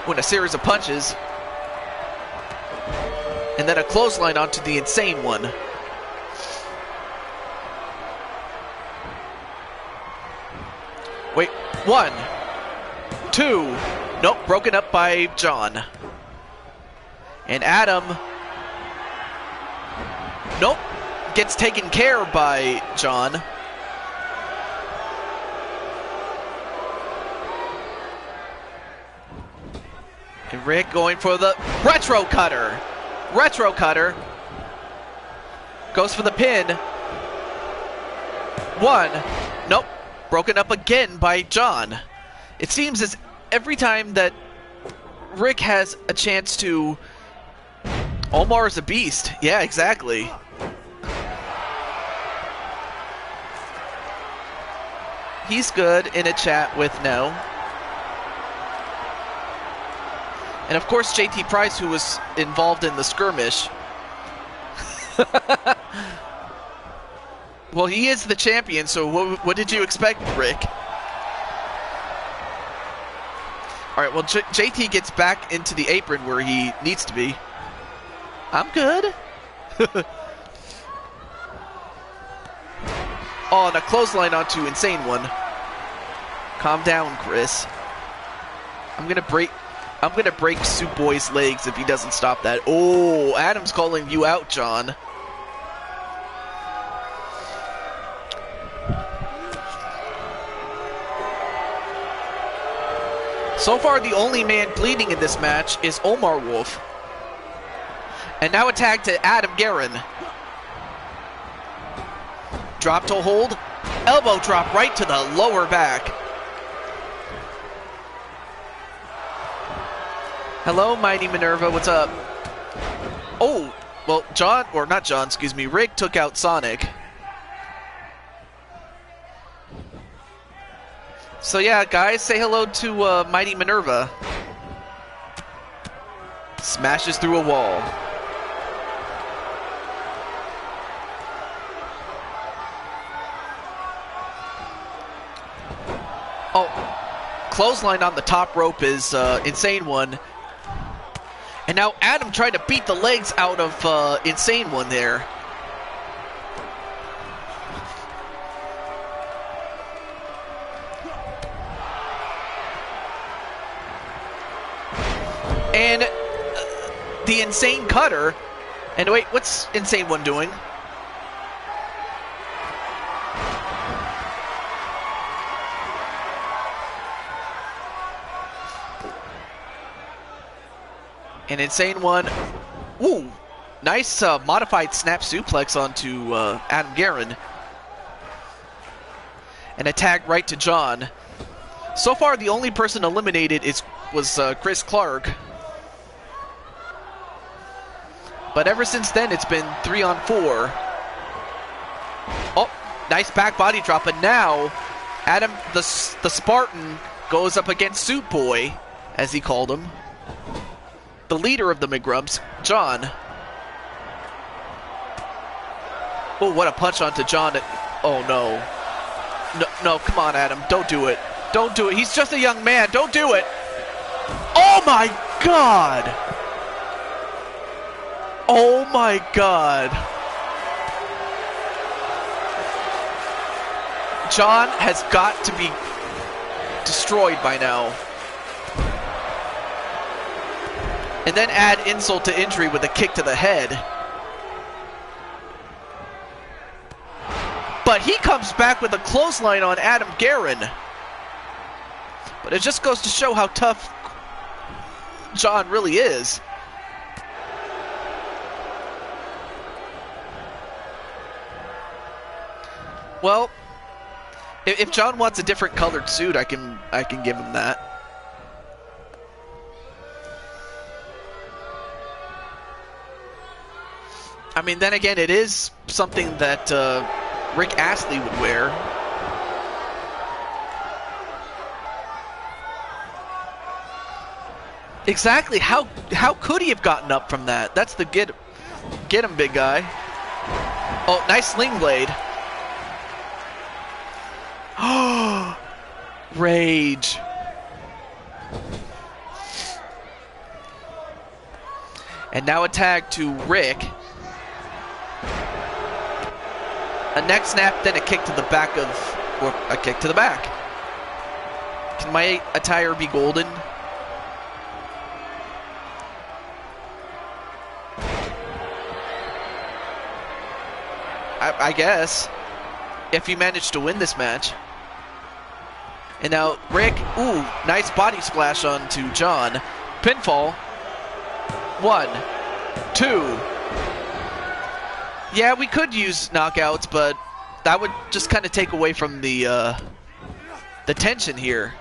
With a series of punches. And then a clothesline onto the Insane One. Wait, 1, 2. Nope, broken up by John. And Adam, nope, gets taken care of by John. And Rick going for the retro cutter. Retro cutter. Goes for the pin. 1, nope, broken up again by John. It seems as every time that Rick has a chance to... Omar is a beast. Yeah, exactly. He's good in a chat with No. And of course, JT Price, who was involved in the skirmish. Well, he is the champion, so what did you expect, Rick? All right, well, JT gets back into the apron where he needs to be. I'm good. Oh, and a clothesline onto Insane One. Calm down, Chris. I'm gonna break Soup Boy's legs if he doesn't stop that. Oh, Adam's calling you out, John. So far, the only man bleeding in this match is Omar Wolf. And now a tag to Adam Guerin. Drop to hold. Elbow drop right to the lower back. Hello, Mighty Minerva. What's up? Oh, well, Rick took out Sonic. So yeah, guys, say hello to Mighty Minerva. Smashes through a wall. Oh, clothesline on the top rope is Insane One. And now Adam tried to beat the legs out of Insane One there. And the Insane Cutter. And wait, what's Insane One doing? An Insane One. Ooh, nice modified snap suplex onto Adam Guerin. And a tag right to John. So far, the only person eliminated was Chris Clark. But ever since then, it's been 3-on-4. Oh, nice back body drop. And now, Adam, the Spartan, goes up against Suit Boy, as he called him. The leader of the McGrumps, John. Oh, what a punch onto John. Oh, no. No, come on, Adam. Don't do it. Don't do it. He's just a young man. Don't do it. Oh, my God. Oh, my God. John has got to be destroyed by now. And then add insult to injury with a kick to the head. But he comes back with a clothesline on Adam Guerin. But it just goes to show how tough John really is. Well, if John wants a different colored suit, I can give him that. I mean, then again, it is something that Rick Astley would wear. Exactly. How could he have gotten up from that? That's the get him, big guy. Oh, nice sling blade. Oh, rage. And now a tag to Rick. A neck snap, then a kick to the back or a kick to the back. Can my attire be golden? I guess. If you manage to win this match. And now Rick, ooh, nice body splash onto John. Pinfall. 1, 2. Yeah, we could use knockouts, but that would just kind of take away from the tension here.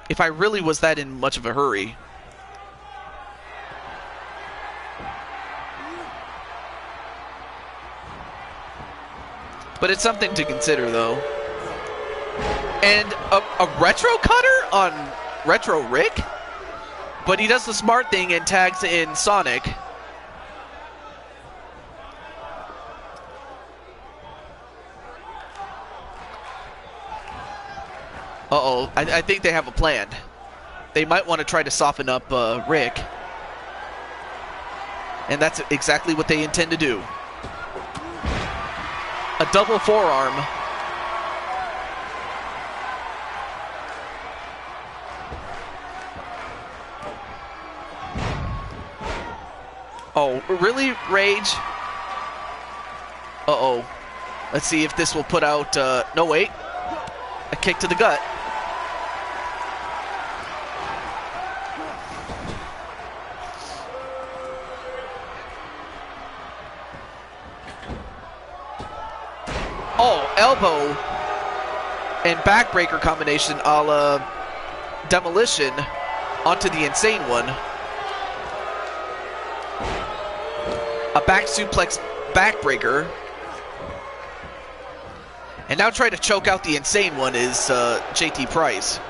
If I really was that in much of a hurry. But it's something to consider, though. And a retro cutter on Retro Rick? But he does the smart thing and tags in Sonic. Uh-oh, I think they have a plan. They might want to try to soften up Rick. And that's exactly what they intend to do. A double forearm. Oh, really, Rage? Uh-oh. Let's see if this will put out... no, wait. A kick to the gut. Oh, elbow and backbreaker combination a la Demolition onto the Insane One. A back suplex backbreaker. And now trying to choke out the Insane One is JT Price.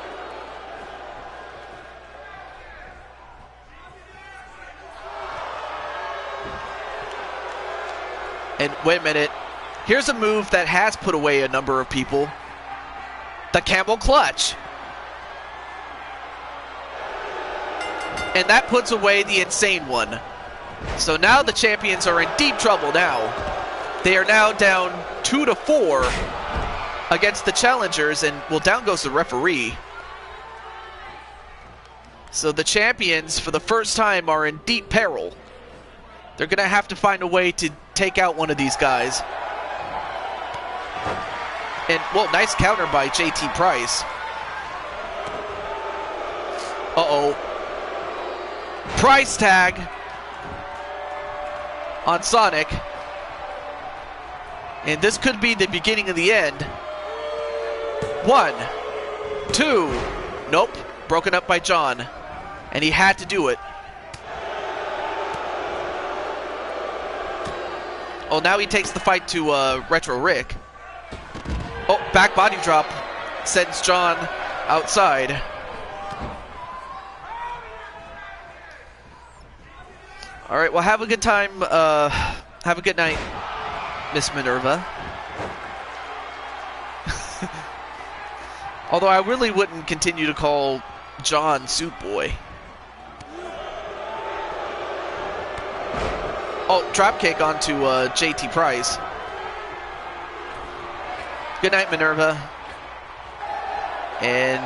And wait a minute. Here's a move that has put away a number of people. The Camel Clutch. And that puts away the Insane One. So now the champions are in deep trouble now. They are now down 2-4 against the challengers, and well, down goes the referee. So the champions, for the first time, are in deep peril. They're going to have to find a way to take out one of these guys. And, well, nice counter by JT Price. Uh-oh. Price tag on Sonic. And this could be the beginning of the end. 1, 2. Nope. Broken up by John. And he had to do it. Oh, now he takes the fight to Retro Rick. Oh, back body drop sends John outside. All right, well, have a good time. Have a good night, Miss Minerva. Although I really wouldn't continue to call John Soup Boy. Oh, dropkick onto JT Price. Good night, Minerva. And,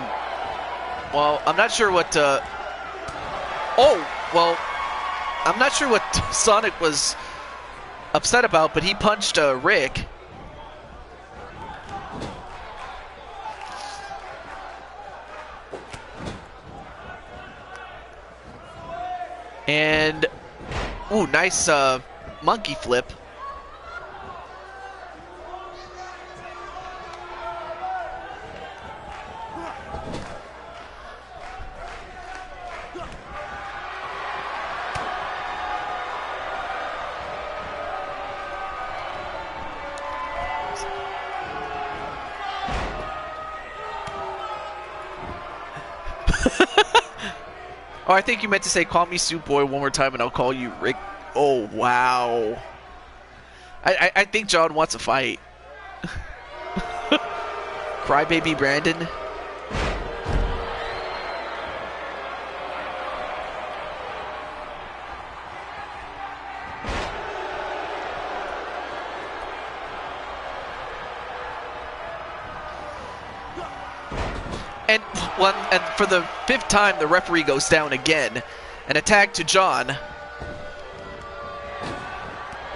well, I'm not sure what... Oh, well, I'm not sure what Sonic was upset about, but he punched Rick. And, ooh, nice monkey flip. Oh, I think you meant to say, call me Soup Boy one more time and I'll call you Rick. Oh, wow. I think John wants a fight. Crybaby Brandon. And for the 5th time, the referee goes down again. An attack to John.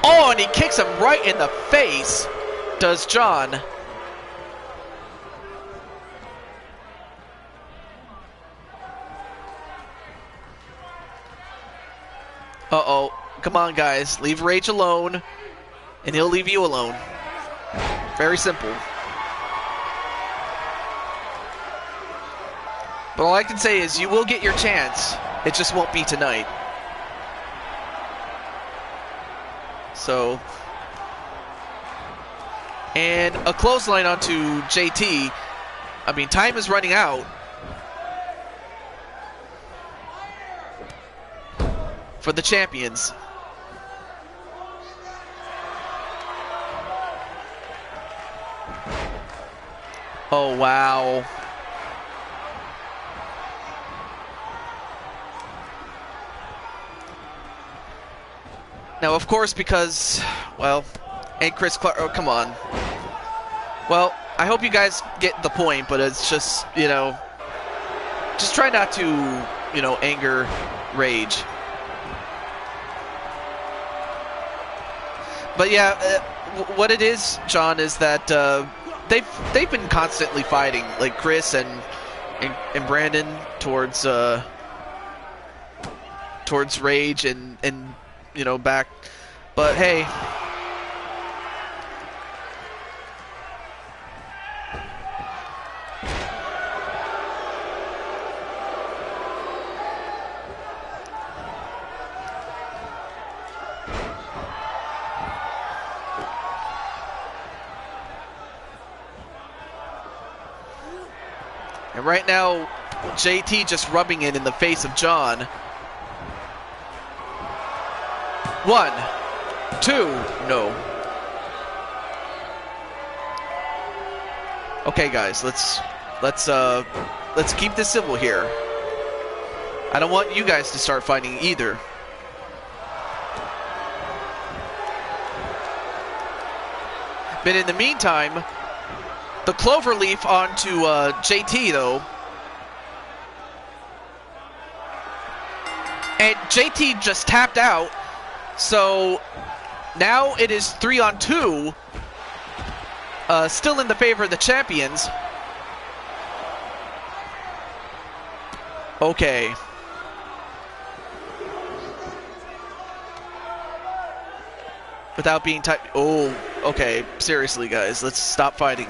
Oh, and he kicks him right in the face, does John. Uh-oh. Come on, guys. Leave Rage alone, and he'll leave you alone. Very simple. But all I can say is you will get your chance. It just won't be tonight. So, and a clothesline onto JT. I mean, time is running out for the champions. Oh, wow. Now, of course, because, well, and Chris Clark, oh, come on. Well, I hope you guys get the point, but it's just, you know, just try not to, you know, anger Rage. But yeah, what it is, John, is that they've been constantly fighting, like Chris and Brandon towards Rage and you know, back. But hey, And right now, JT just rubbing it in the face of John. 1, 2, no. Okay, guys, let's keep this civil here. I don't want you guys to start fighting either. But in the meantime, the cloverleaf onto JT though. And JT just tapped out. So now it is 3-on-2. Still in the favor of the champions. Okay. Without being typed. Oh, okay. Seriously, guys, let's stop fighting.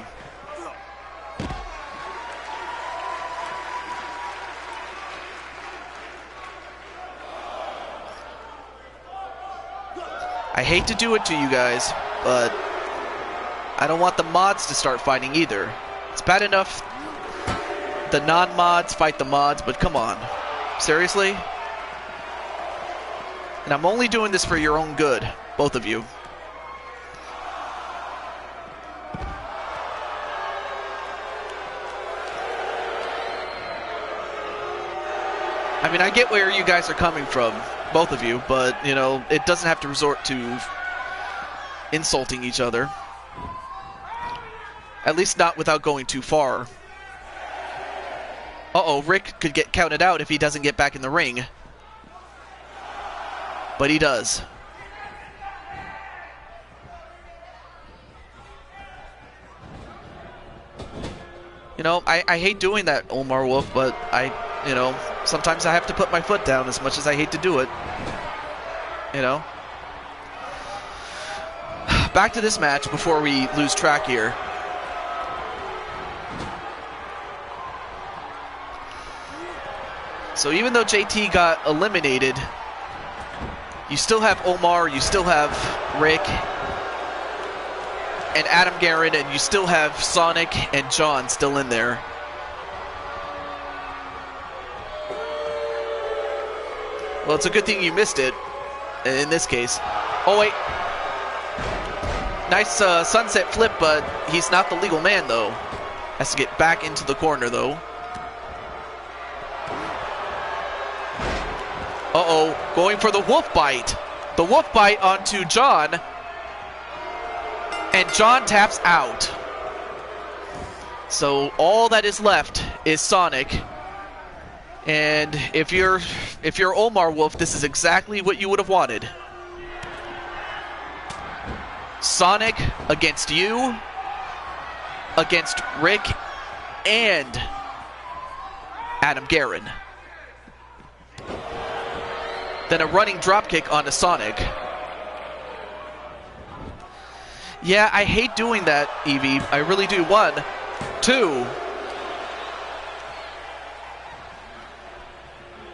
I hate to do it to you guys, but I don't want the mods to start fighting either. It's bad enough the non-mods fight the mods, but come on. Seriously? And I'm only doing this for your own good, both of you. I mean, I get where you guys are coming from, both of you, but, you know, it doesn't have to resort to insulting each other. At least not without going too far. Uh-oh, Rick could get counted out if he doesn't get back in the ring. But he does. You know, I hate doing that, Omar Wolf, but you know, sometimes I have to put my foot down as much as I hate to do it. You know? Back to this match before we lose track here. So even though JT got eliminated, you still have Omar, you still have Rick, and Adam Guerin, and you still have Sonic and John still in there. Well, it's a good thing you missed it, in this case. Oh, wait. Nice sunset flip, but he's not the legal man, though. Has to get back into the corner, though. Uh-oh, going for the wolf bite. The wolf bite onto John. And John taps out. So all that is left is Sonic. And if you're Omar Wolf, this is exactly what you would have wanted. Sonic against you, against Rick, and Adam Guerin. Then a running dropkick onto Sonic. Yeah, I hate doing that, Evie. I really do. 1, 2.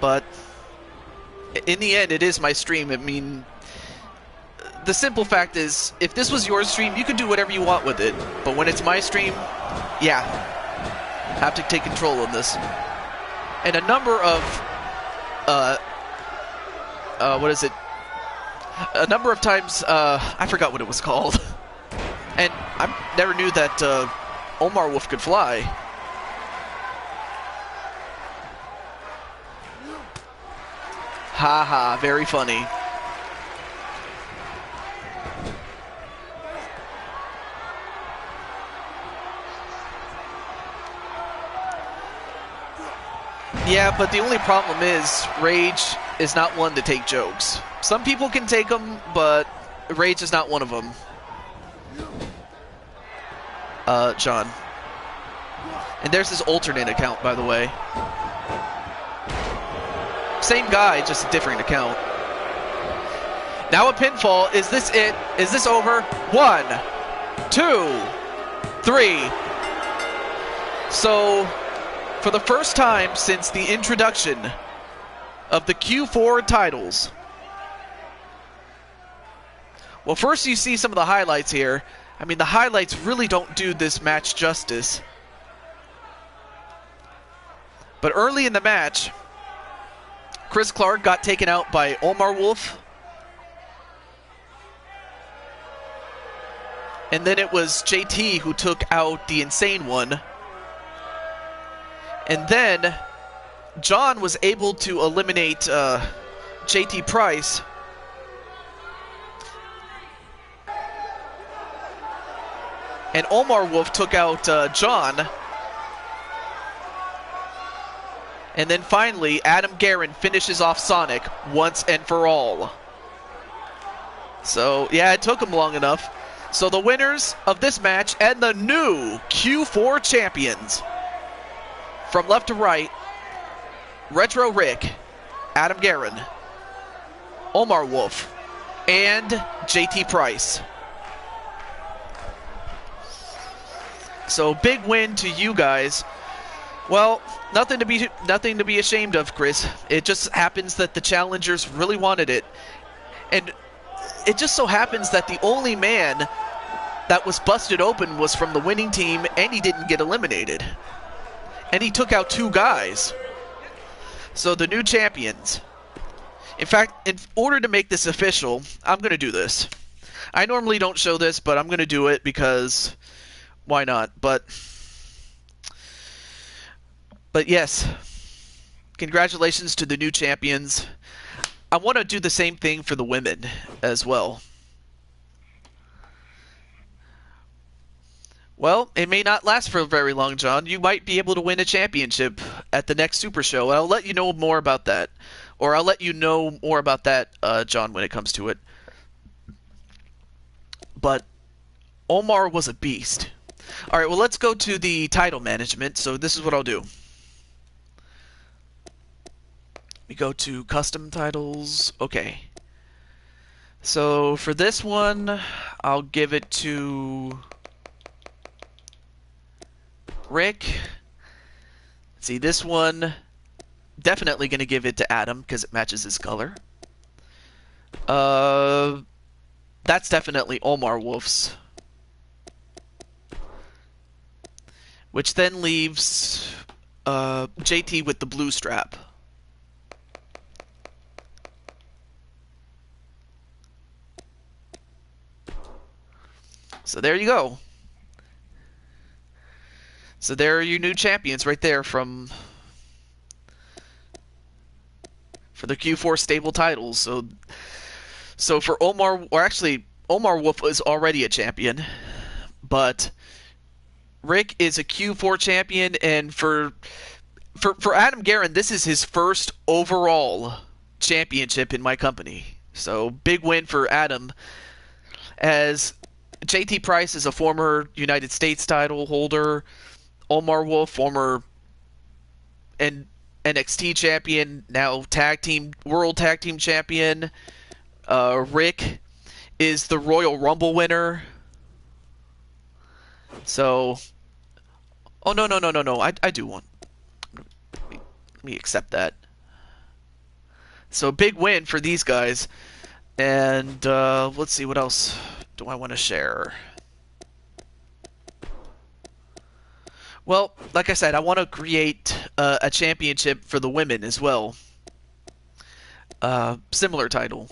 But in the end, it is my stream. I mean, the simple fact is, if this was your stream, you can do whatever you want with it. But when it's my stream, yeah, I have to take control of this. And a number of, what is it? A number of times, I forgot what it was called. And I never knew that Omar Wolf could fly. Haha, very funny. Yeah, but the only problem is Rage is not one to take jokes. Some people can take them, but Rage is not one of them. John. And there's his alternate account, by the way. Same guy, just a different account. Now a pinfall. Is this it? Is this over? 1, 2, 3. So, for the first time since the introduction of the Q4 titles. Well, first you see some of the highlights here. I mean, the highlights really don't do this match justice. But early in the match, Chris Clark got taken out by Omar Wolf. And then it was JT who took out the Insane One. And then John was able to eliminate JT Price. And Omar Wolf took out John. And then finally, Adam Guerin finishes off Sonic once and for all. So, yeah, it took him long enough. So the winners of this match and the new Q4 champions, from left to right, Retro Rick, Adam Guerin, Omar Wolf, and JT Price. So big win to you guys. Well, nothing to be ashamed of, Chris. It just happens that the challengers really wanted it. And it just so happens that the only man that was busted open was from the winning team, and he didn't get eliminated. And he took out 2 guys. So the new champions. In fact, in order to make this official, I'm going to do this. I normally don't show this, but I'm going to do it because why not? But yes, congratulations to the new champions. I want to do the same thing for the women as well. Well, it may not last for very long, John. You might be able to win a championship at the next Super Show. I'll let you know more about that. Or I'll let you know more about that, John, when it comes to it. But Omar was a beast. All right, well, let's go to the title management. So this is what I'll do. We go to custom titles. Okay. So for this one, I'll give it to Rick. See, this one, definitely going to give it to Adam because it matches his color. That's definitely Omar Wolf's. Which then leaves JT with the blue strap. So there you go. So there are your new champions right there for the Q4 stable titles. So for Omar, or actually Omar Wolf is already a champion, but Rick is a Q4 champion, and for Adam Guerin, this is his first overall championship in my company. So big win for Adam, as JT Price is a former United States title holder. Omar Wolf, former NXT champion, now World Tag Team champion. Rick is the Royal Rumble winner. So, oh no, I do want. Let me accept that. So big win for these guys, and let's see what else do I want to share. Well, like I said, I want to create a championship for the women as well. Similar title.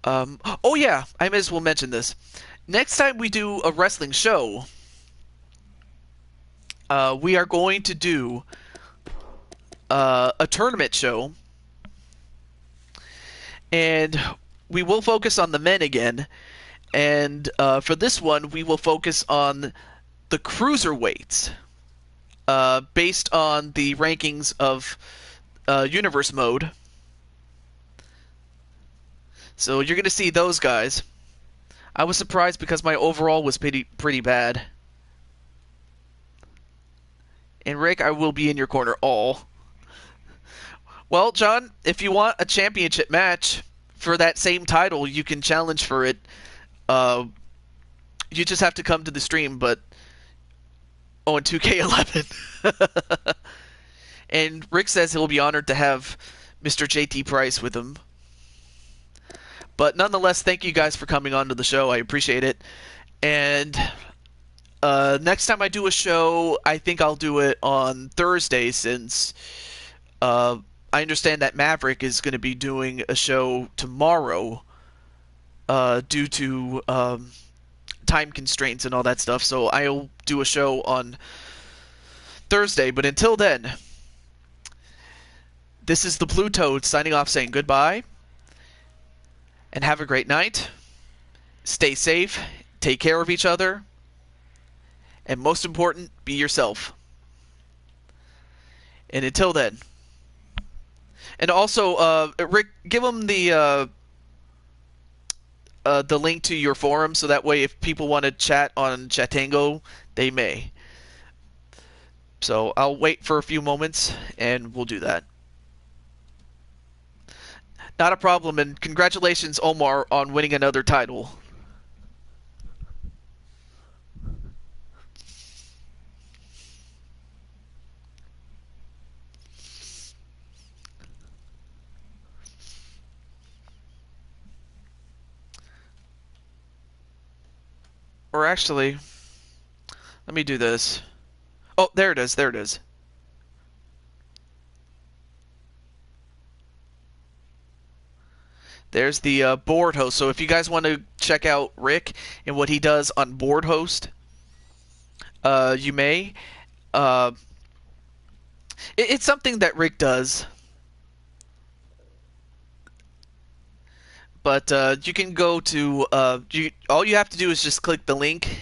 Oh yeah, I may as well mention this. Next time we do a wrestling show, we are going to do a tournament show, and we will focus on the men again. And for this one, we will focus on the cruiserweights, based on the rankings of Universe Mode. So you're going to see those guys. I was surprised because my overall was pretty bad. And Rick, I will be in your corner all. Well, John, if you want a championship match for that same title, you can challenge for it. You just have to come to the stream, but in 2K11. And Rick says he'll be honored to have Mr. JT Price with him. But nonetheless, thank you guys for coming on to the show. I appreciate it. And Next time I do a show, I think I'll do it on Thursday since uh, I understand that Maverick is going to be doing a show tomorrow due to time constraints and all that stuff. So I'll do a show on Thursday. But until then, this is the Blue Toad signing off saying goodbye and have a great night. Stay safe, take care of each other, and most important, be yourself. And until then. And also, Rick, give them the link to your forum so that way if people want to chat on Chatango, they may. So I'll wait for a few moments and we'll do that. Not a problem, and congratulations, Omar, on winning another title. Or actually, let me do this. Oh, there it is, there it is. There's the board host. So if you guys want to check out Rick and what he does on board host, you may. Uh, it's something that Rick does, but you can go to. All you have to do is just click the link,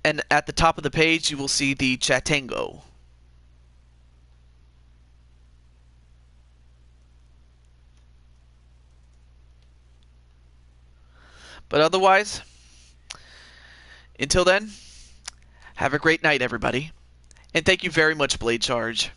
and at the top of the page you will see the Chatango. But otherwise, until then, have a great night, everybody. And thank you very much, Blade Charge.